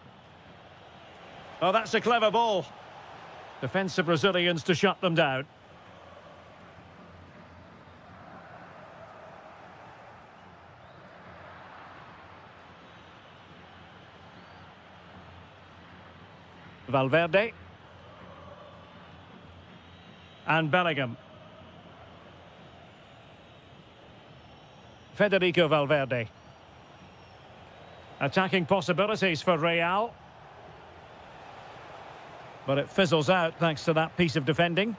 A: Oh, that's a clever ball. Defensive Brazilians to shut them down. Valverde. And Bellingham. Federico Valverde. Attacking possibilities for Real. But it fizzles out thanks to that piece of defending.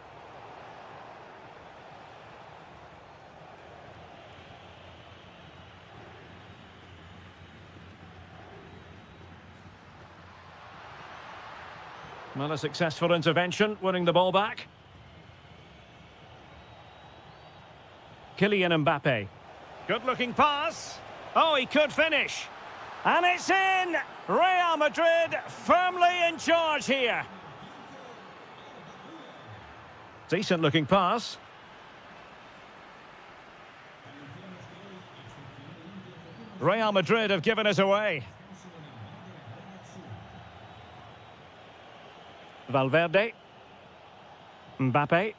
A: Well, a successful intervention, winning the ball back. Kylian Mbappe. Good-looking pass. Oh, he could finish. And it's in! Real Madrid firmly in charge here. Decent-looking pass. Real Madrid have given us away. Valverde. Mbappe.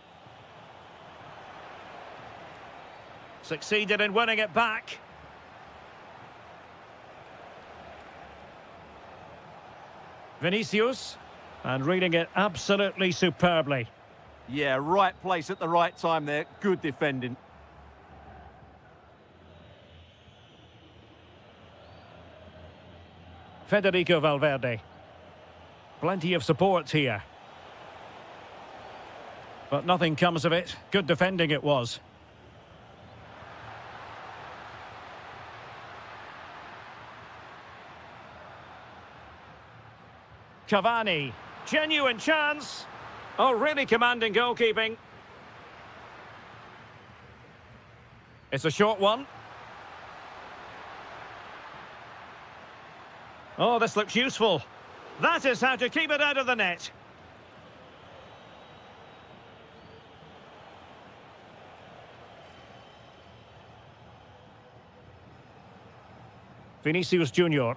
A: Succeeded in winning it back. Vinicius. And reading it absolutely superbly.
B: Yeah, right place at the right time there. Good defending.
A: Federico Valverde. Plenty of support here. But nothing comes of it. Good defending it was. Cavani. Genuine chance. Oh, really commanding goalkeeping. It's a short one. Oh, this looks useful. That is how to keep it out of the net. Vinicius Junior.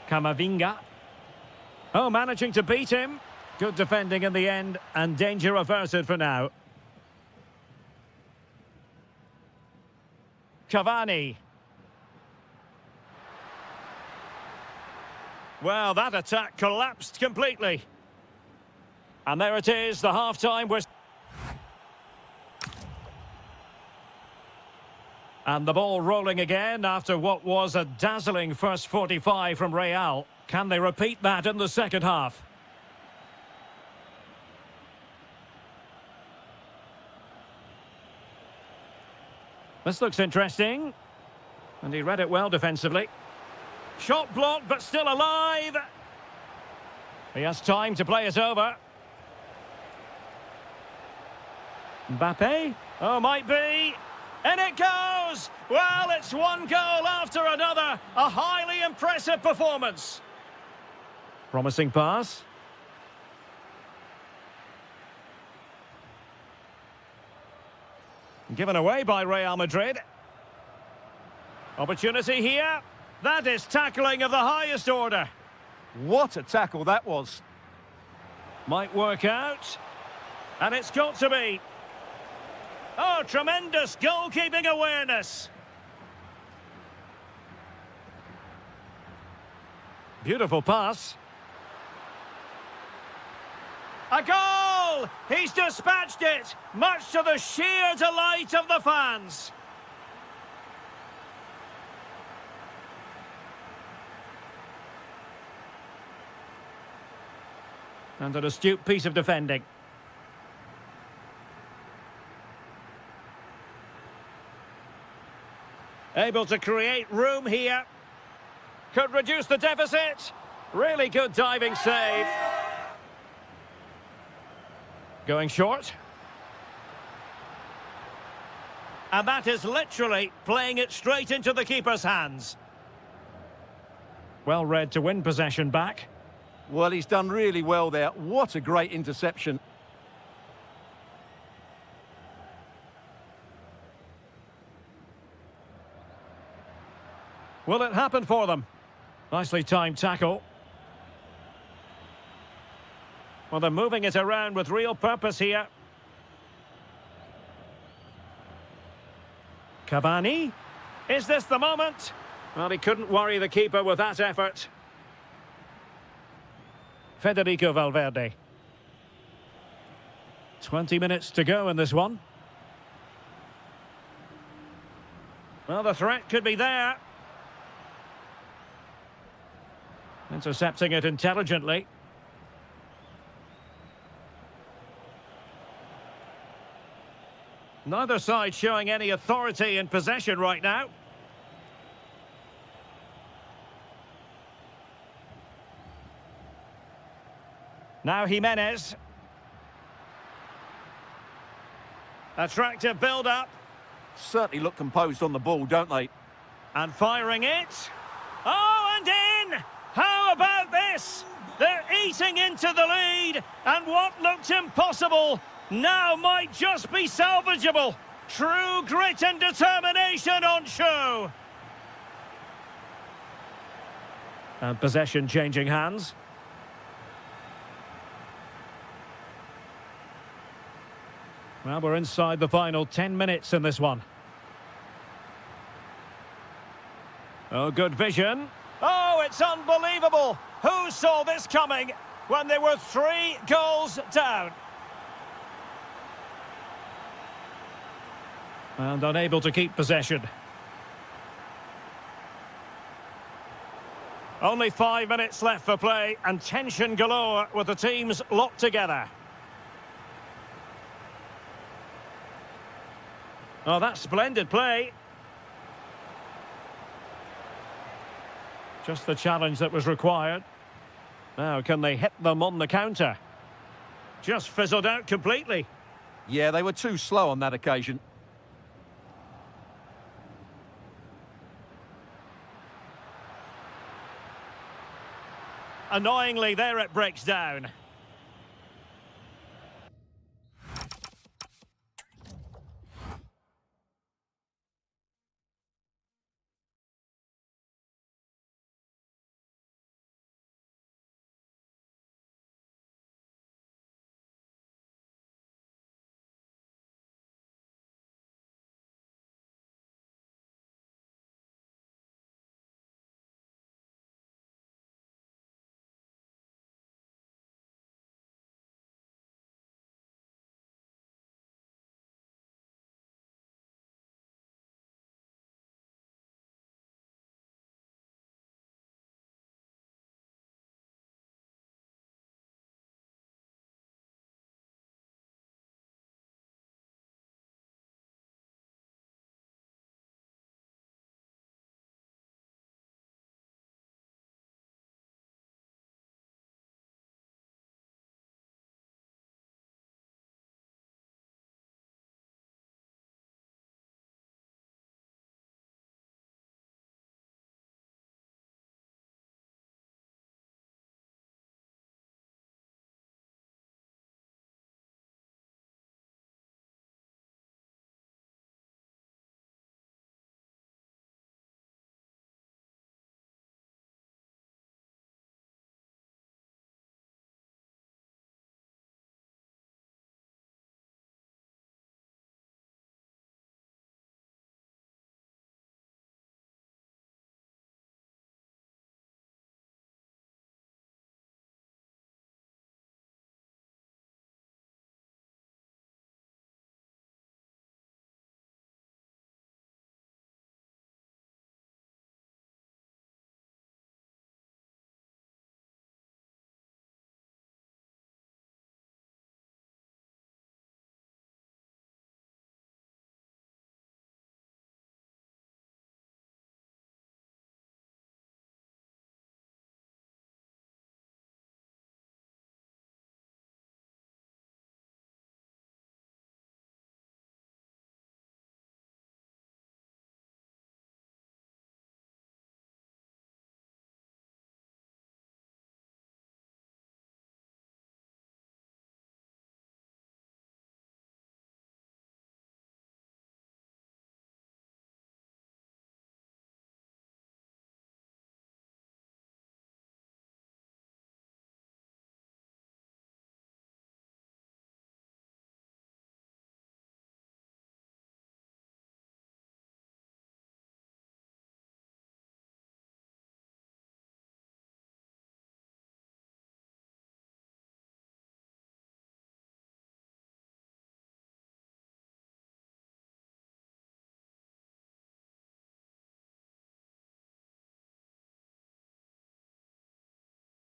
A: Camavinga. Oh, managing to beat him. Good defending in the end, and danger averted for now. Cavani. Well, that attack collapsed completely. And there it is, the half-time was... And the ball rolling again after what was a dazzling first 45 from Real. Can they repeat that in the second half? This looks interesting. And he read it well defensively. Shot blocked, but still alive. He has time to play it over. Mbappe. Oh, might be. And it goes! Well, it's one goal after another. A highly impressive performance. Promising pass. Given away by Real Madrid. Opportunity here. That is tackling of the highest order.
B: What a tackle that was.
A: Might work out. And it's got to be. Oh, tremendous goalkeeping awareness. Beautiful pass. A goal! He's dispatched it, much to the sheer delight of the fans. And an astute piece of defending. Able to create room here. Could reduce the deficit. Really good diving save. Going short. And that is literally playing it straight into the keeper's hands. Well read to win possession back.
B: Well, he's done really well there. What a great interception.
A: Will it happen for them? Nicely timed tackle. Well, they're moving it around with real purpose here. Cavani? Is this the moment? Well, he couldn't worry the keeper with that effort. Federico Valverde. 20 minutes to go in this one. Well, the threat could be there. Intercepting it intelligently. Neither side showing any authority in possession right now. Now Jimenez. Attractive build-up.
B: Certainly look composed on the ball, don't they?
A: And firing it. Oh, and in! How about this? They're eating into the lead, and what looked impossible now might just be salvageable. True grit and determination on show. And possession changing hands. Well, we're inside the final 10 minutes in this one. Oh, good vision. Oh, it's unbelievable. Who saw this coming when they were 3 goals down? And unable to keep possession. Only 5 minutes left for play and tension galore with the teams locked together. Oh, that's splendid play. Just the challenge that was required. Now, can they hit them on the counter? Just fizzled out completely.
B: Yeah, they were too slow on that occasion.
A: Annoyingly, there it breaks down.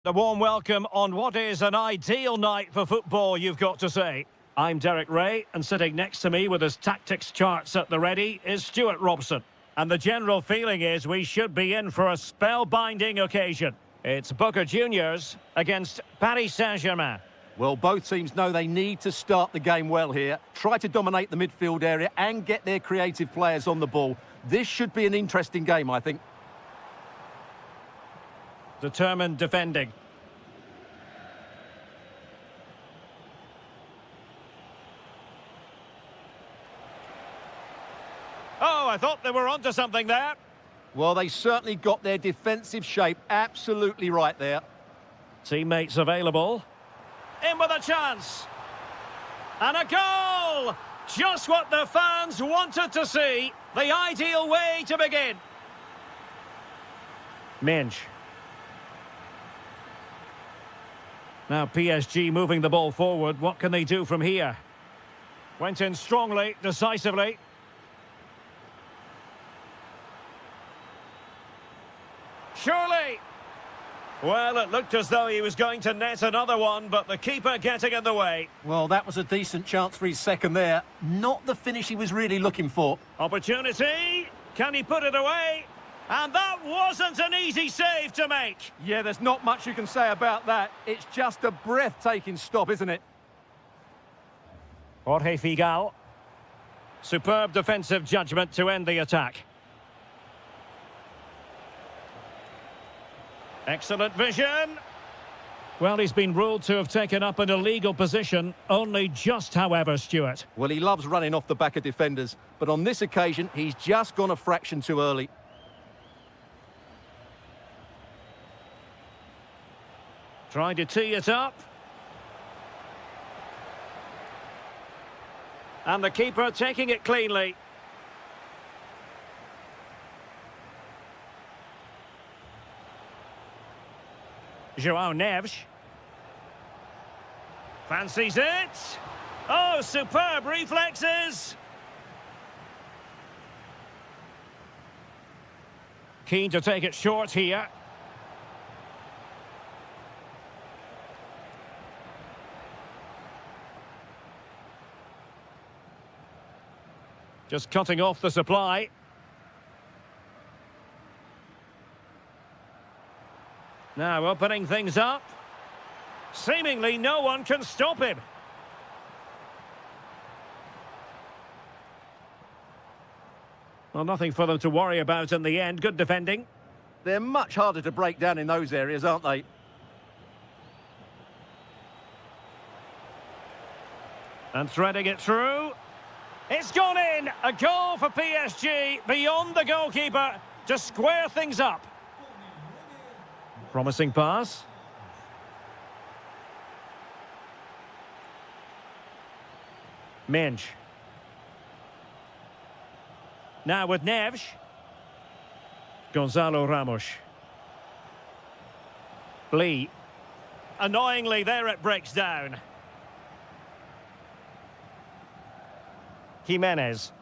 A: A warm welcome on what is an ideal night for football, you've got to say. I'm Derek Ray, and sitting next to me with his tactics charts at the ready is Stuart Robson. And the general feeling is we should be in for a spellbinding occasion. It's Boca Juniors against Paris Saint-Germain.
B: Well, both teams know they need to start the game well here, try to dominate the midfield area and get their creative players on the ball. This should be an interesting game, I think.
A: Determined defending. Oh, I thought they were onto something there.
B: Well, they certainly got their defensive shape absolutely right there.
A: Teammates available. In with a chance. And a goal! Just what the fans wanted to see. The ideal way to begin. Minch. Now PSG moving the ball forward. What can they do from here? Went in strongly, decisively. Surely. Well, it looked as though he was going to net another one, but the keeper getting in the way.
B: Well, that was a decent chance for his second there. Not the finish he was really looking for.
A: Opportunity. Can he put it away? And that wasn't an easy save to make.
B: Yeah, there's not much you can say about that. It's just a breathtaking stop, isn't it?
A: Jorge Figal. Superb defensive judgment to end the attack. Excellent vision. Well, he's been ruled to have taken up an illegal position, only just, however, Stuart.
B: Well, he loves running off the back of defenders, but on this occasion, he's just gone a fraction too early.
A: Trying to tee it up. And the keeper taking it cleanly. João Neves. Fancies it. Oh, superb reflexes. Keen to take it short here. Just cutting off the supply. Now opening things up. Seemingly no one can stop him. Well, nothing for them to worry about in the end. Good defending.
B: They're much harder to break down in those areas, aren't they?
A: And threading it through. It's gone in! A goal for PSG beyond the goalkeeper to square things up. Promising pass. Minch. Now with Neves. Gonzalo Ramos. Lee. Annoyingly, there it breaks down. Jimenez.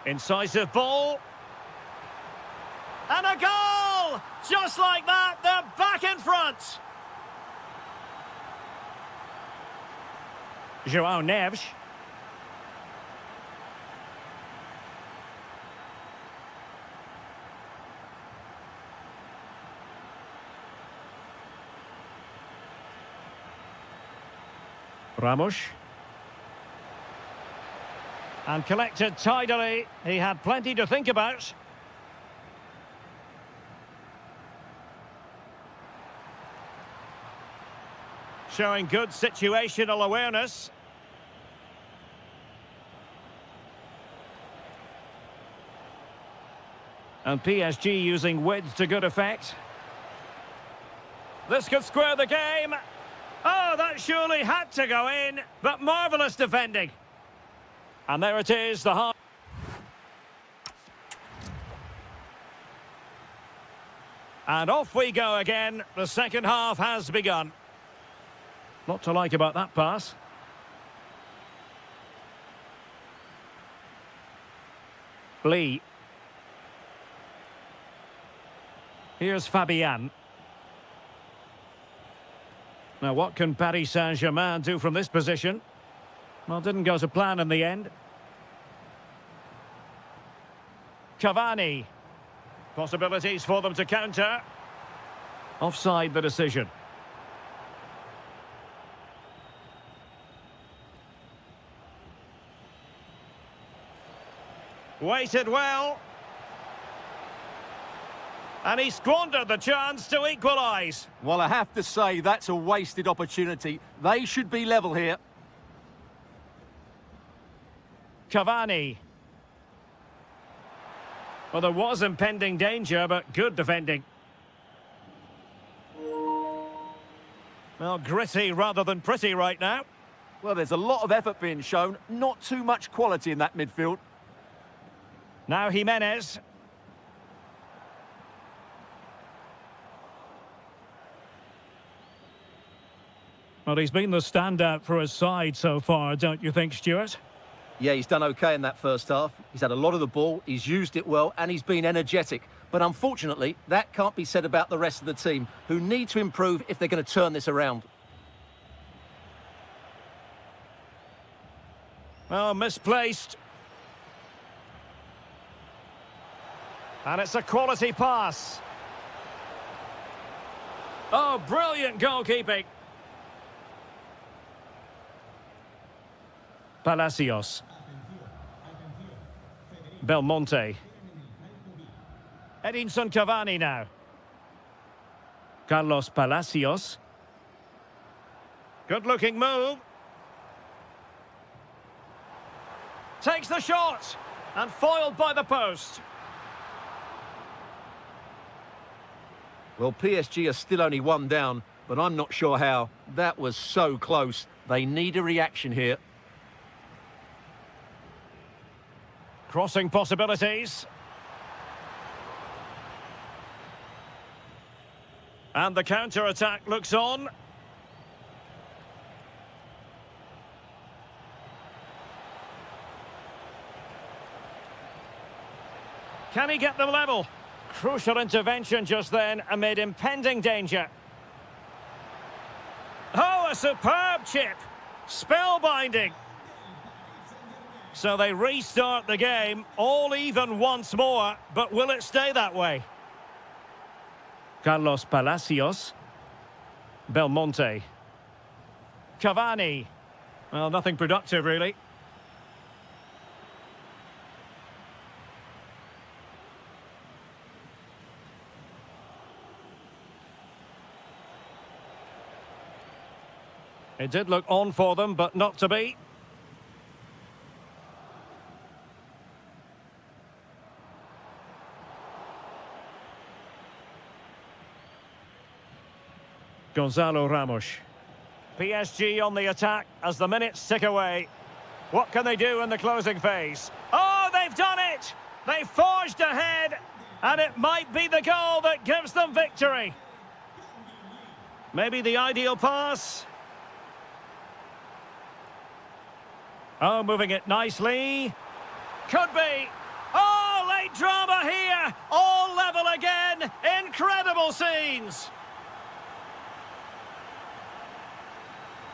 A: Incisive ball. And a goal! Just like that, they're back in front. João Neves. Ramos. And collected tidily. He had plenty to think about. Showing good situational awareness. And PSG using width to good effect. This could square the game. Oh, that surely had to go in, but marvellous defending. And there it is, the half. And off we go again. The second half has begun. Lot to like about that pass. Lee. Here's Fabian. Now, what can Paris Saint-Germain do from this position? Well, didn't go to plan in the end. Cavani. Possibilities for them to counter. Offside the decision. Waited well. And he squandered the chance to equalise.
B: Well, I have to say, that's a wasted opportunity. They should be level here.
A: Cavani. Well, there was impending danger, but good defending. Well, gritty rather than pretty right now.
B: Well, there's a lot of effort being shown, not too much quality in that midfield.
A: Now Jimenez. Well, he's been the standout for his side so far, don't you think, Stuart?
B: Yeah, he's done okay in that first half. He's had a lot of the ball, he's used it well, and he's been energetic. But unfortunately, that can't be said about the rest of the team, who need to improve if they're going to turn this around.
A: Oh, misplaced. And it's a quality pass. Oh, brilliant goalkeeping. Palacios. Belmonte. Edinson Cavani now. Carlos Palacios. Good-looking move. Takes the shot. And foiled by the post.
B: Well, PSG are still only one down, but I'm not sure how. That was so close. They need a reaction here.
A: Crossing possibilities. And the counter-attack looks on. Can he get them level? Crucial intervention just then amid impending danger. Oh, a superb chip. Spellbinding. So they restart the game, all even once more, but will it stay that way? Carlos Palacios. Belmonte. Cavani. Well, nothing productive, really. It did look on for them, but not to be. Gonzalo Ramos. PSG on the attack as the minutes tick away. What can they do in the closing phase? Oh, they've done it! They forged ahead, and it might be the goal that gives them victory. Maybe the ideal pass. Oh, moving it nicely. Could be. Oh, late drama here. All level again. Incredible scenes.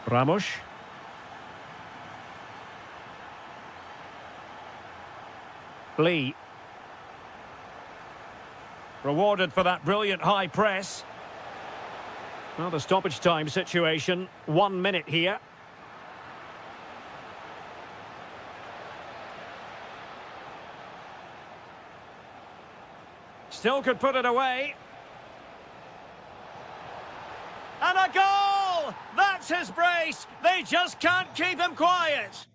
A: Ramos. Lee. Rewarded for that brilliant high press. Well, the stoppage time situation. 1 minute here. Still could put it away. And a goal! That's his brace. They just can't keep him quiet.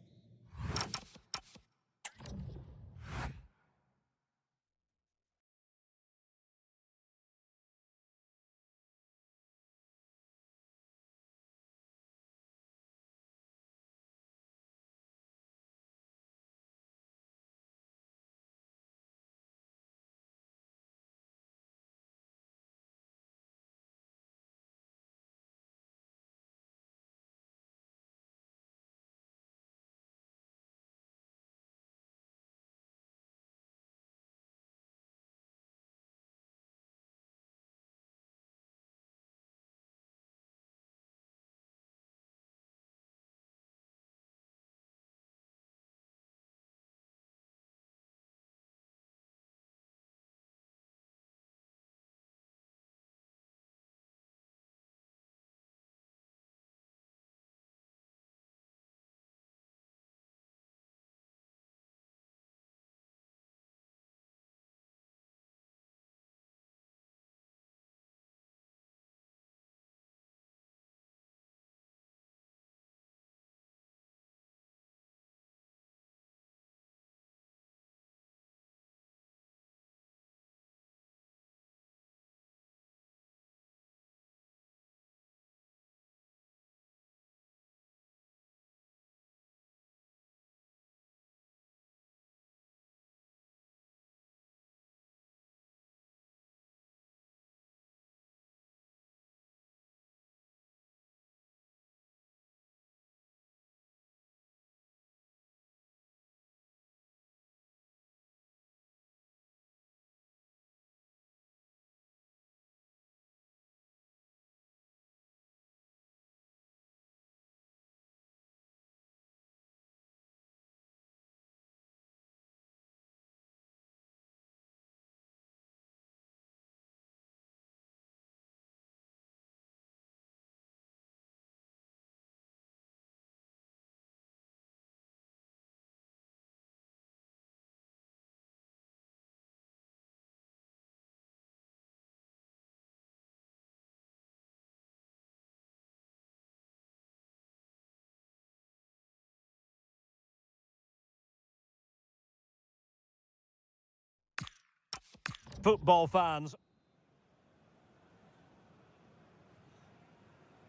A: football fans.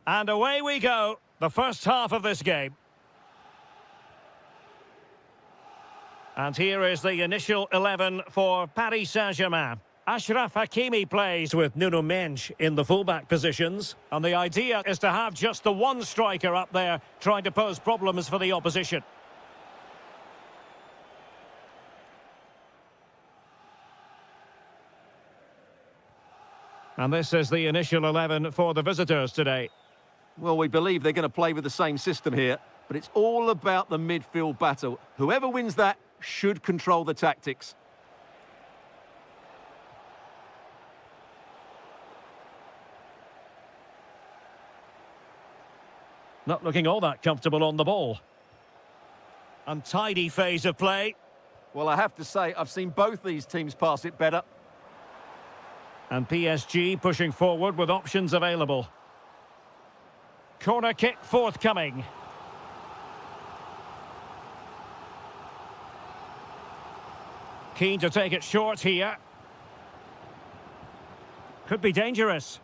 A: And away we go, the first half of this game. And here is the initial 11 for Paris Saint-Germain. Achraf Hakimi plays with Nuno Mendes in the fullback positions. And the idea is to have just the one striker up there trying to pose problems for the opposition. And this is the initial 11 for the visitors today.
B: Well, we believe they're going to play with the same system here, but it's all about the midfield battle. Whoever wins that should control the tactics.
A: Not looking all that comfortable on the ball. Untidy phase of play.
B: Well, I have to say, I've seen both these teams pass it better.
A: And PSG pushing forward with options available. Corner kick forthcoming. Keen to take it short here. Could be dangerous.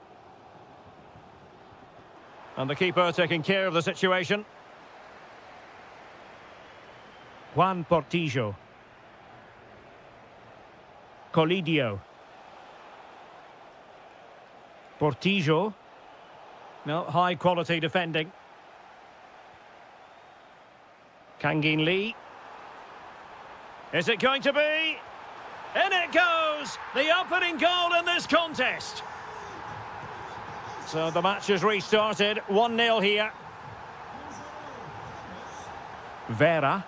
A: And the keeper taking care of the situation. Juan Portillo. Colidio. Portillo. No, high quality defending. Kangin Lee. Is it going to be? In it goes! The opening goal in this contest. So the match has restarted. 1-0 here. Vera.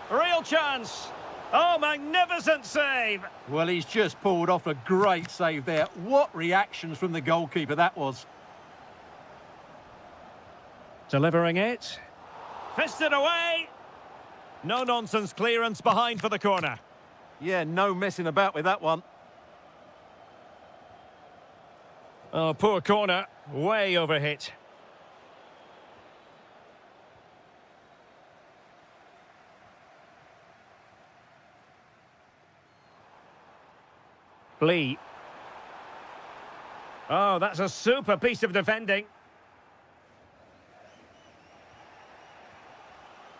A: Real chance. Oh, magnificent save.
B: Well, he's just pulled off a great save there. What reactions from the goalkeeper that was.
A: Delivering it. Fisted away. No nonsense clearance behind for the corner.
B: Yeah, no messing about with that one.
A: Oh, poor corner. Way overhit. Lee. Oh, that's a super piece of defending.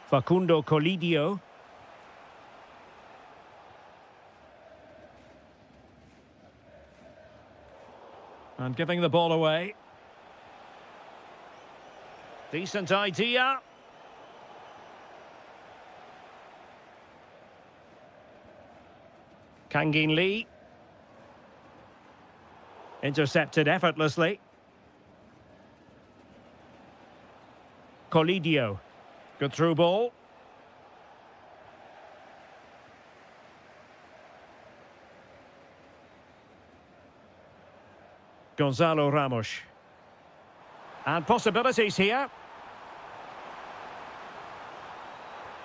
A: Facundo Colidio. And giving the ball away. Decent idea. Kangin Lee. Intercepted effortlessly. Colidio. Good through ball. Gonzalo Ramos. And possibilities here.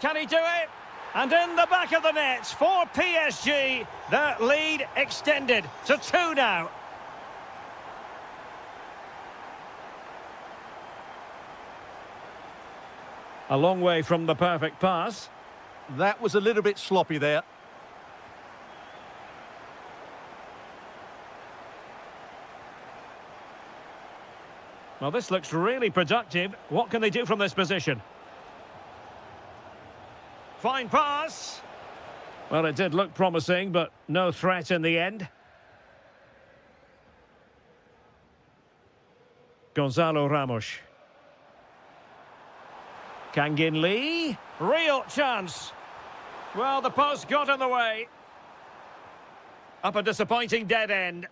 A: Can he do it? And in the back of the net for PSG. The lead extended to 2 now. A long way from the perfect pass.
B: That was a little bit sloppy there.
A: Well, this looks really productive. What can they do from this position? Fine pass. Well, it did look promising, but no threat in the end. Gonzalo Ramos. Kangin Lee. Real chance. Well, the post got in the way. Up a disappointing dead end.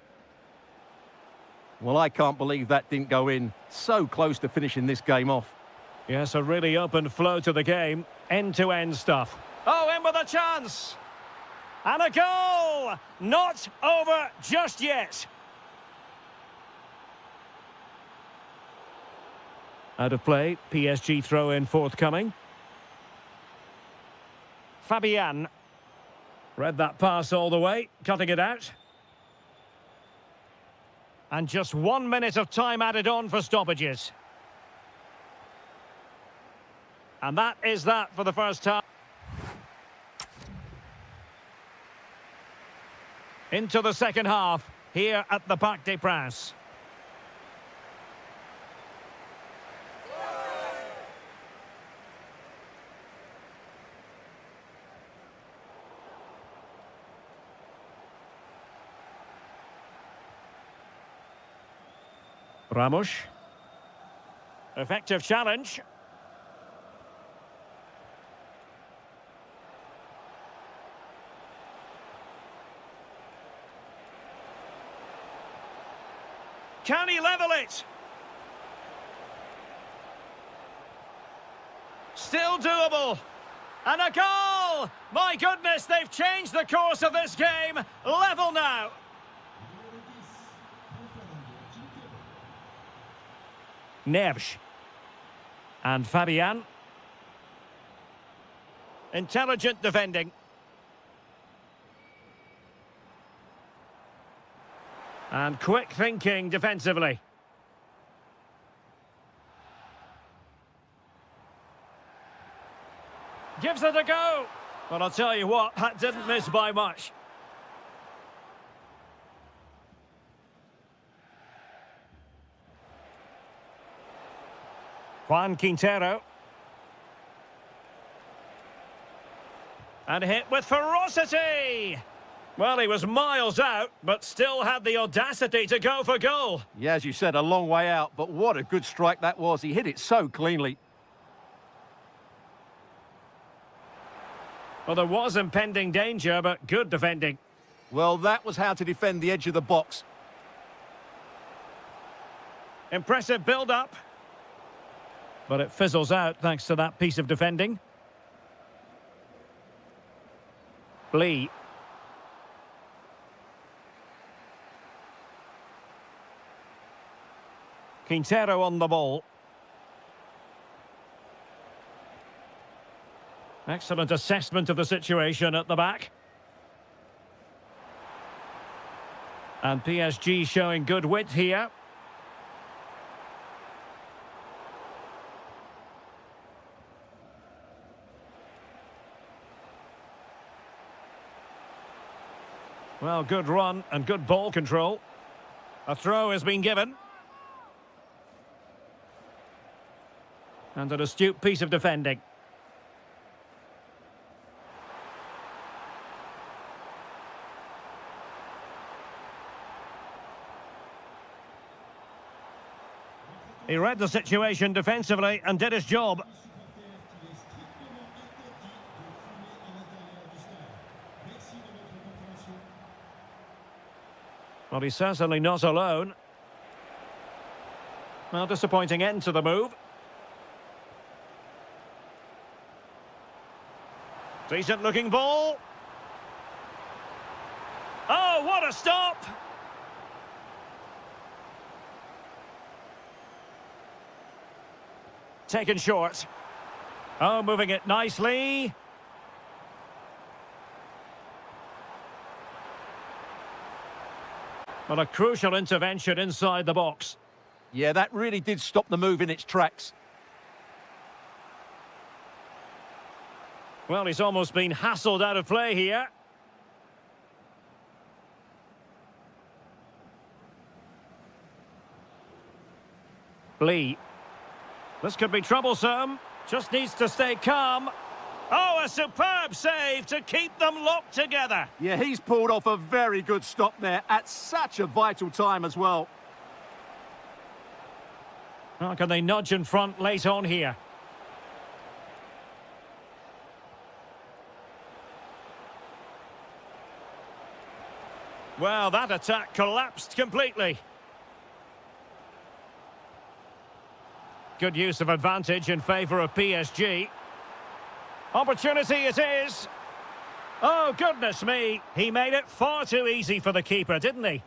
B: Well, I can't believe that didn't go in. So close to finishing this game off.
A: Yes, a really open flow to the game. End-to-end stuff. Oh, in with a chance. And a goal. Not over just yet. Out of play, PSG throw-in forthcoming. Fabian. Read that pass all the way, cutting it out. And just 1 minute of time added on for stoppages. And that is that for the first half. Into the second half, here at the Parc des Princes. Ramos. Effective challenge. Can he level it? Still doable. And a goal! My goodness, they've changed the course of this game. Level now. Neves. And Fabian. Intelligent defending. And quick thinking defensively. Gives it a go. Well, I'll tell you what, that didn't miss by much. Juan Quintero. And hit with ferocity. Well, he was miles out, but still had the audacity to go for goal.
B: Yeah, as you said, a long way out, but what a good strike that was. He hit it so cleanly.
A: Well, there was impending danger, but good defending.
B: Well, that was how to defend the edge of the box.
A: Impressive build-up. But it fizzles out thanks to that piece of defending. Lee. Quintero on the ball. Excellent assessment of the situation at the back. And PSG showing good width here. Well, good run and good ball control. A throw has been given. And an astute piece of defending. He read the situation defensively and did his job. Well, he's certainly not alone. Well, disappointing end to the move. Decent looking ball. Oh, what a stop! Taken short. Oh, moving it nicely. Well, a crucial intervention inside the box.
B: Yeah, that really did stop the move in its tracks.
A: Well, he's almost been hassled out of play here. Lee. This could be troublesome. Just needs to stay calm. Oh, a superb save to keep them locked together.
B: Yeah, he's pulled off a very good stop there at such a vital time as well.
A: How can they nudge in front late on here? Well, that attack collapsed completely. Good use of advantage in favour of PSG. Opportunity it is. Oh, goodness me. He made it far too easy for the keeper, didn't he?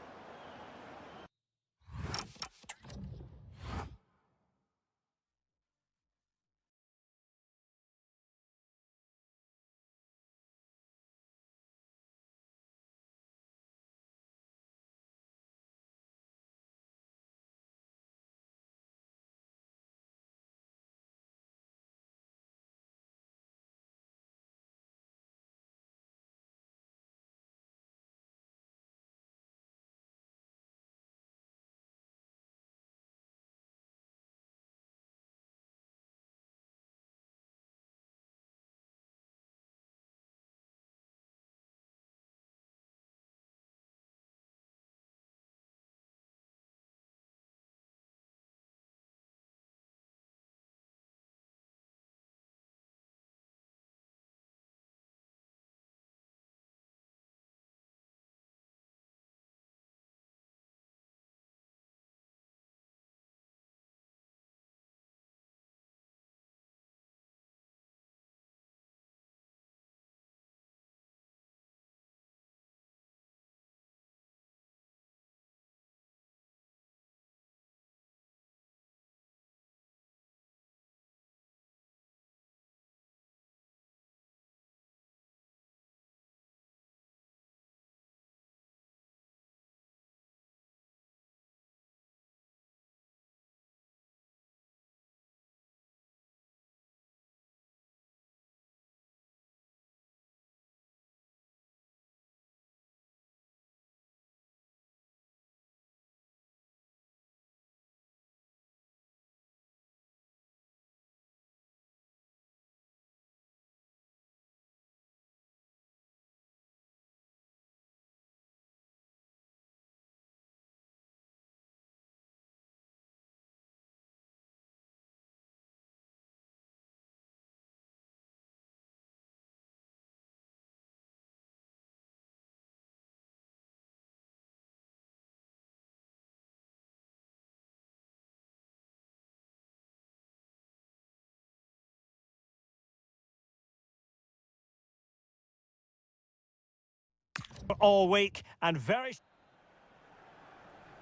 A: all week and very...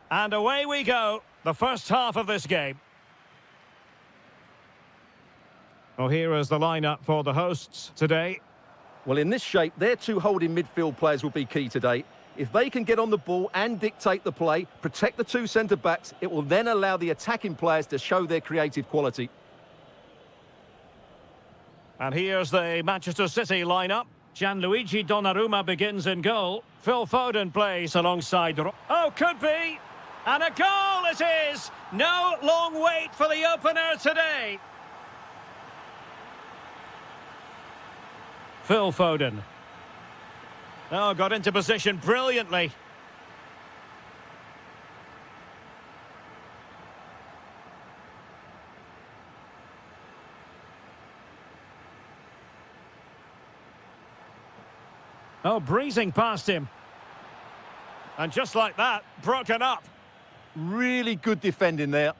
A: And away we go, the first half of this game. Well, here is the lineup for the hosts today.
B: Well, in this shape, their two holding midfield players will be key today. If they can get on the ball and dictate the play, protect the two centre-backs, it will then allow the attacking players to show their creative quality.
A: And here's the Manchester City lineup. Gianluigi Donnarumma begins in goal. Phil Foden plays alongside... Oh, could be! And a goal it is! No long wait for the opener today. Phil Foden. Oh, got into position brilliantly. Oh, breezing past him. And just like that, broken up.
B: Really good defending there.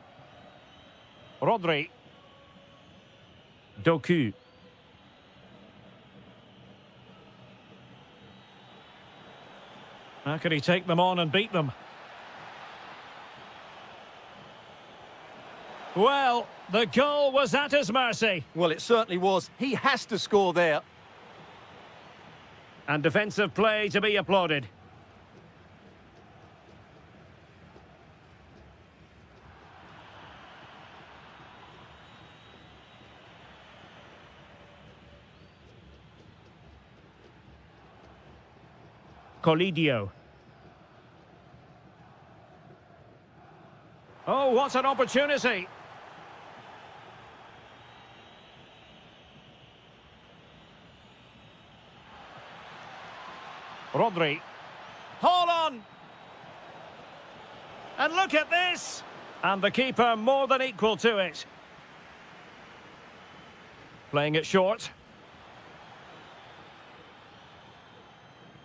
A: Rodri. Doku. How can he take them on and beat them? Well, the goal was at his mercy.
B: Well, it certainly was. He has to score there.
A: And defensive play to be applauded. Colidio. Oh, what an opportunity. Rodri. Hold on. And look at this. And the keeper more than equal to it. Playing it short.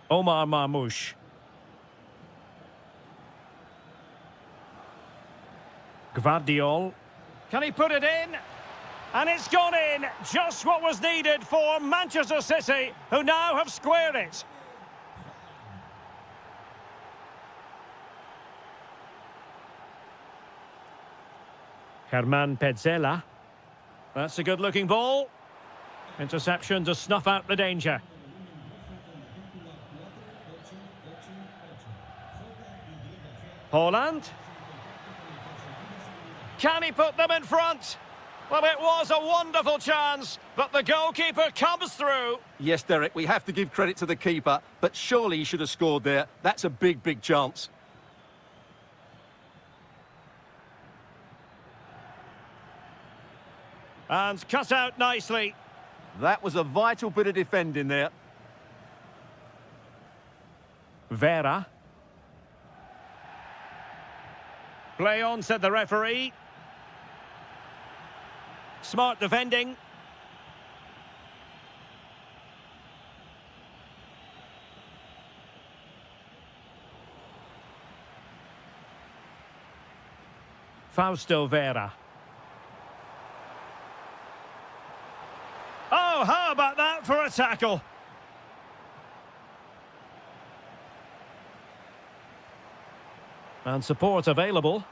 A: Omar Marmoush. Gvardiol. Can he put it in? And it's gone in. Just what was needed for Manchester City, who now have squared it. Herman Petzela. That's a good-looking ball. Interception to snuff out the danger. Haaland. Can he put them in front? Well, it was a wonderful chance, but the goalkeeper comes through.
B: Yes, Derek, we have to give credit to the keeper, but surely he should have scored there. That's a big, big chance.
A: And cut out nicely.
B: That was a vital bit of defending there.
A: Vera. Play on, said the referee. Smart defending. Fausto Vera. Oh, how about that for a tackle? And support available.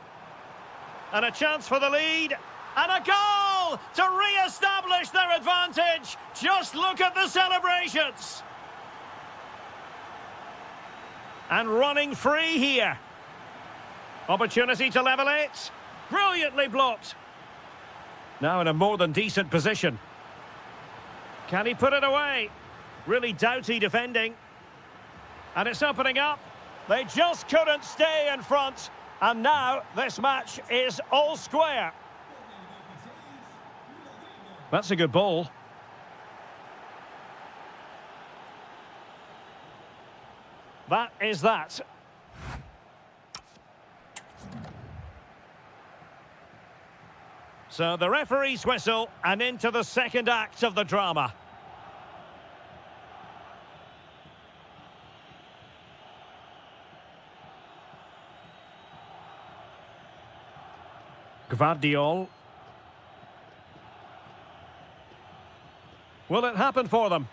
A: And a chance for the lead. And a goal to re-establish their advantage. Just look at the celebrations. And running free here. Opportunity to level it. Brilliantly blocked. Now in a more than decent position. Can he put it away? Really doughty defending. And it's opening up. They just couldn't stay in front. And now this match is all square. That's a good ball. That is that. So the referee's whistle and into the second act of the drama. Gvardiol. Will it happen for them?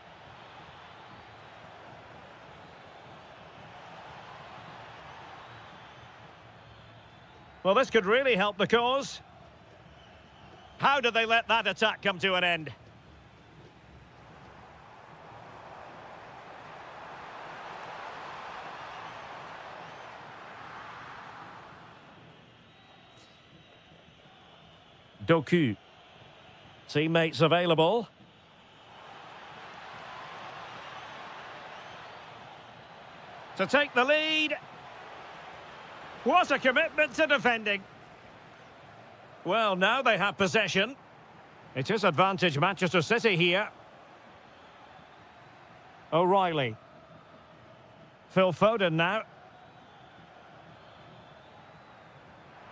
A: Well, this could really help the cause. How did they let that attack come to an end? Doku. Teammates available. To take the lead. What a commitment to defending. Well, now they have possession. It is advantage Manchester City here. O'Reilly. Phil Foden now.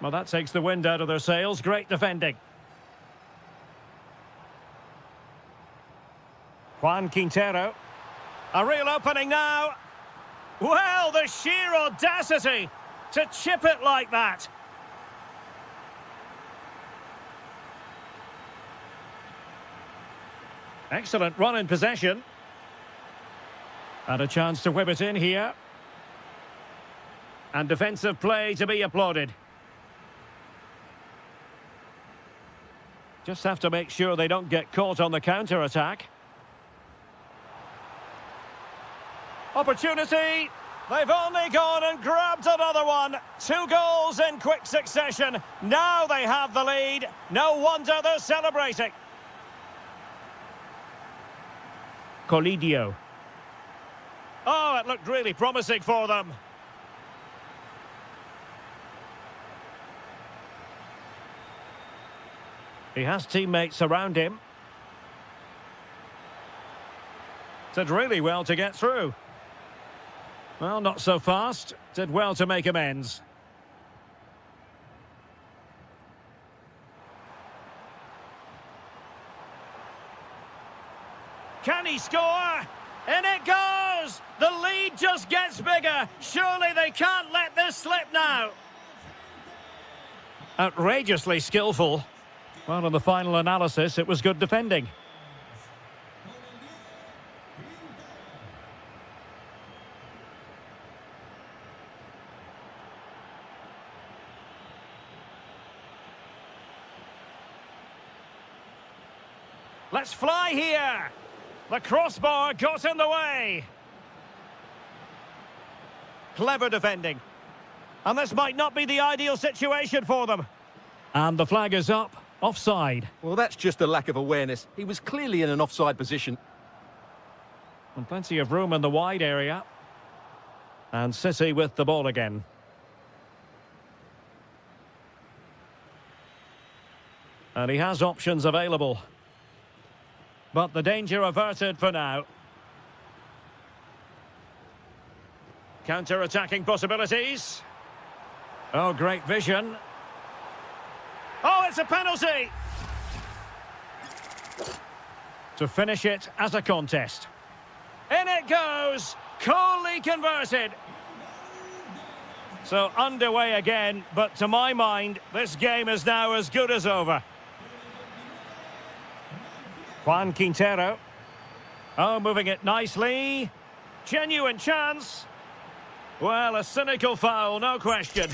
A: Well, that takes the wind out of their sails. Great defending. Juan Quintero. A real opening now. Well, the sheer audacity to chip it like that. Excellent run in possession. And a chance to whip it in here. And defensive play to be applauded. Just have to make sure they don't get caught on the counter-attack. Opportunity. They've only gone and grabbed another one. 2 goals in quick succession. Now they have the lead. No wonder they're celebrating. Colidio. Oh, it looked really promising for them. He has teammates around him. Did really well to get through. Well, not so fast. Did well to make amends. Can he score? In it goes! The lead just gets bigger. Surely they can't let this slip now. Outrageously skillful. Well, in the final analysis, it was good defending. Let's fly here. The crossbar got in the way. Clever defending. And this might not be the ideal situation for them. And the flag is up. Offside.
B: Well, that's just a lack of awareness. He was clearly in an offside position.
A: And plenty of room in the wide area. And City with the ball again. And he has options available. But the danger averted for now. Counter-attacking possibilities. Oh, great vision. Oh, it's a penalty! To finish it as a contest. In it goes! Coolly converted! So underway again, but to my mind, this game is now as good as over. Juan Quintero. Oh, moving it nicely. Genuine chance. Well, a cynical foul, no question.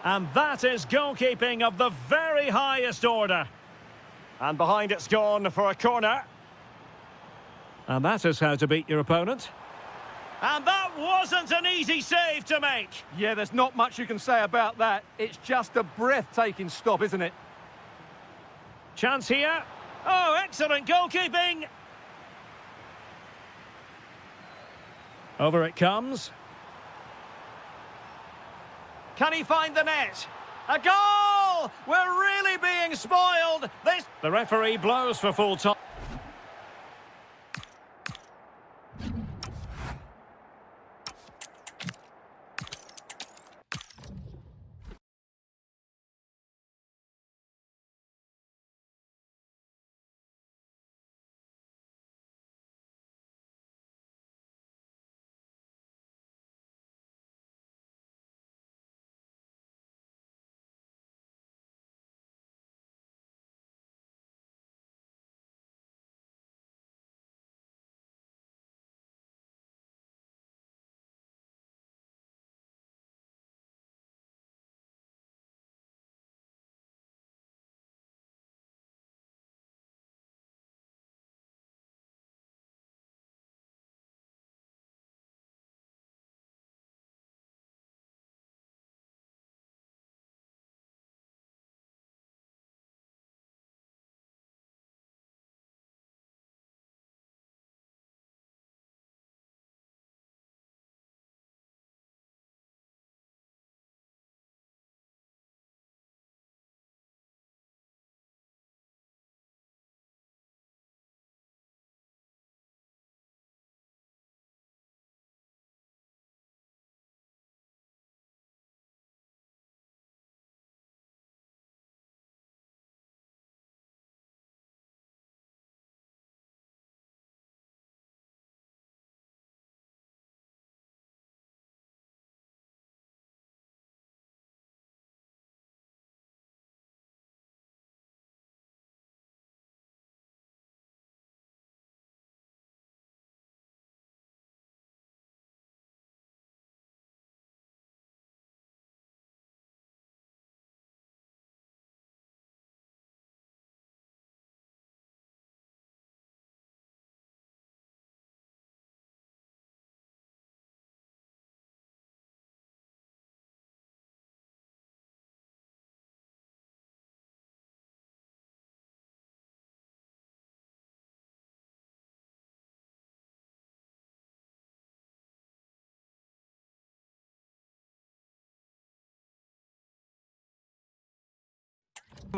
A: And that is goalkeeping of the very highest order. And behind it's gone for a corner. And that is how to beat your opponent. And that wasn't an easy save to make.
B: Yeah, there's not much you can say about that. It's just a breathtaking stop, isn't it?
A: Chance here. Oh, excellent goalkeeping. Over it comes. Can he find the net? A goal! We're really being spoiled. The referee blows for full time.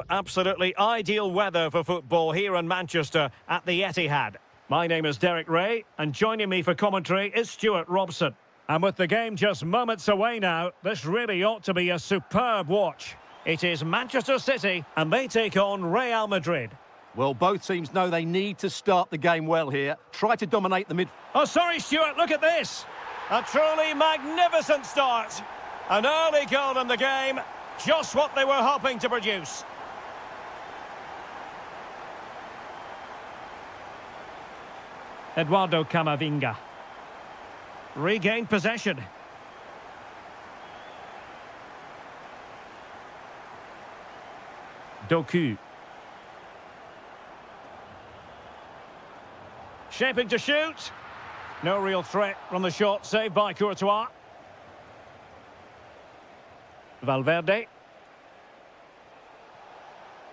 A: Absolutely ideal weather for football here in Manchester at the Etihad. My name is Derek Ray, and joining me for commentary is Stuart Robson. And with the game just moments away now, this really ought to be a superb watch. It is Manchester City, and they take on Real Madrid.
B: Well, both teams know they need to start the game well here. Try to dominate the mid...
A: Oh, sorry, Stuart, look at this. A truly magnificent start. An early goal in the game, just what they were hoping to produce. Eduardo Camavinga. Regained possession. Doku. Shaping to shoot. No real threat from the shot, saved by Courtois. Valverde.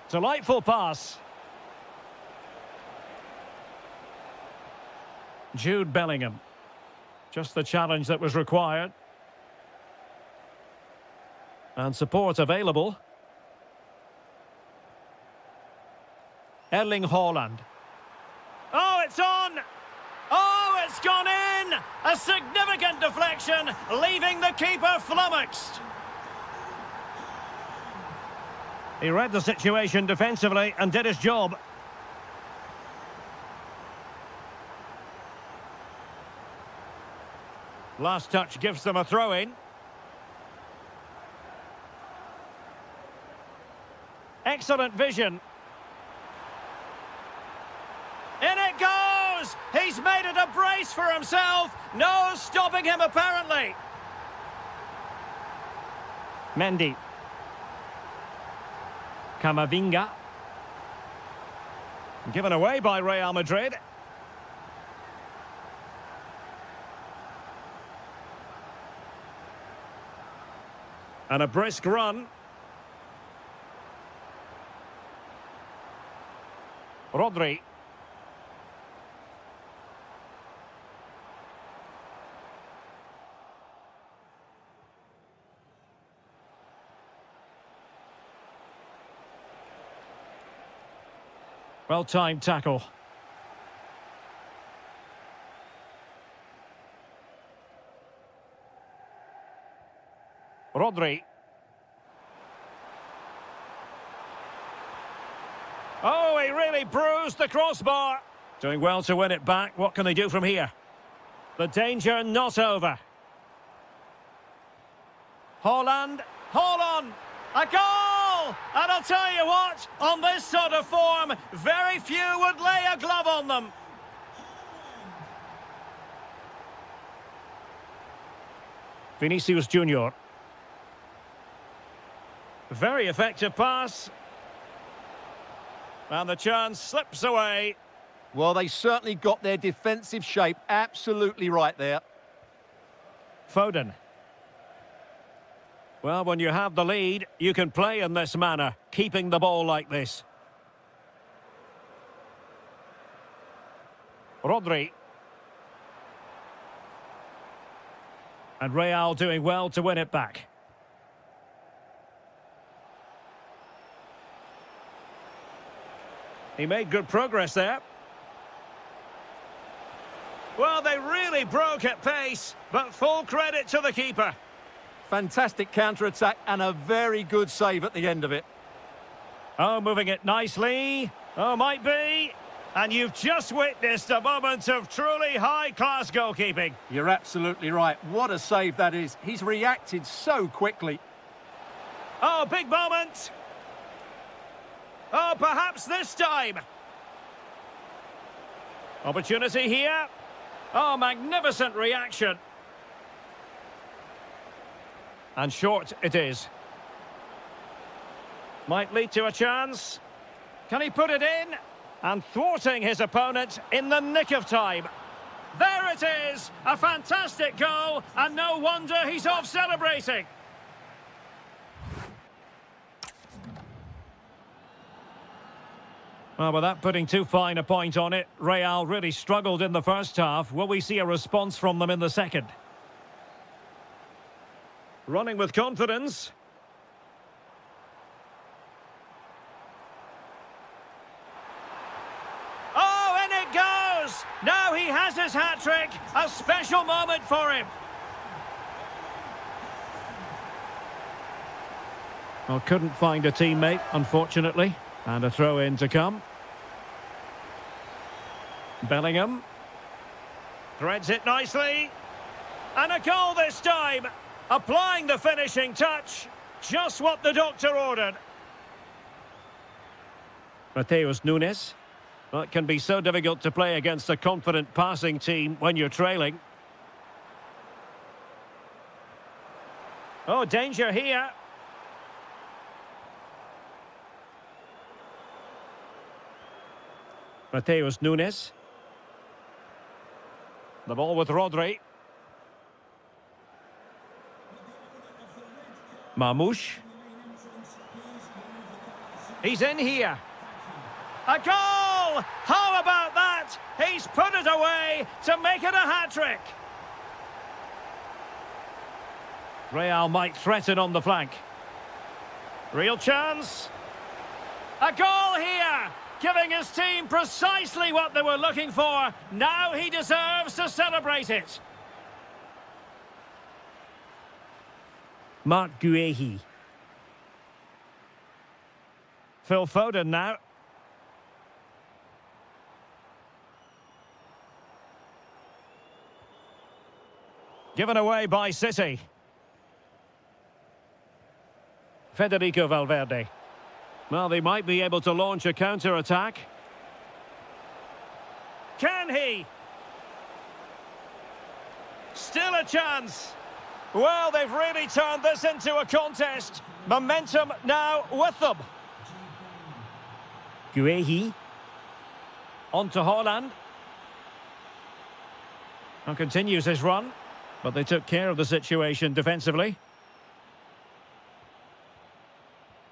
A: Delightful pass. Jude Bellingham. Just the challenge that was required. And support available. Erling Haaland. Oh, it's on! Oh, it's gone in! A significant deflection, leaving the keeper flummoxed. He read the situation defensively and did his job. Last touch gives them a throw-in. Excellent vision. In it goes! He's made it a brace for himself. No stopping him, apparently. Mendy. Camavinga. Given away by Real Madrid. And a brisk run. Rodri. Well-timed tackle. Rodri. Oh, he really bruised the crossbar. Doing well to win it back. What can they do from here? The danger not over. Haaland. Haaland. A goal! And I'll tell you what, on this sort of form, very few would lay a glove on them. Vinicius Junior. Very effective pass. And the chance slips away.
B: Well, they certainly got their defensive shape absolutely right there.
A: Foden. Well, when you have the lead, you can play in this manner, keeping the ball like this. Rodri. And Real doing well to win it back. He made good progress there. Well, they really broke at pace, but full credit to the keeper.
B: Fantastic counter-attack and a very good save at the end of it.
A: Oh, moving it nicely. Oh, might be. And you've just witnessed a moment of truly high-class goalkeeping.
B: You're absolutely right. What a save that is. He's reacted so quickly.
A: Oh, big moment. Oh, perhaps this time. Opportunity here. Oh, magnificent reaction. And short it is. Might lead to a chance. Can he put it in? And thwarting his opponent in the nick of time. There it is! A fantastic goal, and no wonder he's off celebrating. Well, without putting too fine a point on it, Real really struggled in the first half. Will we see a response from them in the second? Running with confidence. has his hat-trick, a special moment for him. Well, couldn't find a teammate, unfortunately. And a throw-in to come. Bellingham. Threads it nicely. And a goal this time. Applying the finishing touch. Just what the doctor ordered. Mateus Nunes. Well, it can be so difficult to play against a confident passing team when you're trailing. Oh, danger here. Mateus Nunes. The ball with Rodri. Marmoush. He's in here. A goal! How about that? He's put it away to make it a hat-trick. Real might threaten on the flank. Real chance. A goal here! Giving his team precisely what they were looking for. Now he deserves to celebrate it. Marc Guehi. Phil Foden now. Given away by City. Federico Valverde. Well, they might be able to launch a counter-attack. Can he? Still a chance. Well, they've really turned this into a contest. Momentum now with them. Guehi. On to Haaland. And continues his run. But they took care of the situation defensively.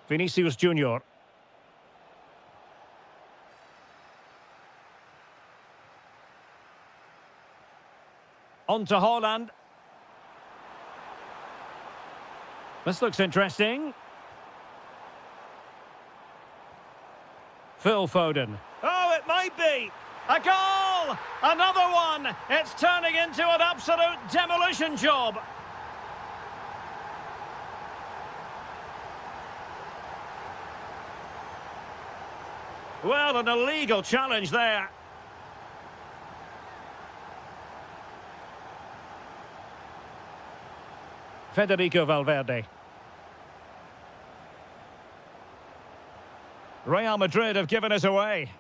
A: Vinicius Junior. On to Haaland. This looks interesting. Phil Foden. Oh, it might be. A goal! Another one! It's turning into an absolute demolition job. Well, an illegal challenge there. Federico Valverde. Real Madrid have given us away.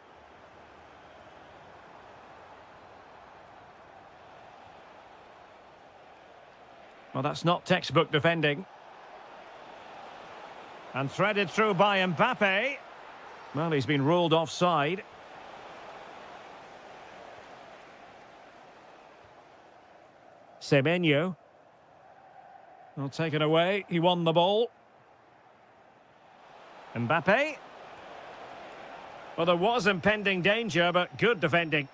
A: Well, that's not textbook defending. And threaded through by Mbappe. Well, he's been ruled offside. Semenyo. Well, taken away. He won the ball. Mbappe. Well, there was impending danger, but good defending.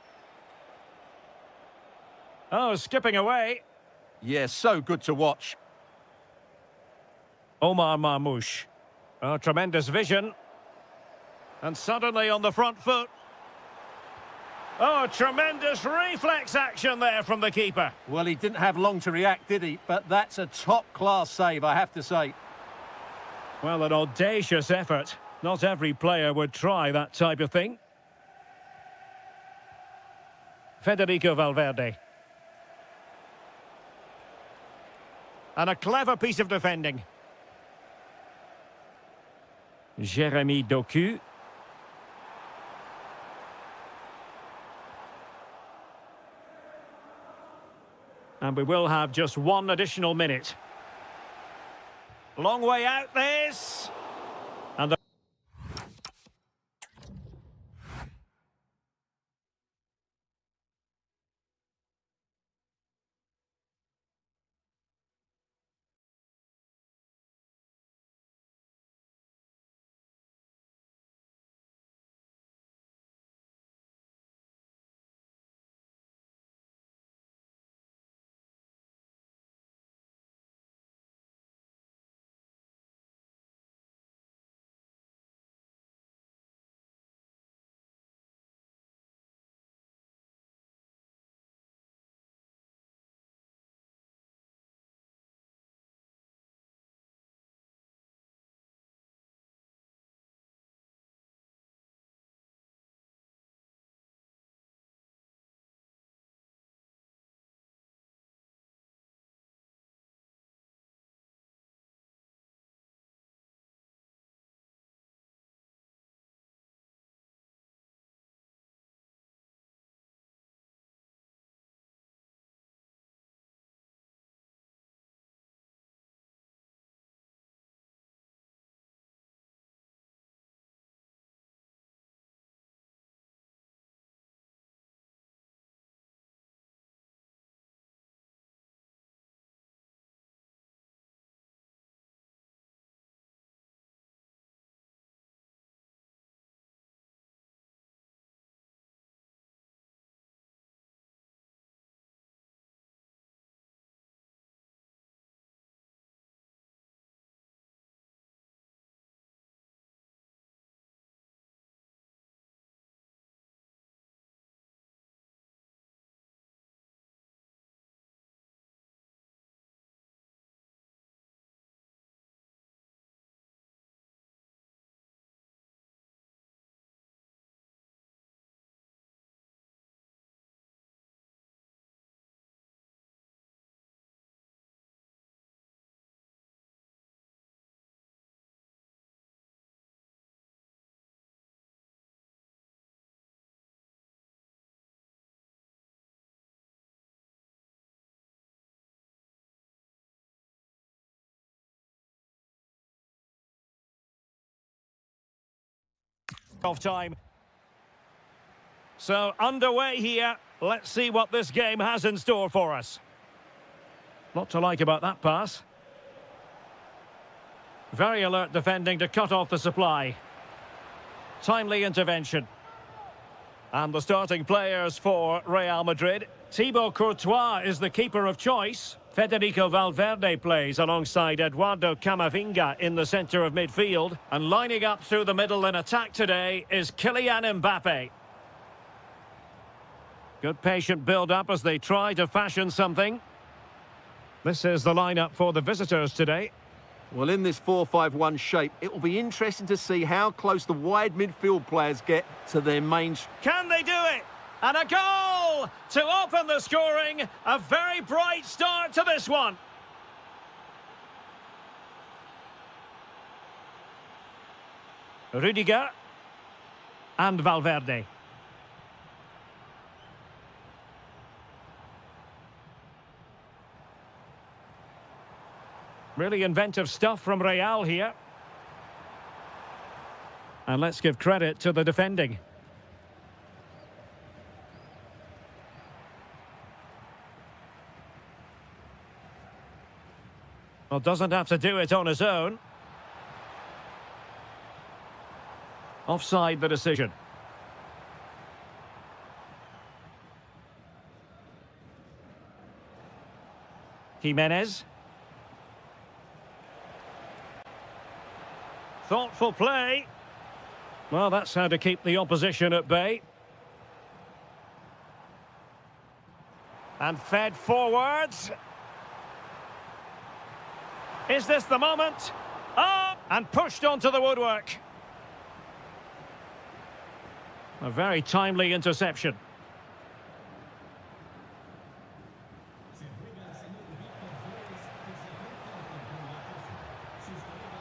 A: Oh, skipping away.
B: Yeah, so good to watch.
A: Omar Marmoush. Oh, tremendous vision. And suddenly on the front foot. Oh, tremendous reflex action there from the keeper.
B: Well, he didn't have long to react, did he? But that's a top-class save, I have to say.
A: Well, an audacious effort. Not every player would try that type of thing. Federico Valverde. And a clever piece of defending. Jérémy Doku. And we will have just one additional minute. Long way out this. And the Off time. So underway here. Let's see what this game has in store for us. Lot to like about that pass. Very alert defending to cut off the supply. Timely intervention. And the starting players for Real Madrid. Thibaut Courtois is the keeper of choice. Federico Valverde plays alongside Eduardo Camavinga in the centre of midfield. And lining up through the middle in attack today is Kylian Mbappe. Good patient build-up as they try to fashion something. This is the lineup for the visitors today.
B: Well, in this 4-5-1 shape, it will be interesting to see how close the wide midfield players get to their main...
A: Can they do it? And a goal to open the scoring. A very bright start to this one. Rudiger and Valverde. Really inventive stuff from Real here. And let's give credit to the defending. Well, doesn't have to do it on his own. Offside the decision. Jimenez. Thoughtful play. Well, that's how to keep the opposition at bay. And fed forwards. Is this the moment? Oh! And pushed onto the woodwork. A very timely interception.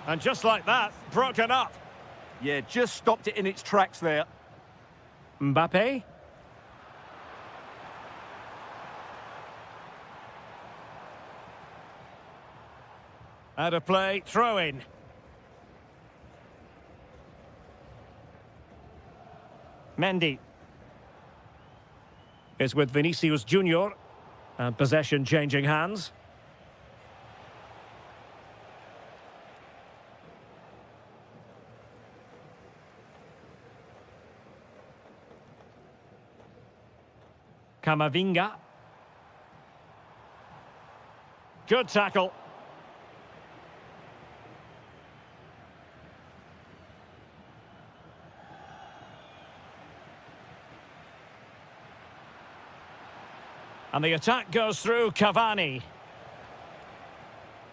A: And just like that, broken up.
B: Yeah, just stopped it in its tracks there.
A: Mbappe. Out of play, throw in. Mendy is with Vinicius Junior, and possession changing hands. Camavinga. Good tackle. And the attack goes through Cavani.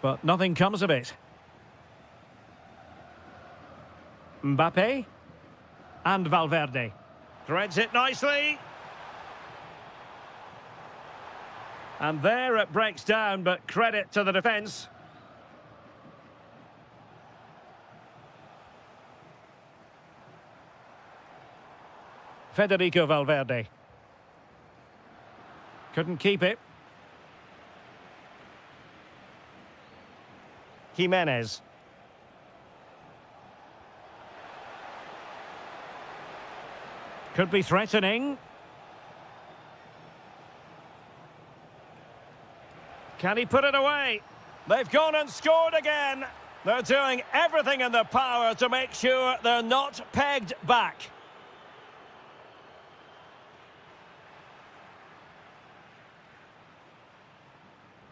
A: But nothing comes of it. Mbappe. And Valverde. Threads it nicely. And there it breaks down, but credit to the defence. Federico Valverde. Couldn't keep it. Jimenez. Could be threatening. Can he put it away? They've gone and scored again. They're doing everything in their power to make sure they're not pegged back.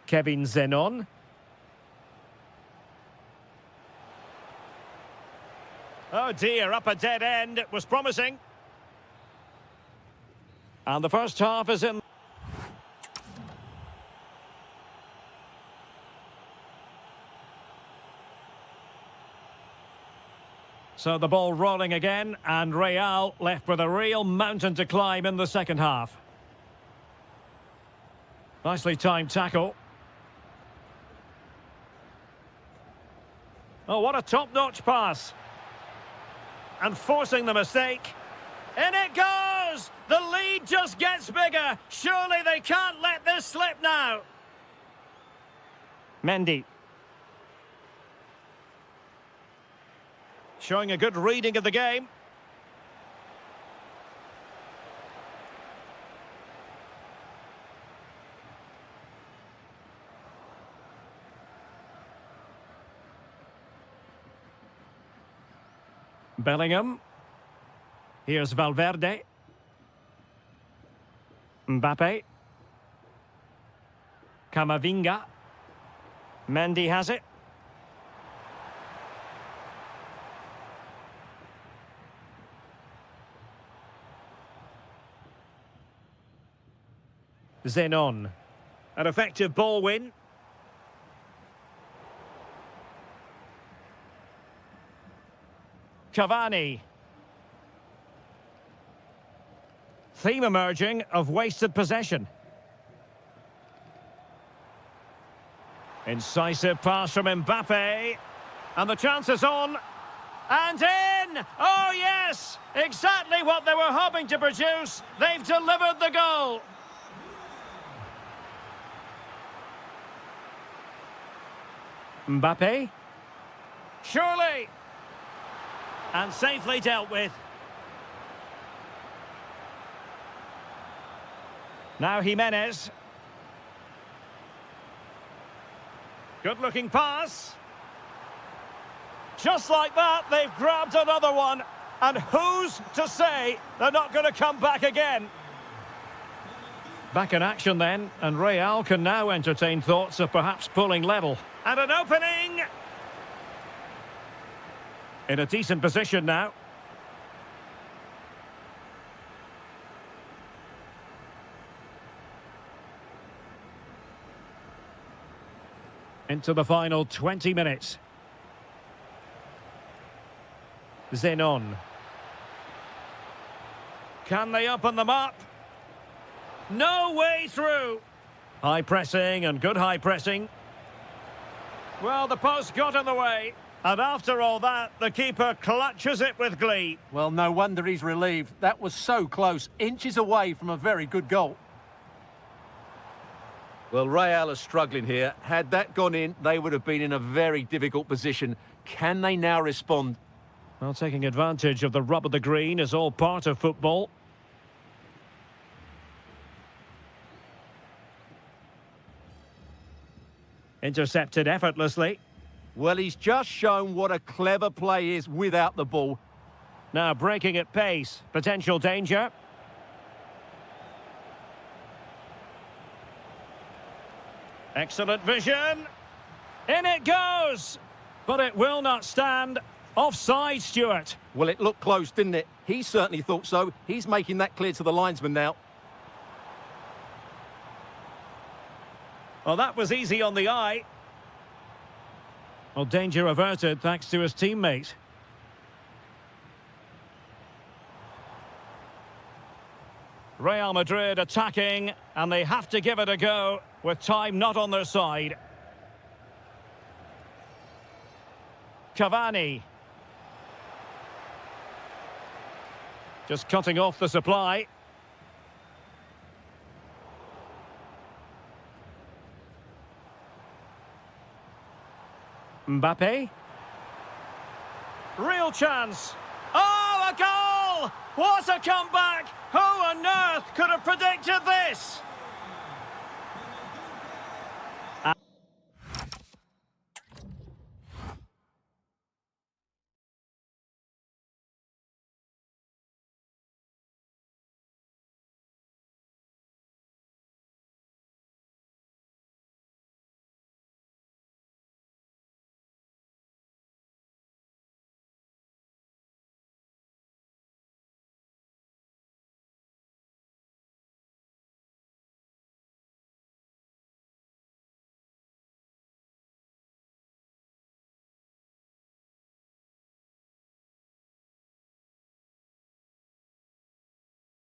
A: Kevin Zenon. Oh dear, up a dead end. It was promising. And the first half is in. So the ball rolling again, and Real left with a real mountain to climb in the second half. Nicely timed tackle. Oh, what a top-notch pass. And forcing the mistake. In it goes! The lead just gets bigger. Surely they can't let this slip now. Mendy. Showing a good reading of the game. Bellingham. Here's Valverde. Mbappe. Camavinga. Mendy has it. Zenon. An effective ball win. Cavani. Theme emerging of wasted possession. Incisive pass from Mbappe. And the chance is on. And in! Oh yes! Exactly what they were hoping to produce. They've delivered the goal. Mbappe. Surely. And safely dealt with. Now Jimenez. Good-looking pass. Just like that, they've grabbed another one. And who's to say they're not going to come back again? Back in action then, and Real can now entertain thoughts of perhaps pulling level. And an opening! In a decent position now. Into the final 20 minutes. Zenon. Can they open them up? No way through. High pressing and good high pressing. Well, the post got in the way. And after all that, the keeper clutches it with glee.
B: Well, no wonder he's relieved. That was so close, inches away from a very good goal. Well, Real are struggling here. Had that gone in, they would have been in a very difficult position. Can they now respond?
A: Well, taking advantage of the rub of the green is all part of football. Intercepted effortlessly.
B: Well, he's just shown what a clever play is without the ball.
A: Now breaking at pace. Potential danger. Excellent vision. In it goes. But it will not stand. Offside, Stuart.
B: Well, it looked close, didn't it? He certainly thought so. He's making that clear to the linesman now.
A: Well, that was easy on the eye. Well, danger averted thanks to his teammate. Real Madrid attacking, and they have to give it a go with time not on their side. Cavani. Just cutting off the supply. Mbappe. Real chance. Oh, a goal! What a comeback! Who on earth could have predicted this?